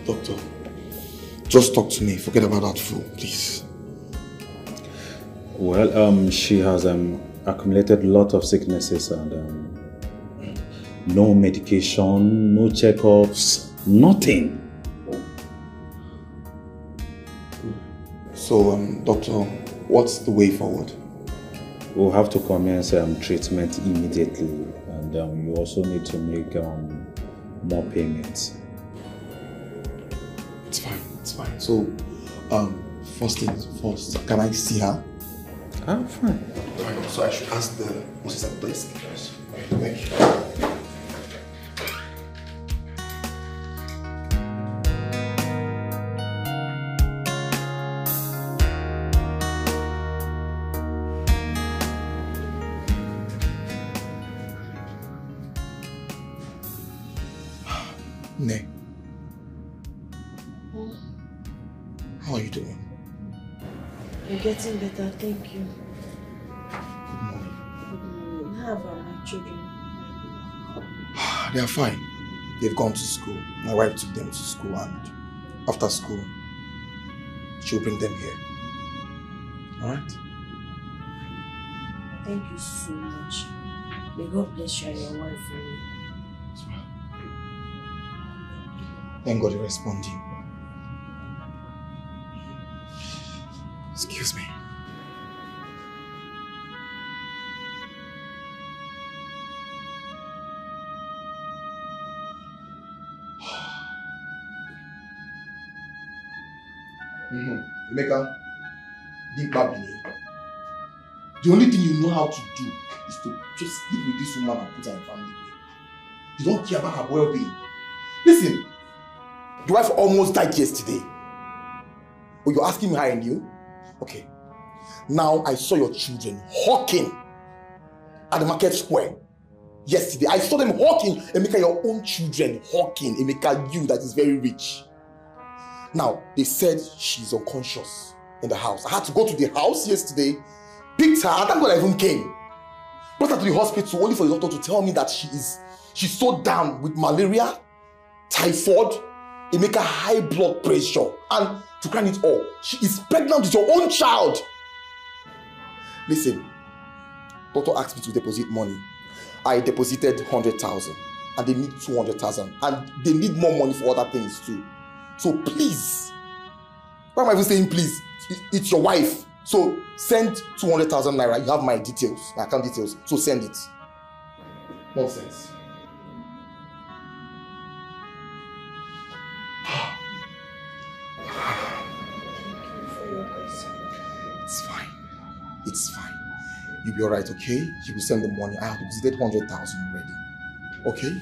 Doctor, just talk to me. Forget about that fool, please. Well, she has accumulated a lot of sicknesses and no medication, no checkups, nothing. So, doctor, what's the way forward? We'll have to commence treatment immediately, and you also need to make more payments. It's fine. So, first things first, can I see her? Ah, fine. So I should ask the what's at the desk? Yes. Thank you. Ne. How are you doing? You're getting better, thank you. Good morning. How about my children? They are fine. They've gone to school. My wife took them to school and after school, she'll bring them here. Alright? Thank you so much. May God bless you and your wife for me. Thank God you're responding. Excuse me. Emeka, big baby. The only thing you know how to do is to just live with this woman and put her in family. You don't care about her well-being. Listen, the wife almost died yesterday. Oh, you're asking me how I knew? Okay. Now I saw your children hawking at the market square. Yesterday, I saw them hawking. Emeka, your own children hawking. Emeka, you that is very rich. Now, they said she's unconscious in the house. I had to go to the house yesterday, picked her, and thank God I even came. Brought her to the hospital only for the doctor to tell me that she's so down with malaria, typhoid, Emeka, high blood pressure, and to crown it all, she is pregnant with your own child. Listen, doctor asked me to deposit money. I deposited 100,000 and they need 200,000 and they need more money for other things too. So please, why am I even saying please? It's your wife. So send 200,000 naira. You have my details, my account details. So send it. Nonsense. It's fine. It's fine. You'll be alright, okay? You will send the money. I have deposited 100,000 already. Okay?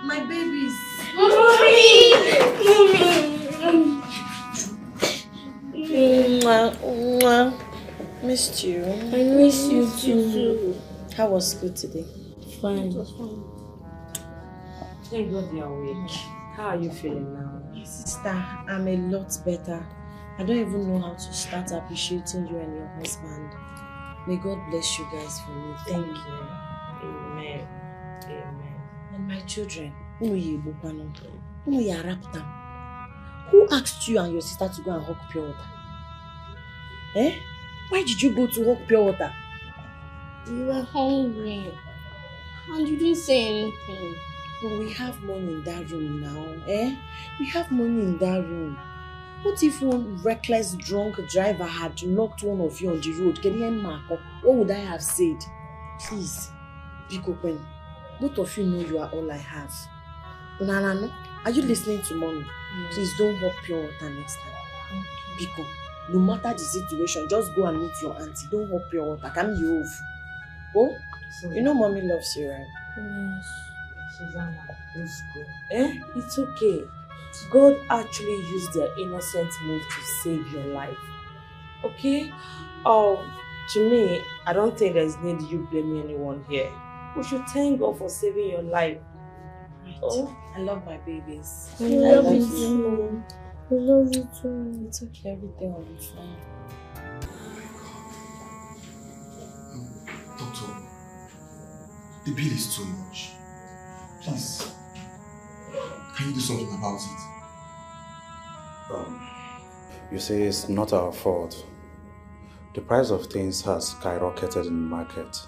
My babies. Missed you. I miss you too. How was school today? Fine. Thank God you're awake. How are you feeling now? Sister, I'm a lot better. I don't even know how to start appreciating you and your husband. May God bless you guys for me. Thank you. Amen. Amen. And my children, who asked you and your sister to go and hawk pure water? Eh? Why did you go to hawk pure water? We were hungry. And you didn't say anything. But we have money in that room now, eh? We have money in that room. What if one reckless drunk driver had knocked one of you on the road? What would I have said? Please, Big Open. Both of you know you are all I have. Nana, are you listening to mommy? Yes. Please don't hawk pure water next time. Biko, no matter the situation, just go and meet your auntie. Don't hawk pure water. Come you over. Oh? You know mommy loves you, right? Yes. Susanna, let's go. Eh? It's okay. God actually used their innocent move to save your life. Okay? To me, I don't think there's need you blaming anyone here. We should thank God for saving your life. Right. Oh, I love my babies. I love you too. I love you too. It's okay, everything will be fine. Doctor, the bill is too much. Please, can you do something about it? You say it's not our fault. The price of things has skyrocketed in the market.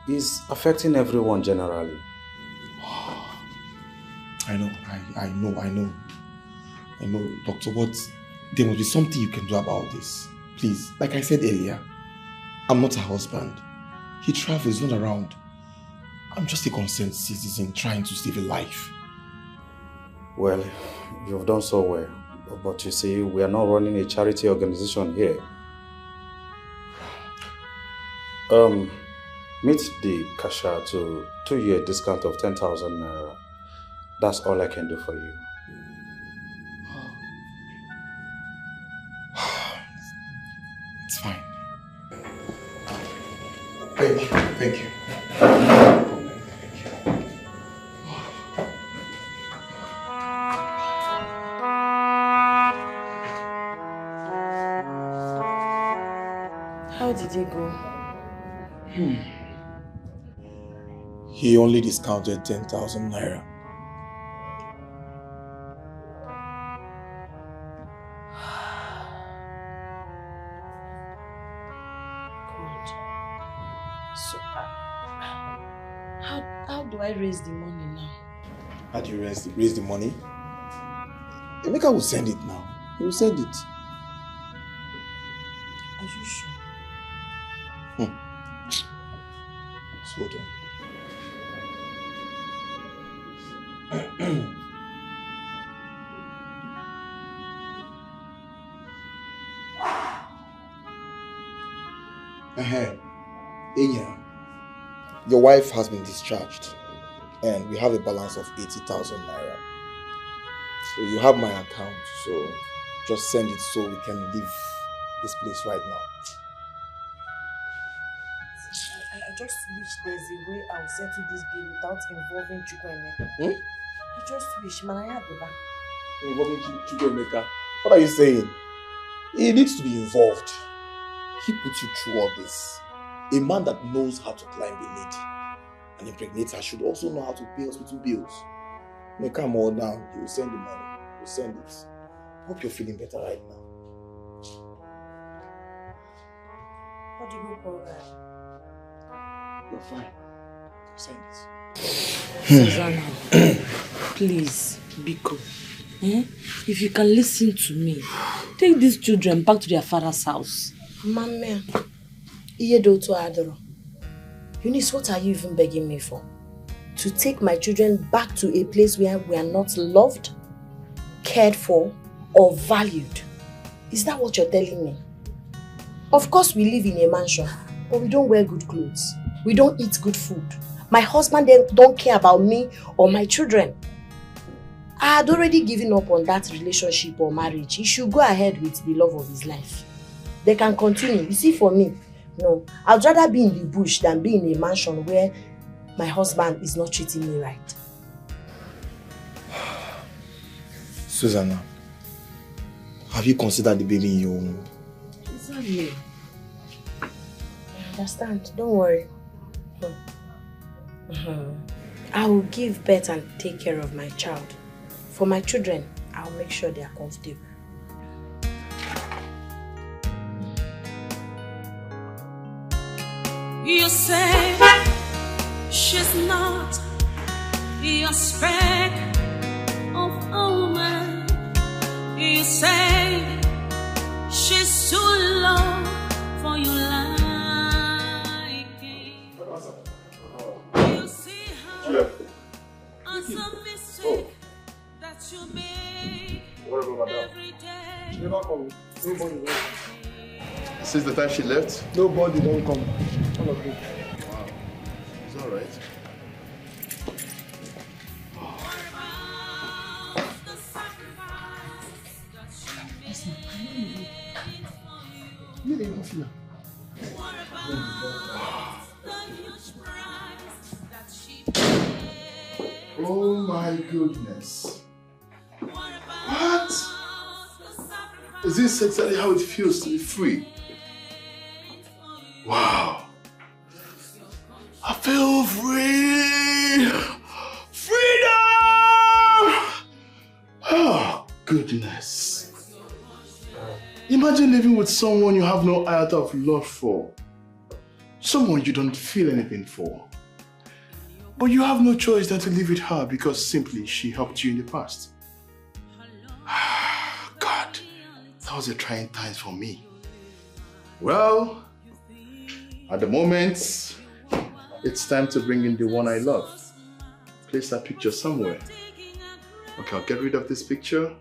It's affecting everyone generally. I know, Doctor, but there must be something you can do about this. Please, like I said earlier, I'm not her husband. He travels, not around. I'm just a concerned citizen trying to save a life. Well, you've done so well. But you see, we are not running a charity organization here. Meet the cashier to you a discount of 10,000 naira. That's all I can do for you. It's fine. Thank you. How did he go? He only discounted 10,000 naira. God. So, how do I raise the money now? How do you raise the money? Emeka will send it now. He will send it. Are you sure? Hold on. Enya, your wife has been discharged and we have a balance of 80,000 naira. So you have my account, so just send it so we can leave this place right now. I just wish there's a way I'll settle this bill without involving Chukwuemeka. I just wish, man, I have the back. Involving Chukwuemeka? What are you saying? He needs to be involved. He put you through all this. A man that knows how to climb a lady and impregnate her should also know how to pay hospital bills. Make her more down, he will send the money. He will send it. Hope you're feeling better right now. What do you call that? You're fine. Send it. Susanna, please, Biko. If you can listen to me, take these children back to their father's house. Mama, Eunice, what are you even begging me for? To take my children back to a place where we are not loved, cared for, or valued? Is that what you're telling me? Of course we live in a mansion, but we don't wear good clothes. We don't eat good food. My husband don't care about me or my children. I had already given up on that relationship or marriage. He should go ahead with the love of his life. They can continue. You see, for me, no. I'd rather be in the bush than be in a mansion where my husband is not treating me right. Susanna, have you considered the baby in your womb? Exactly. I understand. Don't worry. I will give birth and take care of my child. For my children, I'll make sure they are comfortable. You say she's not your speck of woman. You say she's too low for your liking. You see her as a mistake that you make every day. Nobody. Since the time she left? Nobody don't come. All of them. Wow. It's alright. Oh my goodness. What? Is this exactly how it feels to be free? Wow. I feel free. Freedom! Oh, goodness. Imagine living with someone you have no iota of love for. Someone you don't feel anything for. But you have no choice than to live with her because simply she helped you in the past. God, that was a trying time for me. Well, at the moment, it's time to bring in the one I love. Place that picture somewhere. Okay, I'll get rid of this picture,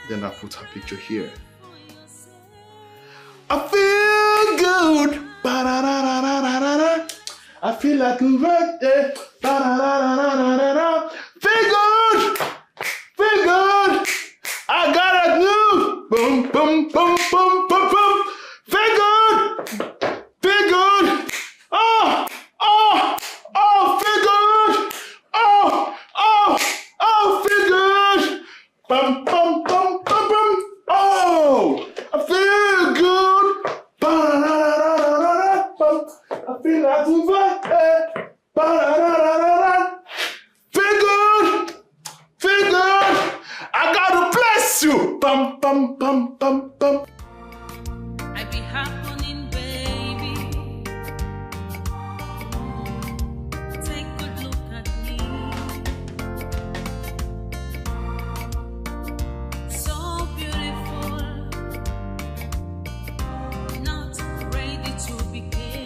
then I'll put her picture here. I feel good. Ba-da-da-da-da-da-da. I feel like a birthday. Ba-da-da-da-da-da-da. Feel good. Feel good. I got a new. Boom, boom, boom, boom, boom, boom. Feel good. Feel good. Oh, oh, oh, feel good. Oh, oh, oh, feel good. Bum, bum, bum, bum, bum. Oh, I feel good. Ba-da-da-da-da-da-da. I feel like a birthday. Ba-da-da-da-da-da. Feel good. Feel good. I gotta bless you. Bum, bum, bum, bum, bum. I be happening, baby. Take a good look at me. So beautiful, not ready to be kissed.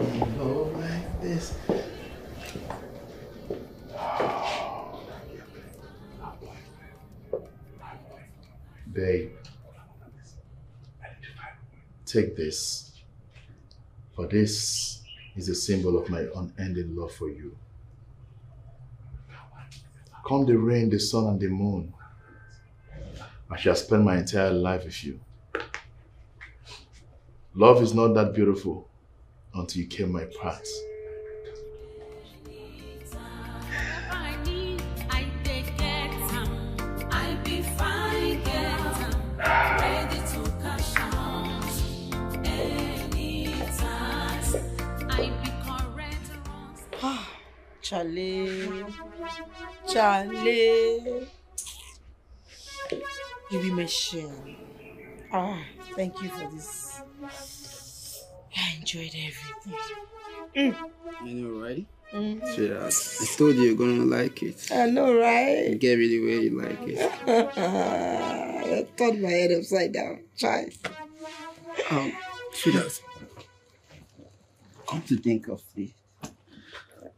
love like this. Babe, take this. For this is a symbol of my unending love for you. Come the rain, the sun, and the moon, I shall spend my entire life with you. Love is not that beautiful until you came my path. Charlie. Charlie. You be my shame. Thank you for this. I enjoyed everything. I know, right? Sweetheart, I told you you're gonna like it. I know, right? You get me the way you like it. I turned my head upside down. Try. Sweetheart, come to think of it,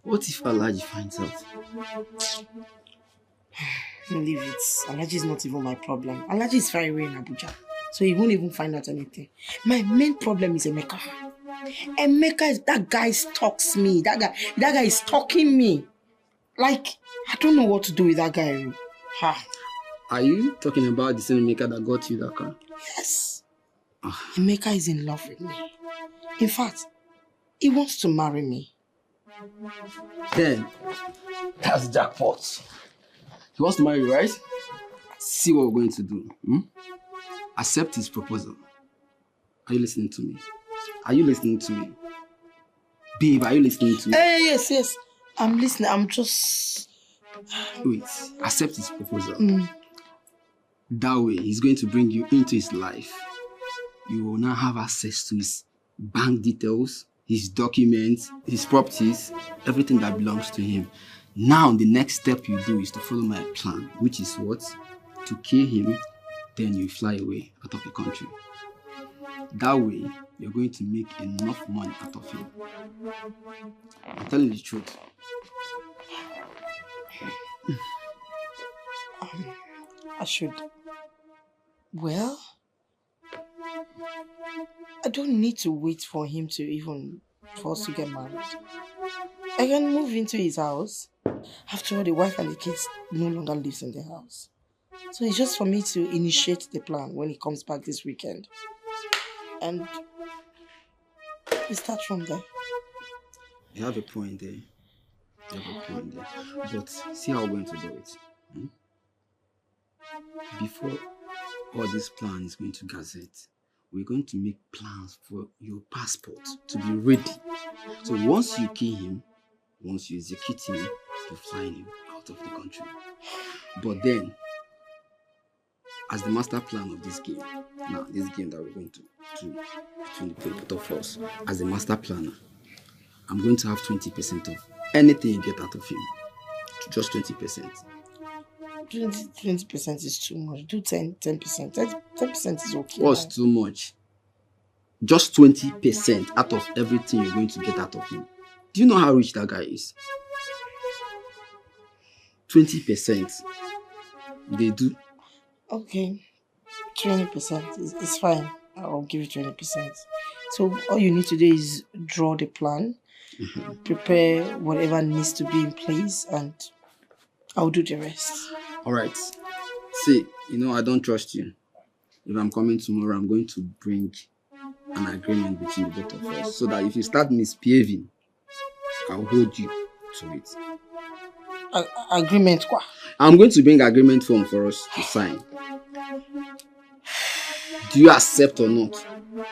what if Alaji finds out? Leave it. Alaji is not even my problem. Alaji is far away in Abuja, so he won't even find out anything. My main problem is Emeka. That guy stalks me. That guy is stalking me. Like, I don't know what to do with that guy. Are you talking about the same Emeka that got you that car? Yes. Emeka is in love with me. In fact, he wants to marry me. Then, that's jackpot. He wants to marry you, right? See what we're going to do. Accept his proposal. Are you listening to me? Are you listening to me? Babe, are you listening to me? Yes. I'm listening. I'm just... Wait, accept his proposal. That way, he's going to bring you into his life. You will now have access to his bank details, his documents, his properties, everything that belongs to him. Now, the next step you do is to follow my plan, which is what? To kill him, then you fly away out of the country. That way, you're going to make enough money out of him. I'm telling you the truth. I should... Well... I don't need to wait for him to even force to get married. I can move into his house. After all, the wife and the kids no longer lives in the house. So it's just for me to initiate the plan when he comes back this weekend. And we start from there. You have a point there. But see how we're going to do it. Before all this plan is going to gazette, we're going to make plans for your passport to be ready. So once you kill him, once you execute him, you fly him out of the country. But then, as the master plan of this game, now this game that we're going to do between the both of us, as the master planner, I'm going to have 20% of anything you get out of him. Just 20%. 20% is too much. Do 10%. 10% is okay. What's too much? Just 20% out of everything you're going to get out of him. Do you know how rich that guy is? 20%. They do. Okay. 20% is fine. I'll give you 20%. So all you need to do is draw the plan, prepare whatever needs to be in place, and I'll do the rest. Alright. See, I don't trust you. If I'm coming tomorrow, I'm going to bring an agreement between the both of us, so that if you start misbehaving, I'll hold you to it. Agreement quoi? I'm going to bring agreement form for us to sign. Do you accept or not?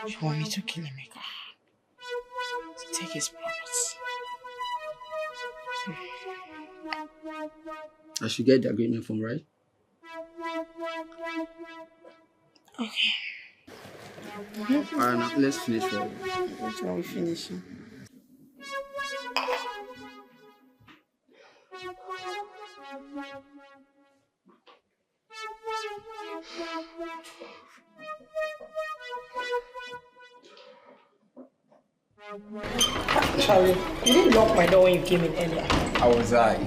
You want me to kill Emeka? To take his property? I should get the agreement form, right? Okay. Alright, now let's finish for you. Which one we finishing? Charlie, you didn't lock my door when you came in earlier. How was I?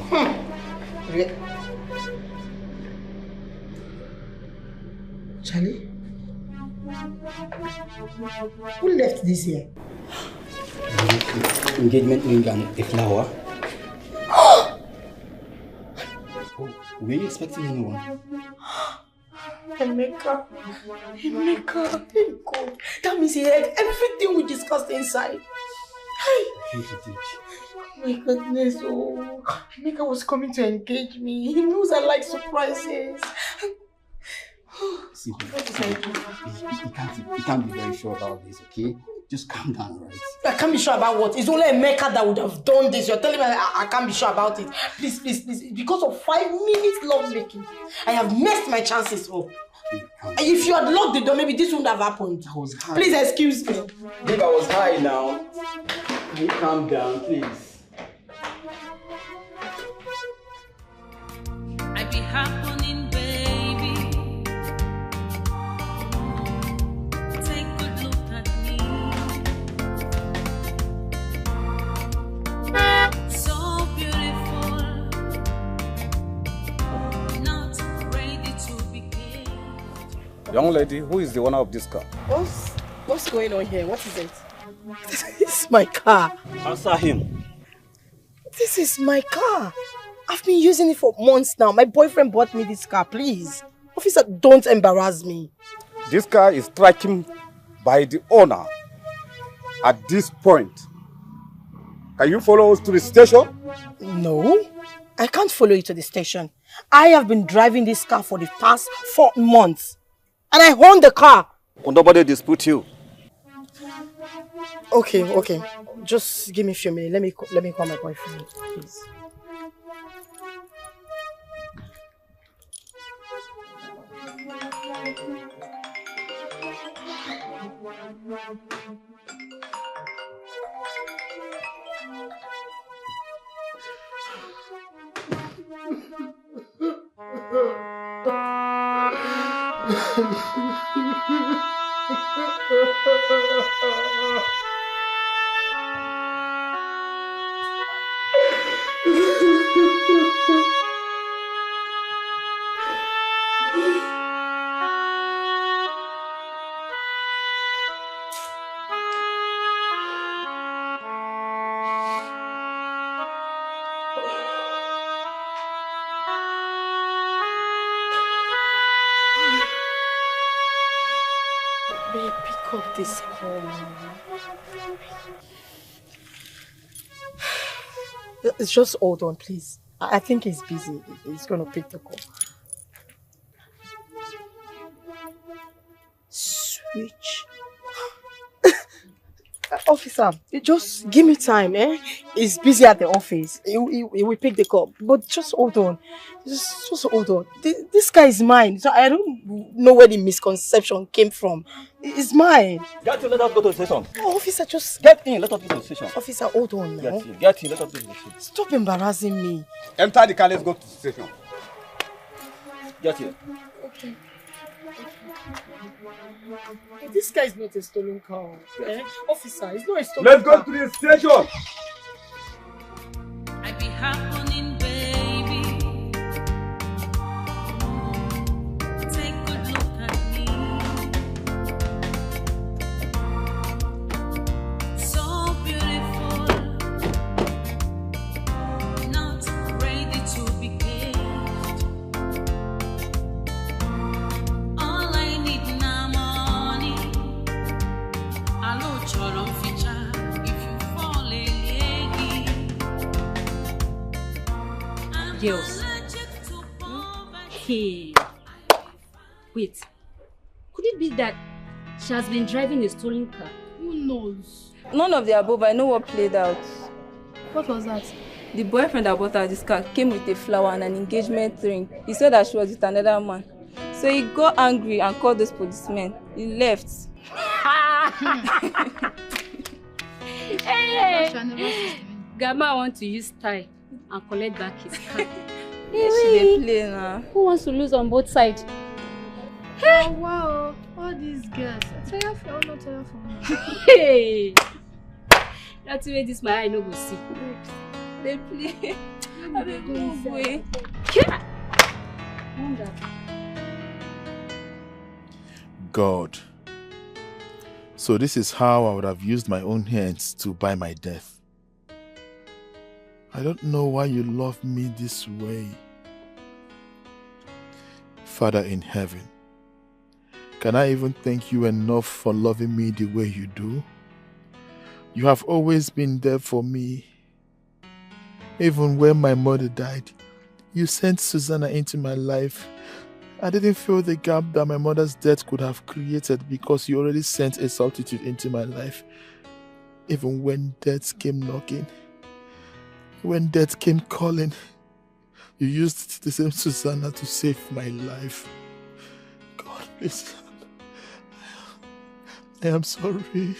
Charlie? Who left this here? Engagement ring and a flower. Oh, were you expecting anyone? Emeka, thank God. That means he heard everything we discussed inside. Hey. Oh my goodness, oh. Emeka was coming to engage me. He knows I like surprises. See, you can't be very sure about this, okay? Just calm down, right? I can't be sure about what? It's only Emeka that would have done this. You're telling me I can't be sure about it. Please. Because of 5 minutes love making, I have messed my chances up. If you had locked the door, maybe this wouldn't have happened. I was high. Please excuse me. Babe, I was high now. Can you calm down, please? I be happening, baby. Take a good look at me. So beautiful, not ready to be killed. Young lady, who is the owner of this car? What's going on here? What is it? This is my car. Answer him. This is my car. I've been using it for months now. My boyfriend bought me this car, please. Officer, don't embarrass me. This car is tracking by the owner at this point. Can you follow us to the station? No, I can't follow you to the station. I have been driving this car for the past 4 months. And I own the car. Will nobody dispute you? Okay. Just give me a few minutes. Let me call my boyfriend, please. Babe, pick up this call. Just hold on, please. I think he's busy. He's going to pick the call. Switch. Officer, just give me time, eh? He's busy at the office. He will pick the call. But just hold on. Just hold on. This guy is mine. So I don't know where the misconception came from. It's mine. Get in, let us go to the station. Oh, officer, just... Get in, let us go to the station. Officer, hold on now. Get in, let us go to the station. Stop embarrassing me. Enter the car, let's go to the station. Get here. Okay. This guy is not a stolen car. Eh? Officer, it's not a stolen car. Let's go to the station. I be happening, baby. Take a good look at me. So beautiful, not ready to be killed. All I need now money. I know Choron feature if you fall in Girls. Hey. Wait. Could it be that she has been driving a stolen car? Who knows? None of the above. I know what played out. What was that? The boyfriend that bought her this car came with a flower and an engagement ring. He said that she was with another man. So he got angry and called those policemen. He left. Hey! Gamma wants to use style and collect back his car. She play now. Who wants to lose on both sides? Oh wow, all these girls. Tire for me. Hey! That's why this my eye no go see. They play. I beg no way. God. So this is how I would have used my own hands to buy my death. I don't know why you love me this way. Father in heaven, can I even thank you enough for loving me the way you do? You have always been there for me. Even when my mother died, you sent Susanna into my life. I didn't feel the gap that my mother's death could have created because you already sent a substitute into my life. Even when death came knocking, when death came calling, you used the same Susanna to save my life. God, please. I am sorry.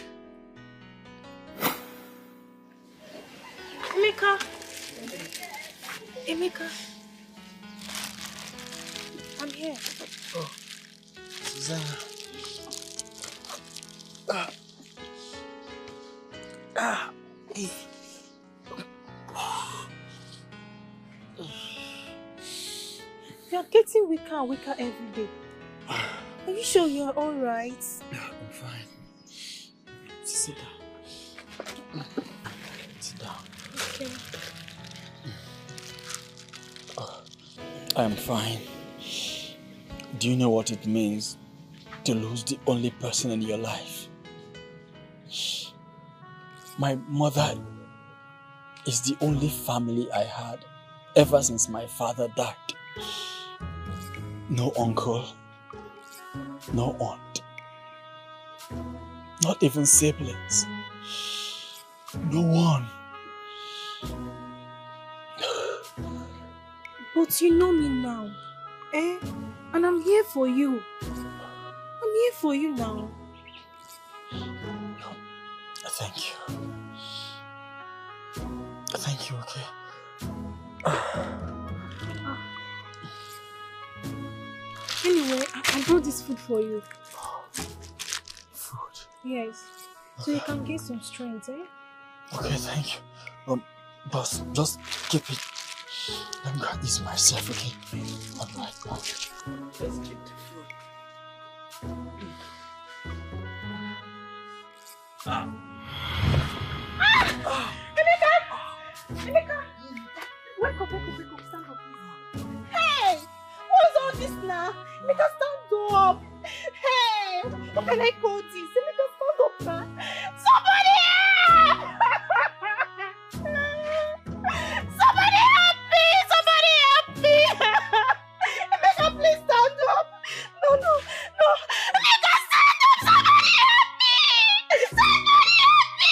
Emeka. I'm here. Oh, Susanna. Hey. You are getting weaker and weaker every day. Are you sure you are all right? Yeah, I'm fine. Sit down. Sit down. Okay. I am fine. Do you know what it means to lose the only person in your life? My mother is the only family I had ever since my father died. No uncle, no aunt, not even siblings. No one. But you know me now, eh? And I'm here for you. I'm here for you now. Thank you. Thank you, okay? Anyway, I brought this food for you. Food? Yes. So you can get some strength, eh? Okay, thank you. Boss, just keep it. Let me go eat myself, okay? I'm right back. Let's keep the food. Emeka! Wake up, stand up, please. Hey! What's all this now? Emeka, stand up! Hey! How can I call this? Emeka, stand up now! Somebody help! Somebody help me! Somebody help me! Emeka, please stand up! No! Emeka, stand up! Somebody help me! Somebody help me!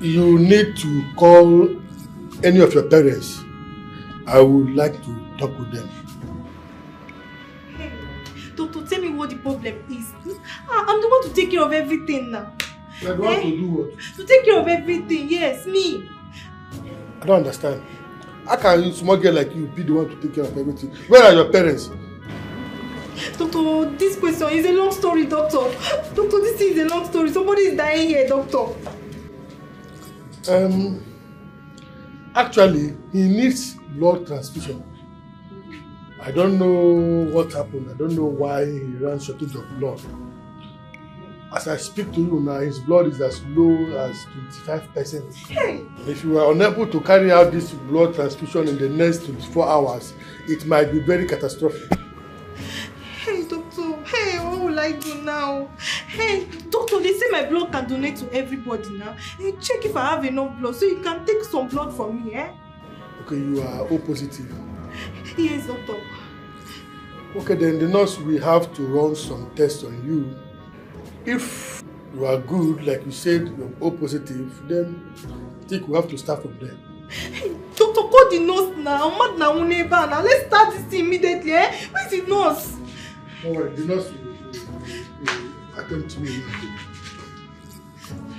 You need to call any of your parents. I would like to talk with them. Hey, Doctor, tell me what the problem is. I'm the one to take care of everything now. You are the one to do what? To take care of everything, yes, me. I don't understand. How can a small girl like you be the one to take care of everything? Where are your parents? Doctor, this question is a long story, doctor. Doctor, this is a long story. Somebody is dying here, doctor. Actually, he needs blood transfusion. I don't know what happened. I don't know why he ran shortage of blood. As I speak to you now, his blood is as low as 25%. Hey. If you are unable to carry out this blood transfusion in the next 24 hours, it might be very catastrophic. Hey, doctor. Hey, what will I do now? Hey, doctor, they say my blood can donate to everybody now. Hey, check if I have enough blood so you can take some blood from me, eh? Okay, you are O positive. Yes, doctor. Okay, then the nurse will have to run some tests on you. If you are good, like you said, you're O positive, then I think we have to start from there. Hey, doctor, call the nurse now. I'm mad now. Let's start this immediately, eh? Where's the nurse? Don't worry, the nurse will attend to me.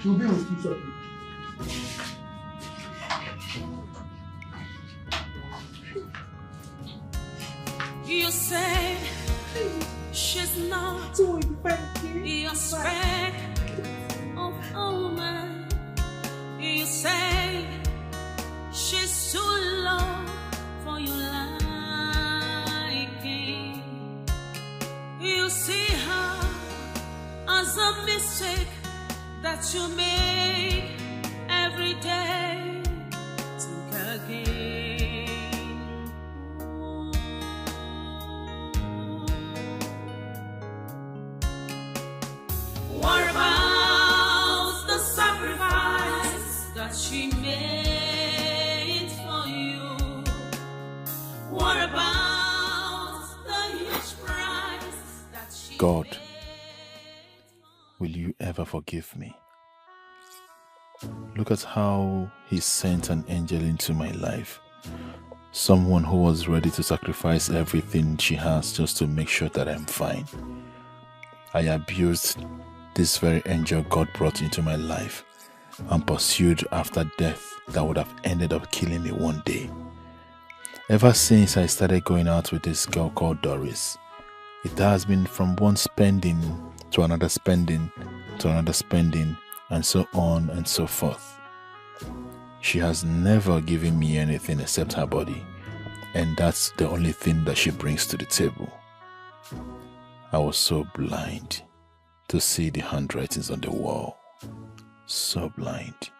She'll be with you shortly. You say she's not your spec of a woman. You say she's too low for your liking. You see her as a mistake that you make every day. Think again. What about the sacrifice that she made for you? What about the huge price that she God, will you ever forgive me? Look at how he sent an angel into my life. Someone who was ready to sacrifice everything she has just to make sure that I'm fine. I abused this very angel God brought into my life and pursued after death that would have ended up killing me one day. Ever since I started going out with this girl called Doris, it has been from one spending to another spending to another spending, and so on and so forth. She has never given me anything except her body, and that's the only thing that she brings to the table. I was so blind to see the handwritings on the wall. So blind.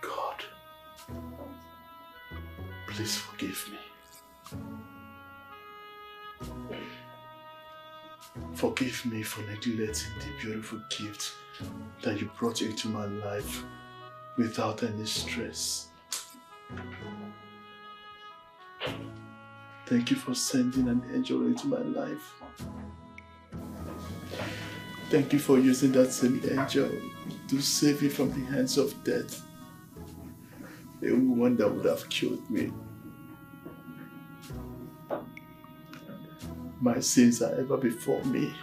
God, please forgive me. Forgive me for neglecting the beautiful gift that you brought into my life without any stress. Thank you for sending an angel into my life. Thank you for using that same angel to save me from the hands of death. A woman that would have killed me. My sins are ever before me.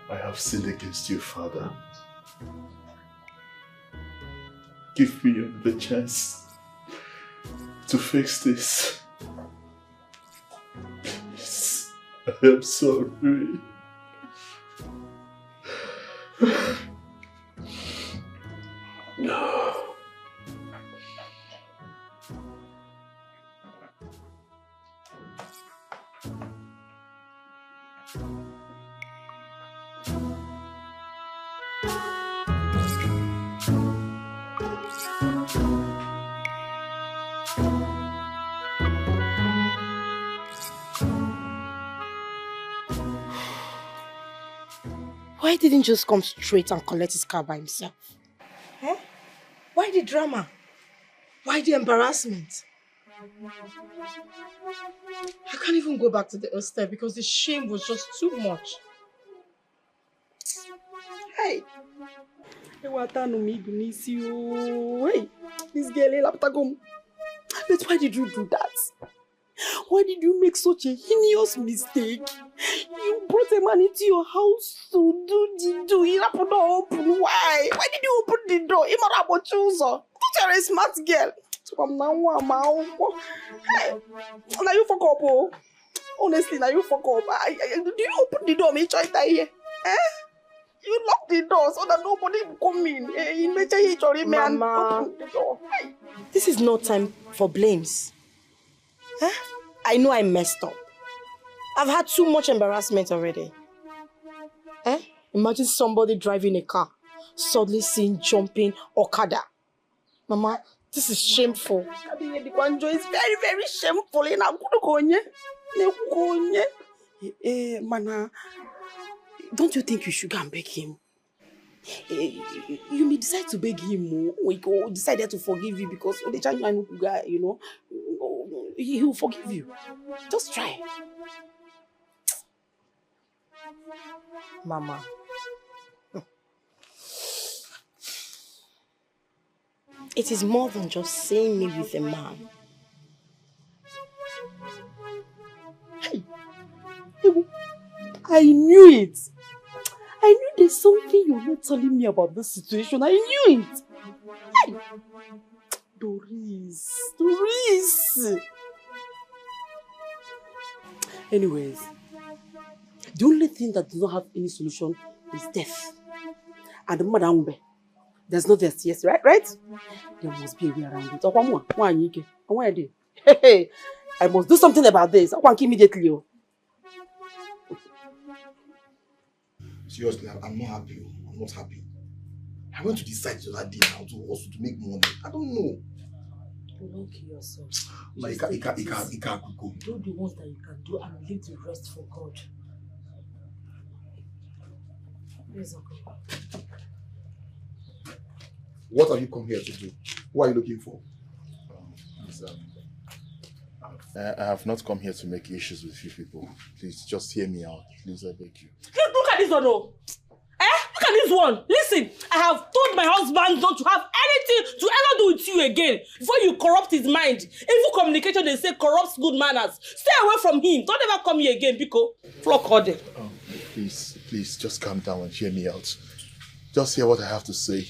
I have sinned against you, Father. Give me another chance to fix this. Please, I am sorry. Why didn't he just come straight and collect his car by himself? Eh? Why the drama? Why the embarrassment? I can't even go back to the hostel because the shame was just too much. Hey! Hey, this girl, but why did you do that? Why did you make such a heinous mistake? You brought a man into your house to do the do. He opened the door open. Why? Why did you open the door? You're a smart girl. So I'm now. Hey, now you fuck up, oh. Honestly, now you fuck up. Do you open the door? Me try that here. Eh? You lock the door so that nobody will come in. Mama, open the door. Hey. This is no time for blames. Huh? I know I messed up. I've had too much embarrassment already. Eh? Imagine somebody driving a car, suddenly seen jumping Okada. Mama, this is shameful. It's very, very shameful. Mana, don't you think you should go and beg him? You may decide to beg him, or decide to forgive you because the child you know, he will forgive you. Just try. Mama. It is more than just seeing me with a man. I knew it. I knew there's something you're not telling me about this situation. I knew it. Hey. Doris. Anyways, the only thing that does not have any solution is death. And Madam, there's no death, yes, right? There must be a way around it. Hey, I must do something about this. I want immediately. Seriously, I'm not happy. I'm not happy. I went to decide the other day now to also to make money. I don't know. You don't kill yourself. Like, it can't go. Do the ones that you can do and leave the rest for God. Where's Uncle? What have you come here to do? What are you looking for? I have not come here to make issues with you people. Please, just hear me out. Please, I beg you. Look at this one, oh. Look at this one. Listen, I have told my husband not to have anything to ever do with you again before you corrupt his mind. Evil communication, they say, corrupts good manners. Stay away from him. Don't ever come here again, Biko. Flock order. Oh, please, just calm down and hear me out. Just hear what I have to say.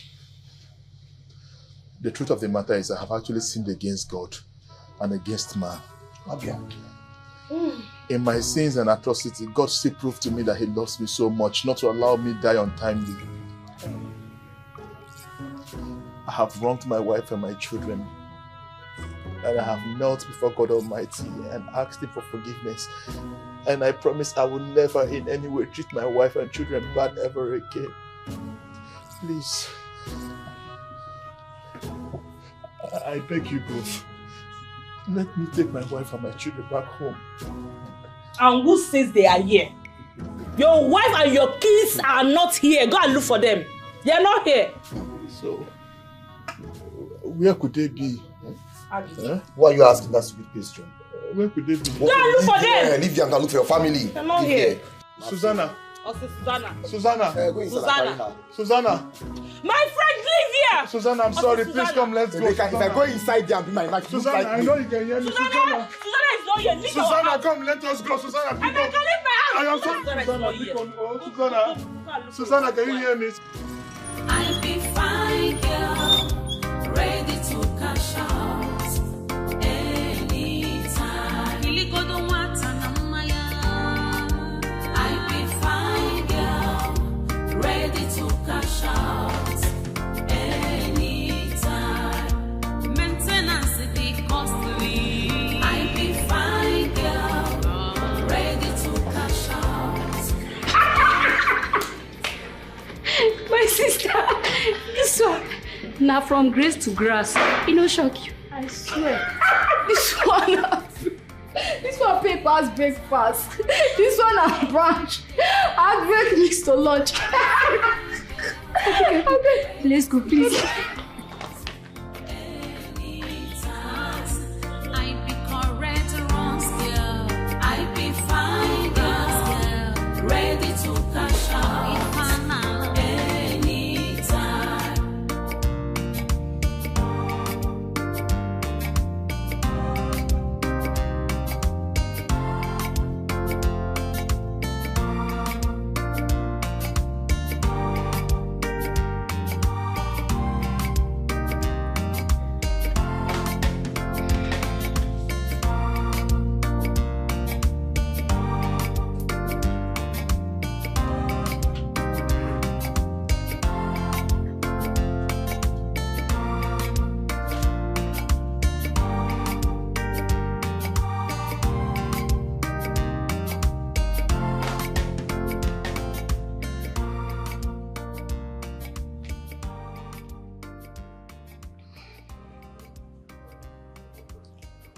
The truth of the matter is I have actually sinned against God and against man. Okay. In my sins and atrocity, God still proved to me that He loves me so much, not to allow me die untimely. I have wronged my wife and my children, and I have knelt before God Almighty and asked Him for forgiveness. And I promise I will never in any way treat my wife and children bad ever again. Please, I beg you both, let me take my wife and my children back home. And who says they are here? Your wife and your kids are not here. Go and look for them. They are not here. So, where could they be? Why are you asking that stupid question? Where could they be? Go and look for them. Leave them and look for your family. They're not here. Susanna. Susanna. Susanna. My friend, leave here. Susanna, I'm sorry. Please come, let's go. If I go inside there and be my wife, Susanna, I know you can hear me. Susanna is not here. Leave Susanna, come, let us go. Susanna, pick up. I am sorry, Susanna, pick on. Oh, Susanna, can you hear me? I'll be fine, girl, ready to cash out anytime. Really go to what I'll be fine, girl, ready to cash out anytime. Maintenance is the costly. I'll be fine, girl, ready to cash out. My sister, this one, now from grace to grass, it no shock you. I swear. This one papers breakfast. This one a brunch. I'll break mix to lunch. Okay. Let's go, please. Ready to cash out anytime.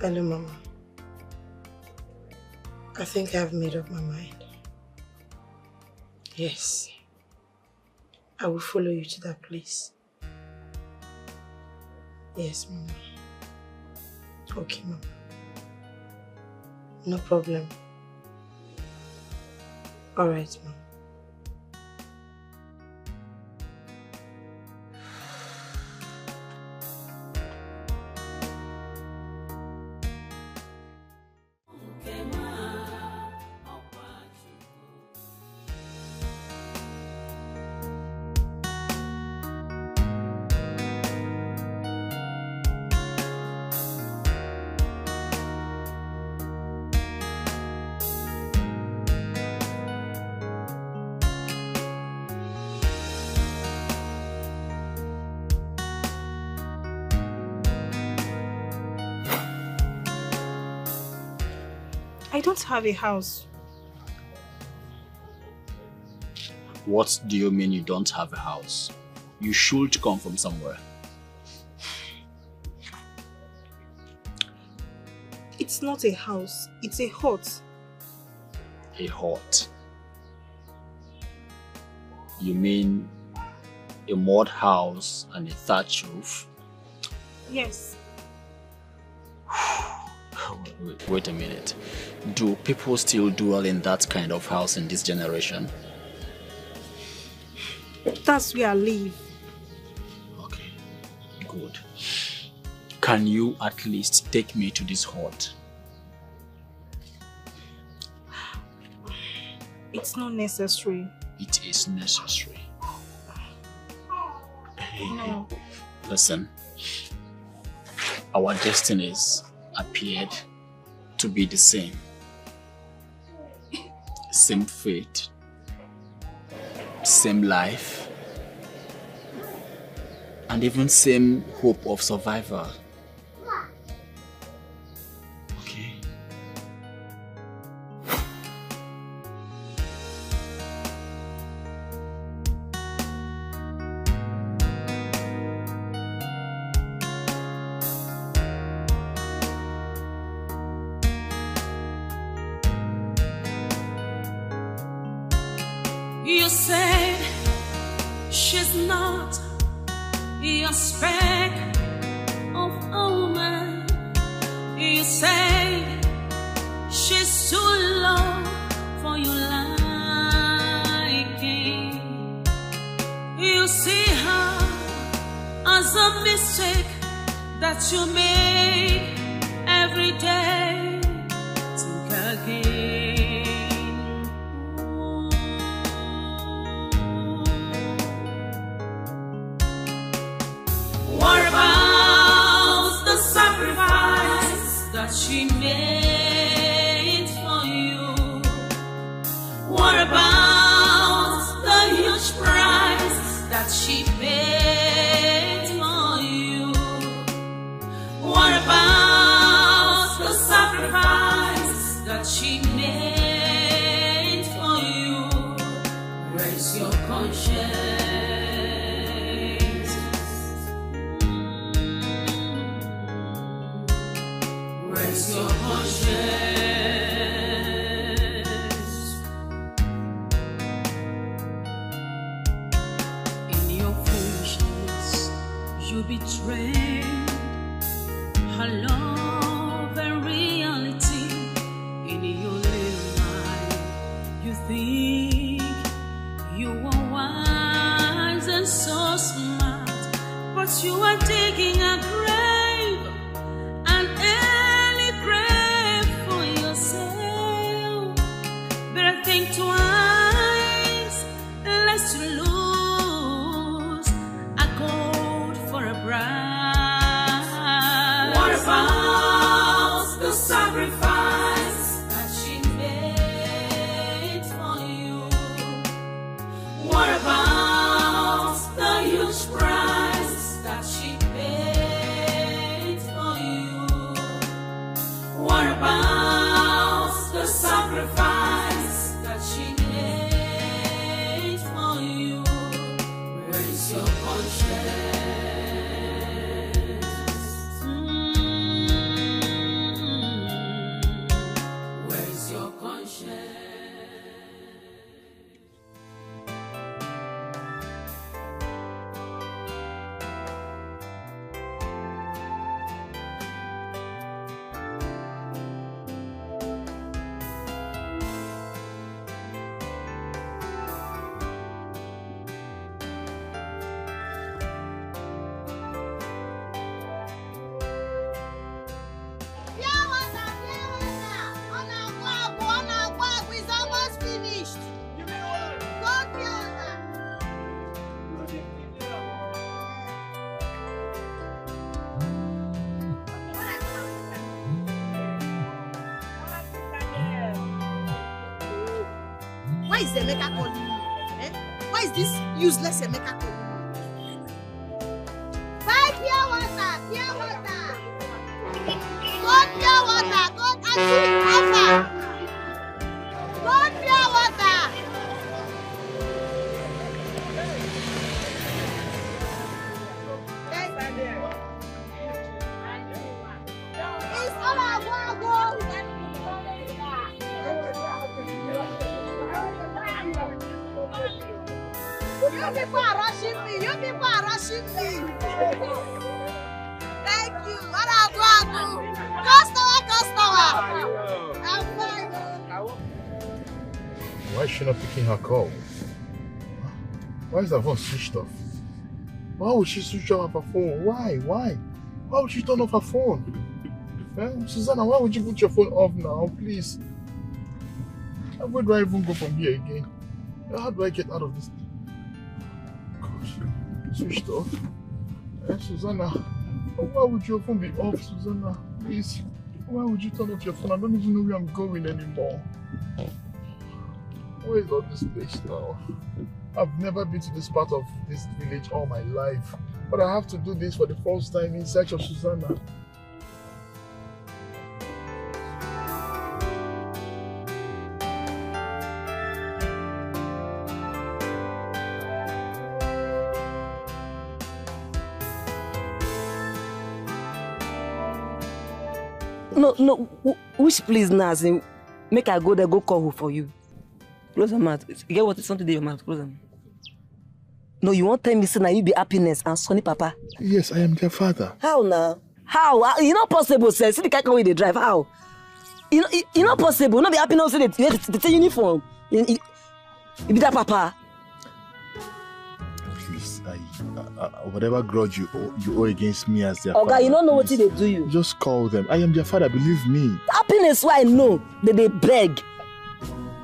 Hello, Mama. I think I've made up my mind. Yes. I will follow you to that place. Yes, Mama. Okay, Mama. No problem. All right, Mama. I don't have a house. What do you mean you don't have a house? You should come from somewhere. It's not a house, it's a hut. A hut? You mean a mud house and a thatch roof? Yes. Wait a minute. Do people still dwell in that kind of house in this generation? That's where I live. Okay, good. Can you at least take me to this hut? It's not necessary. It is necessary. No. Listen, our destinies appeared to be the same. Same fate, same life, and even same hope of survival. Okay? You said she's not your spec of a woman. You said she's too low for your liking. You see her as a mistake that you make every day. Think again. What about the sacrifice that she made for you? What about the huge price that she paid for you? What about the sacrifice that she made for you? Raise your conscience. Raise your conscience. In your foolishness, you betrayed her love and reality. In your little life, you think you are wise and so smart, but you are digging a grave. Think twice, lest you lose a gold for a bride. What about the sacrifice that she made for you? What about the huge price that she paid for you? What about the sacrifice she made for you? Raise your conscience. Raise your conscience. Why is Emeka calling you? Eh? Why is this useless Emeka calling you? Buy pure water, pure water. Go pure water, go and see Alpha. people are rushing me. You people are rushing me. Thank you. What I want? Customer. I'm fine. Why is she not picking her call? Why is her phone switched off? Why would she switch off her phone? Why? Why would she turn off her phone? Susanna, why would you put your phone off now, please? Where do I even go from here again? How do I get out of this? Gosh, switched off. Susanna, why would your phone be off, Susanna? Please, why would you turn off your phone? I don't even know where I'm going anymore. Where is all this place now? I've never been to this part of this village all my life, but I have to do this for the first time in search of Susanna. No, which place now? Make I go there, go call who for you. Close your mouth. You get what is something in your mouth? Close them. No, you won't tell me say now you be happiness and Sonny Papa. Yes, I am their father. How now? How? You not possible, sir. See the car way they drive. How? You not possible. Not be happiness. They take uniform. You be that Papa. Please, whatever grudge you owe against me as their father. Okay, you don't know what they do you. Just call them. I am their father. Believe me. Happiness, why I know that they beg.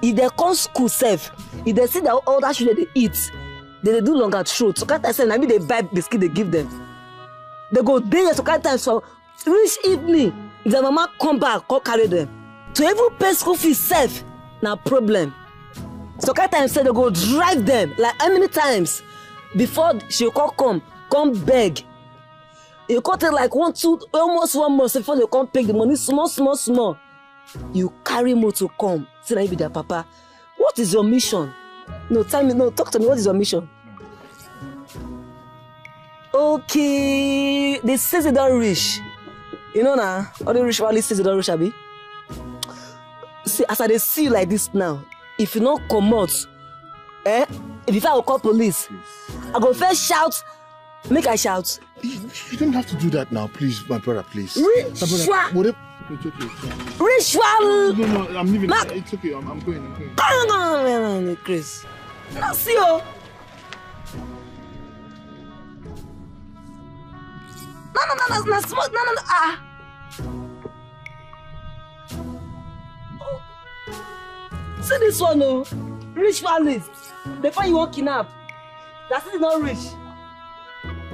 If they come school safe, if they see that all that shit they eat, they do longer throat. So can't I say, I mean they buy biscuit they give them. They go there so can't time so reach evening. If the mama come back, come carry them. To even pay school fees safe, now problem. So can't time say they go drive them like how many times before she come beg. You cut it like almost 1 month before they come pay the money small. You carry motor come. Say I be their papa. What is your mission? No, tell me. No, talk to me. What is your mission? Okay, they say they don't reach. You know now, all the rich family says they don't reach, Abi. See, as I see you like this now, if you not come out, if I will call police, I go first shout. Make I shout. You don't have to do that now, please, my brother, please. Ritual. It's okay. Ritual. No, I'm leaving. It's okay. I'm going. No, Chris. No, see you. No, smoke. No. Ah. Oh. See this one, no. Ritualist. Before you walk kidnap, that is not rich.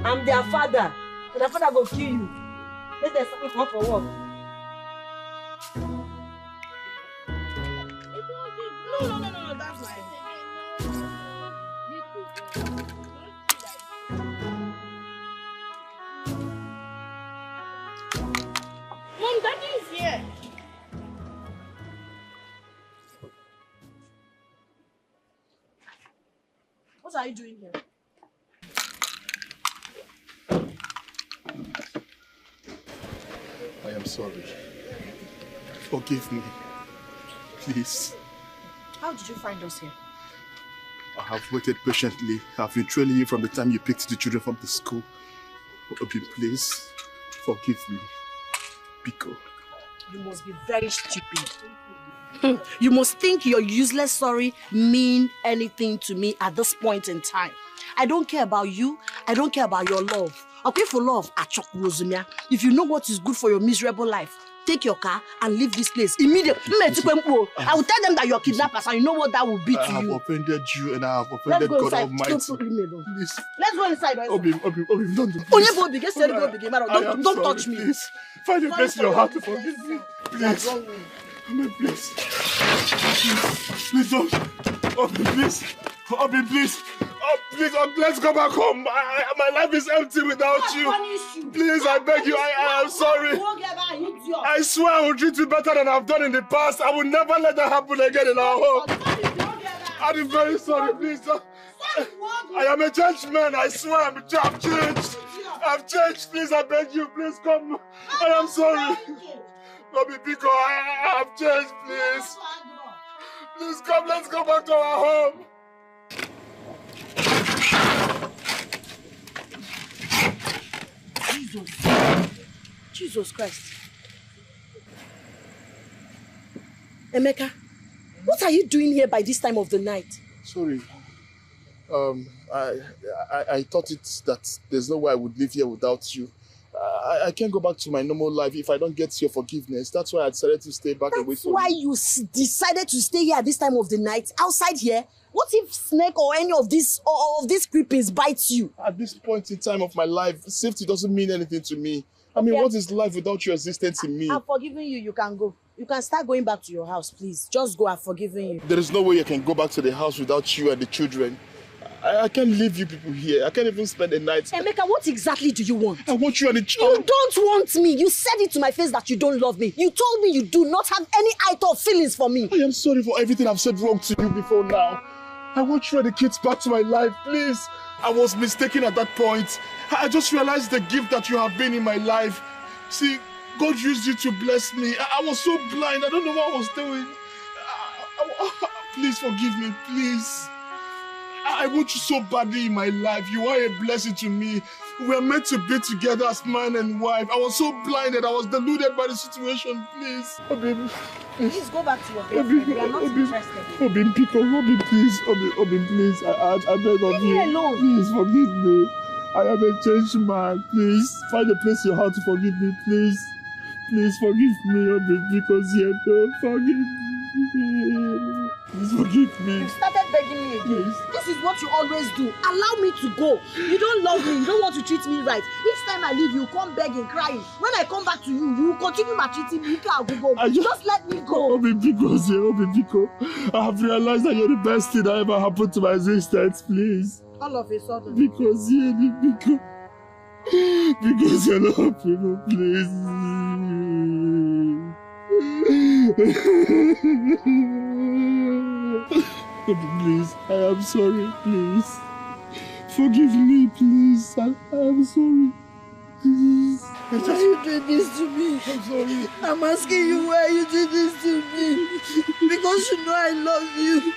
I'm their father. So their father go kill you. Let them come for work. No, that's my thing. Mom, Daddy is here. What are you doing here? I am sorry. Forgive me. Please. How did you find us here? I have waited patiently. I've been trailing you from the time you picked the children from the school. Obi, please, forgive me. Biko. You must be very stupid. You must think your useless sorry mean anything to me at this point in time. I don't care about you. I don't care about your love. Okay, for love, if you know what is good for your miserable life, take your car and leave this place immediately. I will tell them that you're kidnappers and you know what that will be to you. I have offended you and I have offended God Almighty. Please. Let's go inside. Obi, don't do this. Don't touch me. Please. Find a place in your heart to forgive me. Please. Please. Please don't. Obi, please. Obi, please. Please, let's go back home. My life is empty without you. Please, I beg you. I am sorry. I swear I will treat you better than I've done in the past. I will never let that happen again in our home. I'm very sorry. Please. I am a changed man. I swear I've changed. I've changed. Please, I beg you. Please come. I am sorry. Bobby Biko, I have changed. Please. Please come. Let's go back to our home. Jesus. Jesus Christ. Emeka, what are you doing here by this time of the night? Sorry. I thought it's that there's no way I would live here without you. I can't go back to my normal life if I don't get your forgiveness. That's why I decided to stay back away from you. That's why you decided to stay here at this time of the night, outside here? What if snake or any of these creepers bites you? At this point in time of my life, safety doesn't mean anything to me. I mean, what is life without your existence in me? I've forgiven you. You can go. You can start going back to your house, please. Just go. I've forgiven you. There is no way I can go back to the house without you and the children. I can't leave you people here. I can't even spend the night. Emeka, what exactly do you want? I want you and the child. You don't want me. You said it to my face that you don't love me. You told me you do not have any iota of feelings for me. I am sorry for everything I've said wrong to you before now. I want you and the kids back to my life, please. I was mistaken at that point. I just realized the gift that you have been in my life. See, God used you to bless me. I was so blind. I don't know what I was doing. Please forgive me, please. I want you so badly in my life. You are a blessing to me. We are meant to be together as man and wife. I was so blinded. I was deluded by the situation. Please. Obim. Please go back to your bedroom. We are not interested. Obim, please. Obim, please. I beg of you. Leave me alone. Please forgive me. I am a changed man. Please find a place in your heart to forgive me. Please. Please forgive me, Obim, because you don't forgive me. Please forgive me. You started begging me again. Please. This is what you always do. Allow me to go. You don't love me. You don't want to treat me right. Each time I leave, you come begging, crying. When I come back to you, you continue maltreating me. Just let me go. Obibiko, I have realized that you're the best thing that ever happened to my existence. Please. All of a sudden. Because you're not people, please. Please, I am sorry, please. Forgive me, please. I am sorry. Please. Why you did this to me? I'm sorry. I'm asking you why you did this to me. Because you know I love you.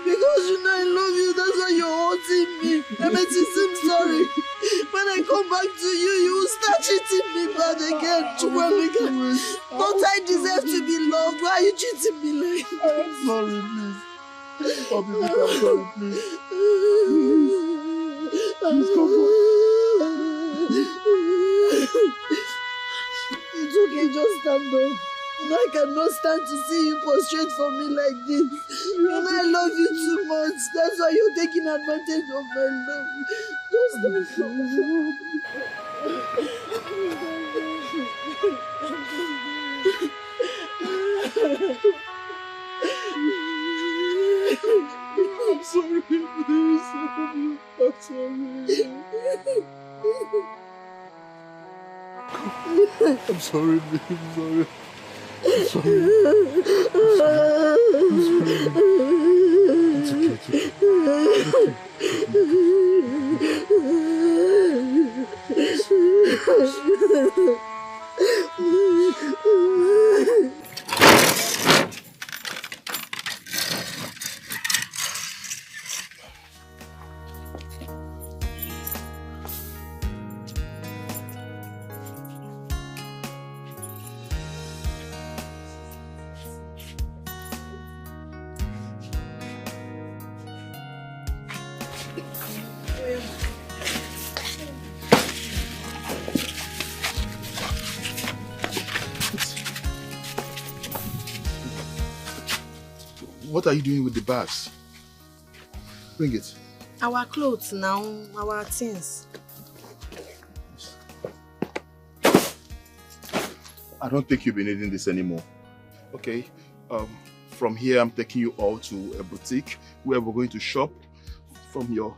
Because you know I love you, that's why you're haunting me. I'm sorry. When I come back to you, you will start treating me bad again. Don't I deserve to be loved? Why are you treating me like that? I'm sorry, please. I'm sorry, please. Please come on. It's okay, just stand up. I cannot stand to see you prostrate for me like this. And I love you too much. That's why you're taking advantage of my love. Just stand I'm sorry, please. I'm sorry, please. I'm sorry. I'm sorry. It's okay. What are you doing with the bags? Bring it. Our clothes now, our things. I don't think you'll be needing this anymore. Okay? From here, I'm taking you all to a boutique where we're going to shop. From your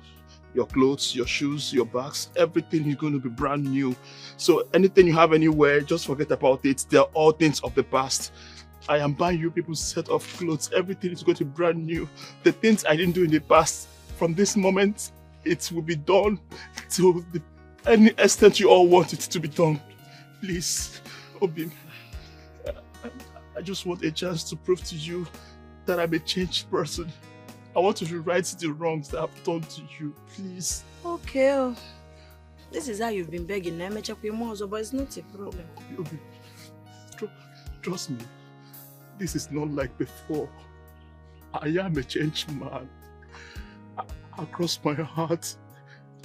clothes, your shoes, your bags, everything is going to be brand new. So anything you have anywhere, just forget about it. They're all things of the past. I am buying you people's set of clothes. Everything is going to be brand new. The things I didn't do in the past, from this moment, it will be done to any extent you all want it to be done. Please, Obim, I just want a chance to prove to you that I'm a changed person. I want to rewrite the wrongs that I've done to you, please. Okay. This is how you've been begging. But it's not a problem. Obi, trust me. This is not like before. I am a changed man. Across my heart,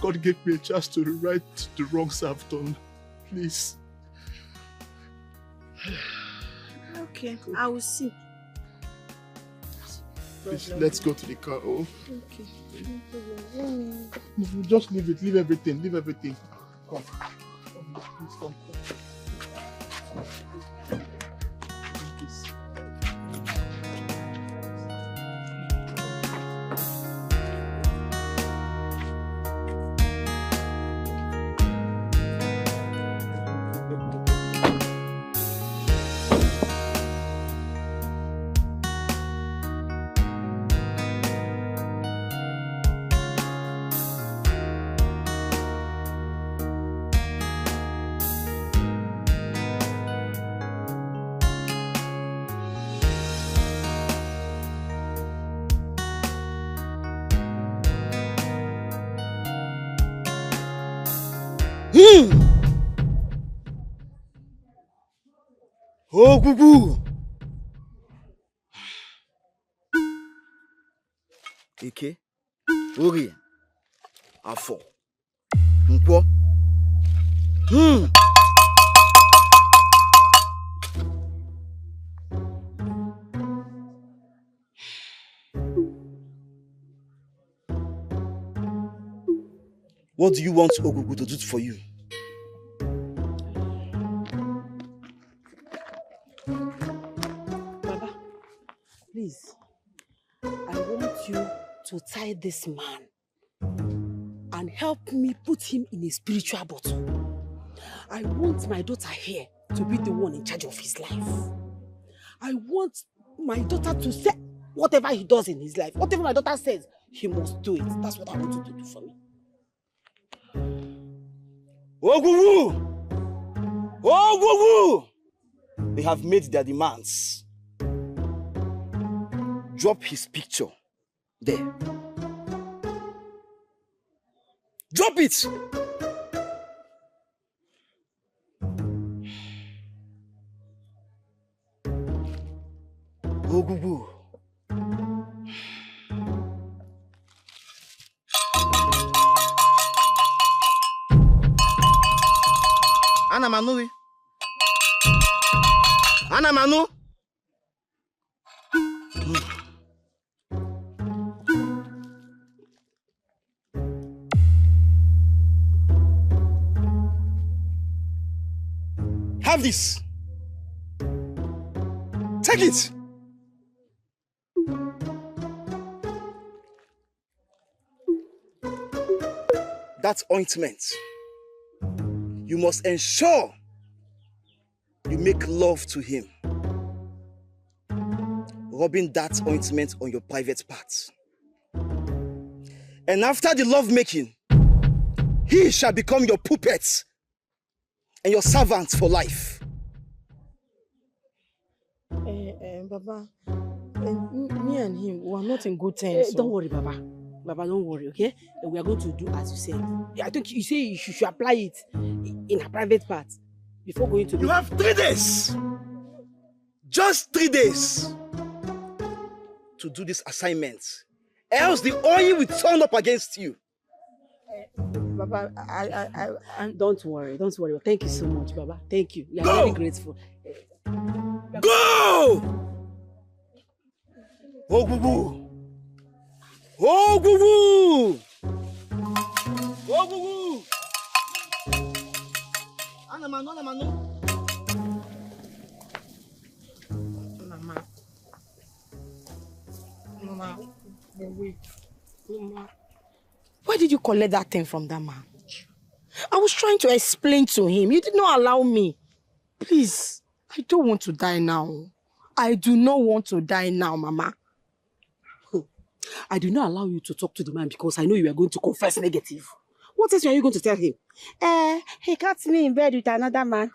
God gave me a chance to right the wrongs I've done. Please. Okay, I will see. Please, let's go to the car. Oh. Okay. No No, just leave it. Leave everything. Leave everything. Come. Please come. Oh, Gugu! Ike, Ori, Afo, Nkwo. What do you want Ogugu to do for you? Baba, please, I want you to tie this man and help me put him in a spiritual bottle. I want my daughter here to be the one in charge of his life. I want my daughter to say whatever he does in his life. Whatever my daughter says, he must do it. That's what I want you to do for me. Ogugu! Ogugu! They have made their demands. Drop his picture. There. Drop it! Ogugu. Ana Manu. Ana Manu. Have this. Take it. That ointment. You must ensure you make love to him, rubbing that ointment on your private parts. And after the love making, he shall become your puppet and your servant for life. Baba, me and him, we are not in good terms. Don't worry, Baba. Baba, don't worry, okay? We are going to do as you said. I think you say you should apply it in a private part before going to... You have 3 days! Just 3 days to do this assignment. Else the oil will turn up against you. Baba, I don't worry. Thank you so much, Baba. Thank you. We are very grateful. Go! Ogugu! Ogugu! Ogugu! Ana Manu. Mama, wait. Mama. Where did you collect that thing from that man? I was trying to explain to him. You did not allow me. Please, I don't want to die now. I do not want to die now, Mama. I did not allow you to talk to the man because I know you are going to confess negative. What else are you going to tell him? He caught me in bed with another man.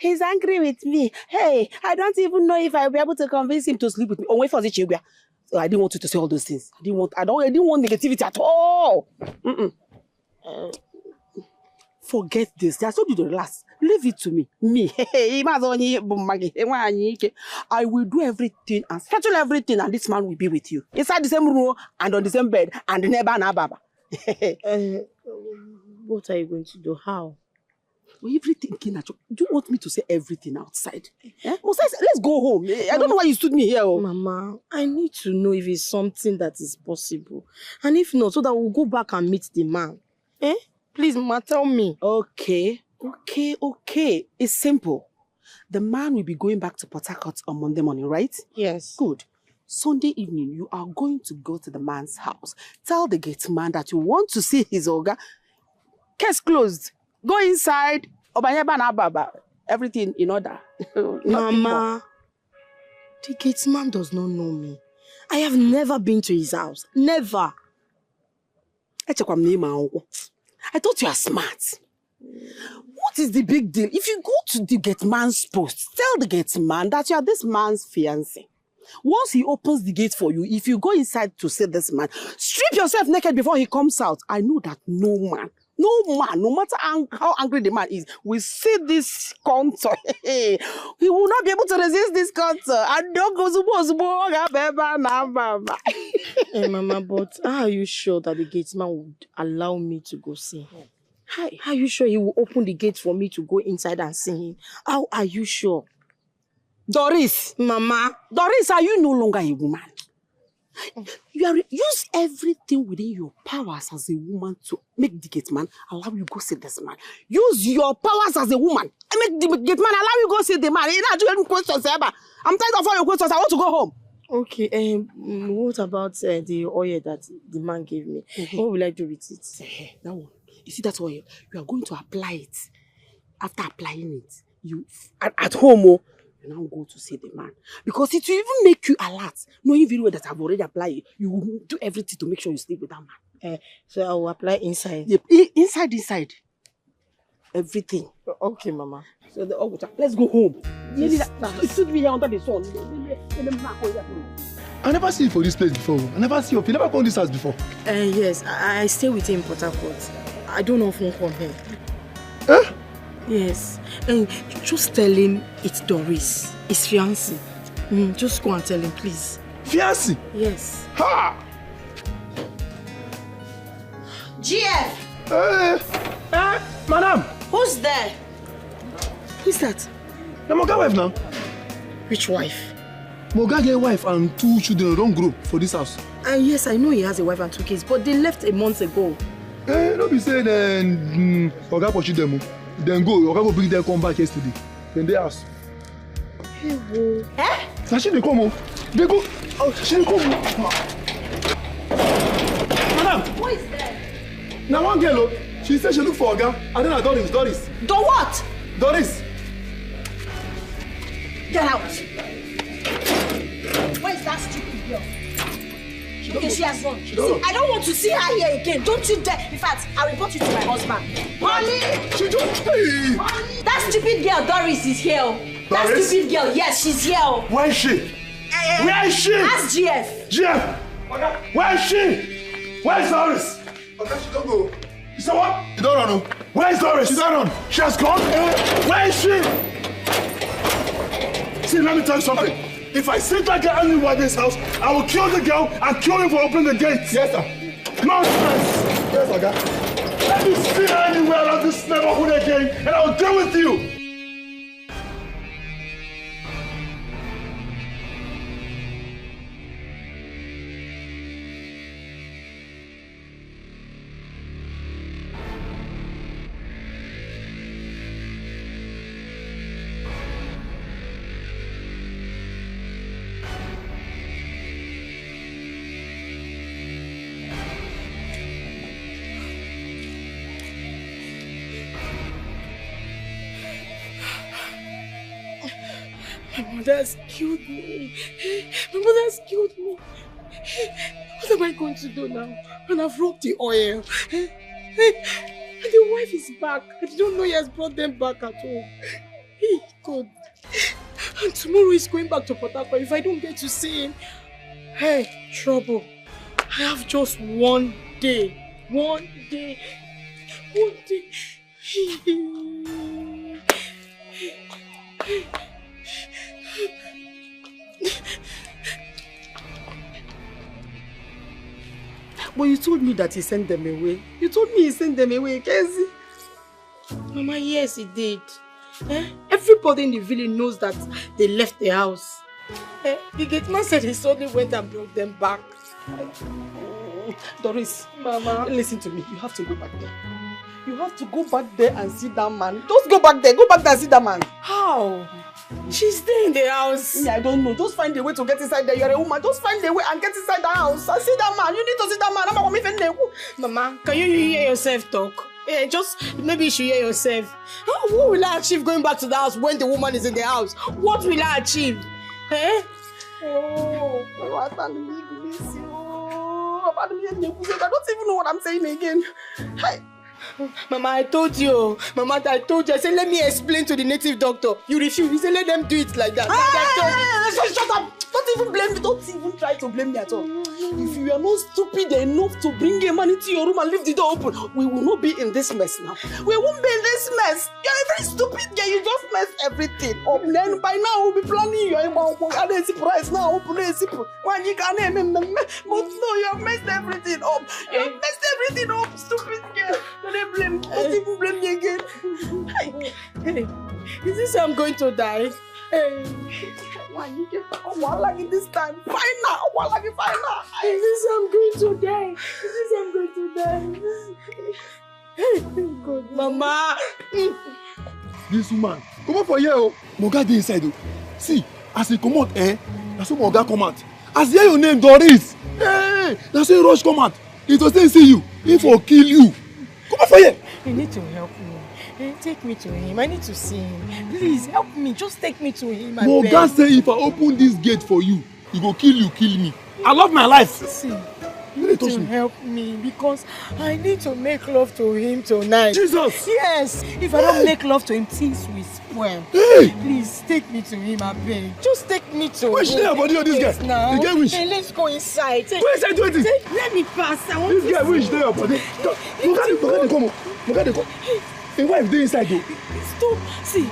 He's angry with me. Hey, I don't even know if I'll be able to convince him to sleep with me. Oh, wait for the children. So I didn't want you to say all those things. I didn't want negativity at all. forget this. I told you to relax. Leave it to me. Me. I will do everything and schedule everything, and this man will be with you. Inside the same room and on the same bed and never na baba. What are you going to do? How? Well, everything, Kinacho. Do you want me to say everything outside? Eh? Let's go home. I don't know why you stood me here. Mama, I need to know if it's something that is possible. And if not, so that we'll go back and meet the man. Eh? Please, Mama, tell me. Okay. It's simple. The man will be going back to Port Harcourt on Monday morning, right? Yes. Good. Sunday evening, you are going to go to the man's house. Tell the gate man that you want to see his Oga. Case closed. Go inside. Everything in order. Mama, the gate man does not know me. I have never been to his house. Never. I thought you are smart. What is the big deal? If you go to the gate man's post, tell the gate man that you are this man's fiancé. Once he opens the gate for you, if you go inside to see this man, strip yourself naked before he comes out. I know that no man, no matter how angry the man is, will see this contour. He will not be able to resist this contour. And don't go Hey, Mama, but how are you sure that the gate man would allow me to go see him? How are you sure he will open the gate for me to go inside and see him? How are you sure? Doris, Mama. Doris, are you no longer a woman? Use everything within your powers as a woman to make the gate man allow you go see this man. Use your powers as a woman and make the gate man allow you go see the man. You're not doing questions ever. I'm tired of all your questions. I want to go home. Okay, what about the oil that the man gave me? What will I do with it? That one. You see that oil? You are going to apply it. After applying it, you at home, you now go to see the man. Because it will even make you alert. Knowing very well that I've already applied it, you will do everything to make sure you sleep with that man. So I will apply inside? Yep. Inside. Everything. Okay, Mama. So let's go home. Yes. It should be here under the sun. I never see you for this place before. I never see you. You never come to this house before. Yes, I stay with him in Port Harcourt. I don't often come here. Eh? Yes. And just tell him it's Doris, his fiancé. Just go and tell him, please. Fiancé? Yes. Ha! GF! Madam! Who's there? Who's that? Na Moga wife now. Which wife? Moga get wife and 2 children don't grow for this house. Yes, I know he has a wife and 2 kids, but they left a month ago. Don't be saying Oga pursue them. Then go, Oga go bring them come back yesterday. Then they ask. Hey, whoa. Eh? Now she dey come. They go. Oh, she dey come. Madam. Who is there? Now one girl, she said she look for Oga. And then Doris. Do what? Doris. Get out. Where is that stupid girl? Okay, she has gone. See, I don't want to see her here again. Don't you dare. In fact, I'll report you to my husband. Molly! She just... Hey. That stupid girl, Doris, is here. Doris? That stupid girl, yes, she's here. Where is she? Where is she? Ask GF. GF! Where is she? Where is Doris? Okay, she don't go. You said what? You don't run. Where is Doris? She don't run. She has gone? Where is she? See, let me tell you something. If I see that girl anywhere in this house, I will kill the girl and kill him for opening the gate. Yes, sir. No stress. Yes, Oga. Let me see her anywhere around this neighborhood again, and I will deal with you. My mother's killed me. My mother's killed me. What am I going to do now? And I've rubbed the oil. And the wife is back. I don't know he has brought them back at all. Hey, God. And tomorrow he's going back to Port Harcourt if I don't get to see him. Hey, trouble. I have just one day. One day. But you told me that he sent them away. You told me he sent them away, Kenzie. Mama, yes, he did. Everybody in the village knows that they left the house. The gate man said he suddenly went and brought them back. Doris, Mama, listen to me. You have to go back there. You have to go back there and see that man. Just go back there. Go back there and see that man. How? She's there in the house. I don't know. Just find a way to get inside there. You're a woman. Just find a way and get inside the house and see that man. You need to see that man. Mama, can you hear yourself talk? Just maybe you should hear yourself. What will I achieve going back to the house when the woman is in the house? What will I achieve? I don't even know what I'm saying again. Mama, I told you. Mama, I told you. I said, let me explain to the native doctor. You refuse. He said, let them do it like that. Shut up. Don't even blame me. Don't even try to blame me at all. If you are not stupid enough to bring a man into your room and leave the door open, we will not be in this mess now. We won't be in this mess. You're a very stupid girl. You just messed everything up. Then by now we'll be planning your surprise now. But no, you have messed everything up. You have messed everything up, stupid girl. Don't blame. Don't even blame me again. Hey, is this how I'm going to die? Hey. You get like this time. Fine now. Is this I'm going to die? Is this I'm going to die? God, Mama. This woman, come on for here. Moga dey inside. See, as he come out, that's how Moga come out. As hear your name, Doris. Hey, that's how Rush come out. He does not see you. He for kill you. Come on for here. You need to help me. Take me to him. I need to see him. Please help me. Just take me to him. Moga say if I open this gate for you, he go kill you, kill me. I love my life. See, you need to help me because I need to make love to him tonight. Jesus! Yes! If I don't make love to him, things will spoil. Hey! Please take me to him, I beg. Just take me to him. Where's the body of this guy? Now. The guy wish. Hey, let's go inside. Where is I doing this? Let me pass. I want this to guy wish there your body. Moga dey come. Hey, why is they inside though? Stop. See,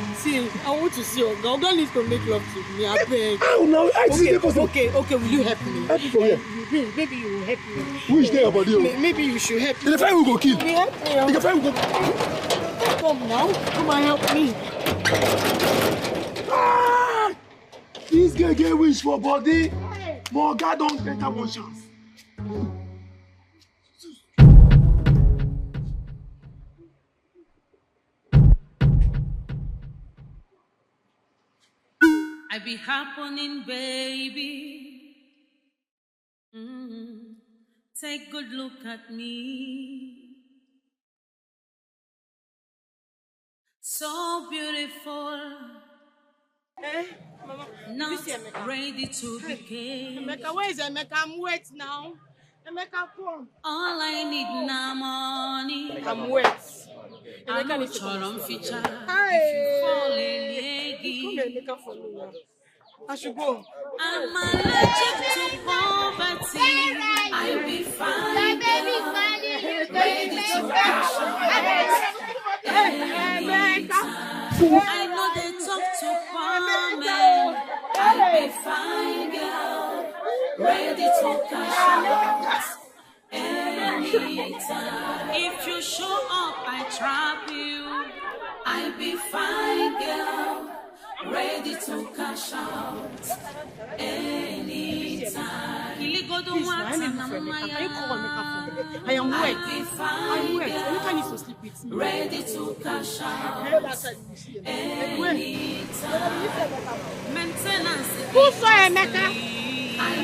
I want to see Oga. Oga needs to make love to me, I beg. How now? Okay, will you help me? Help me for here. Maybe you will help me. Wish there your body. Maybe you should help me. The fight we go kill. Help me. The fight we go. Come now. Come and help me. This guy get wish for body. Moga don't get that one chance. I be happening, baby. Take good look at me. So beautiful. Mama, not ready to be caged. Emeka, where is Emeka? I'm wet now. Emeka, come. All I need now money. I'm wet. I'm a feature. Hi. If you fall in Emeka, follow me. I should go. I'm allergic to poverty. I'll be fine. Ready to cash I know they talk to poor men. I'll be fine, girl. Ready to cash out anytime. If you show up, I trap you. I'll be fine, girl. Ready to cash out anytime. Please, I am wet. I'm wet. Emeka needs to sleep with me. Ready to cash out anytime. Maintenance. Who saw Emeka?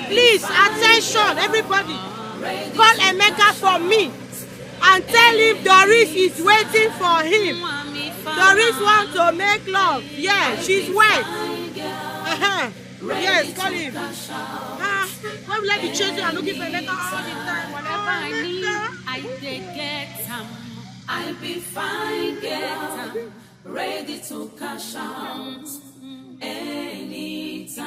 Please, attention, everybody. Call Emeka for me and tell him Doris is waiting for him. Doris wants to make love. Yeah, she's wet. Yes, call him. Why will I be chasing and looking for Emeka all the time? Whenever I need, I get some. I'll be fine, girl. Ready to cash out anytime.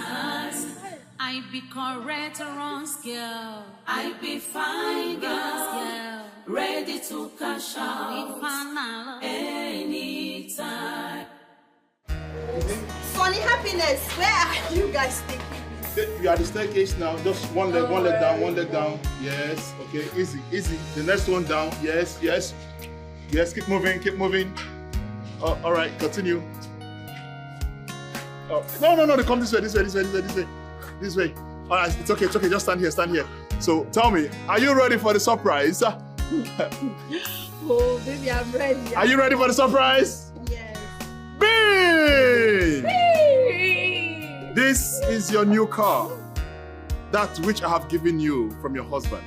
I be correct or wrong, girl. I be fine, girl. ready to cash out anytime. Funny happiness, where are you guys taking me? You are the staircase now. Just one leg down, one leg down. Yes. Okay. Easy, easy. The next one down. Yes, yes. Yes. Keep moving, keep moving. All right. Continue. Oh, no. Come this way, this way, this way, this way, this way. This way. All right. It's okay. It's okay. Just stand here. Stand here. So tell me, are you ready for the surprise? Oh, baby, I'm ready. Are you ready for the surprise? Yes. Bing! This is your new car. That which I have given you from your husband.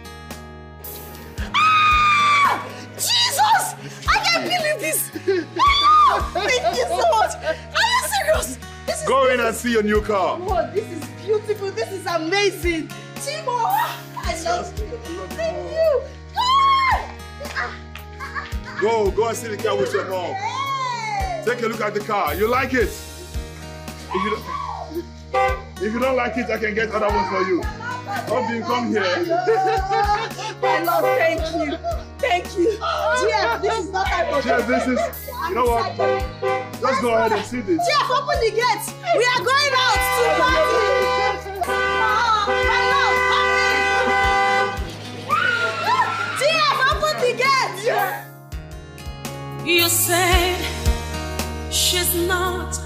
Ah! Jesus! I can't believe this! Ah! Thank you so much! Are you serious? Go in and see your new car. Oh, this is beautiful. This is amazing. Timo, I love you. Thank you. Go and see the car with your mom. Take a look at the car. You like it? If you don't like it, I can get other ones for you. Hope you come here. My love, thank you. Thank you. Jeff, this is not type of Jeff, this is, you know what? Let's go ahead and see this. Jeff, open the gates. We are going out to party. Oh, my love, Jeff, open the gates. You said she's not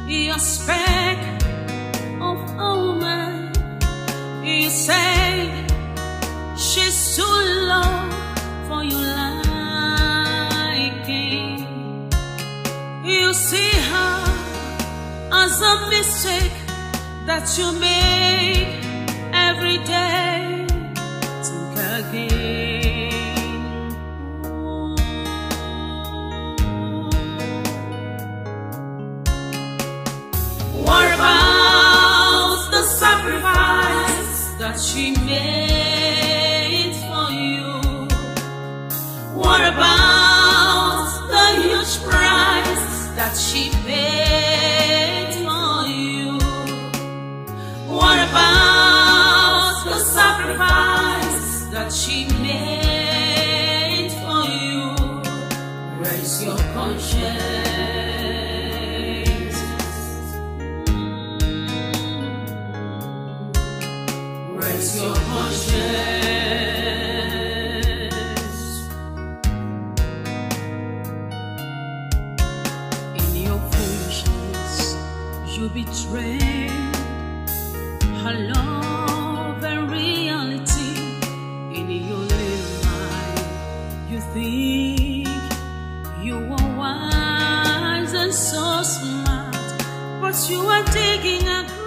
your spec of woman. You say she's too low for your liking. You see her as a mistake that you make every day. Think again. What about the sacrifice that she made for you? What about the huge price that she paid for you? What about the sacrifice that she made for you? Raise your conscience. Raise your conscience. In your foolishness, you betrayed her love and reality. In your little life, you think you are wise and so smart, but you are digging a grave.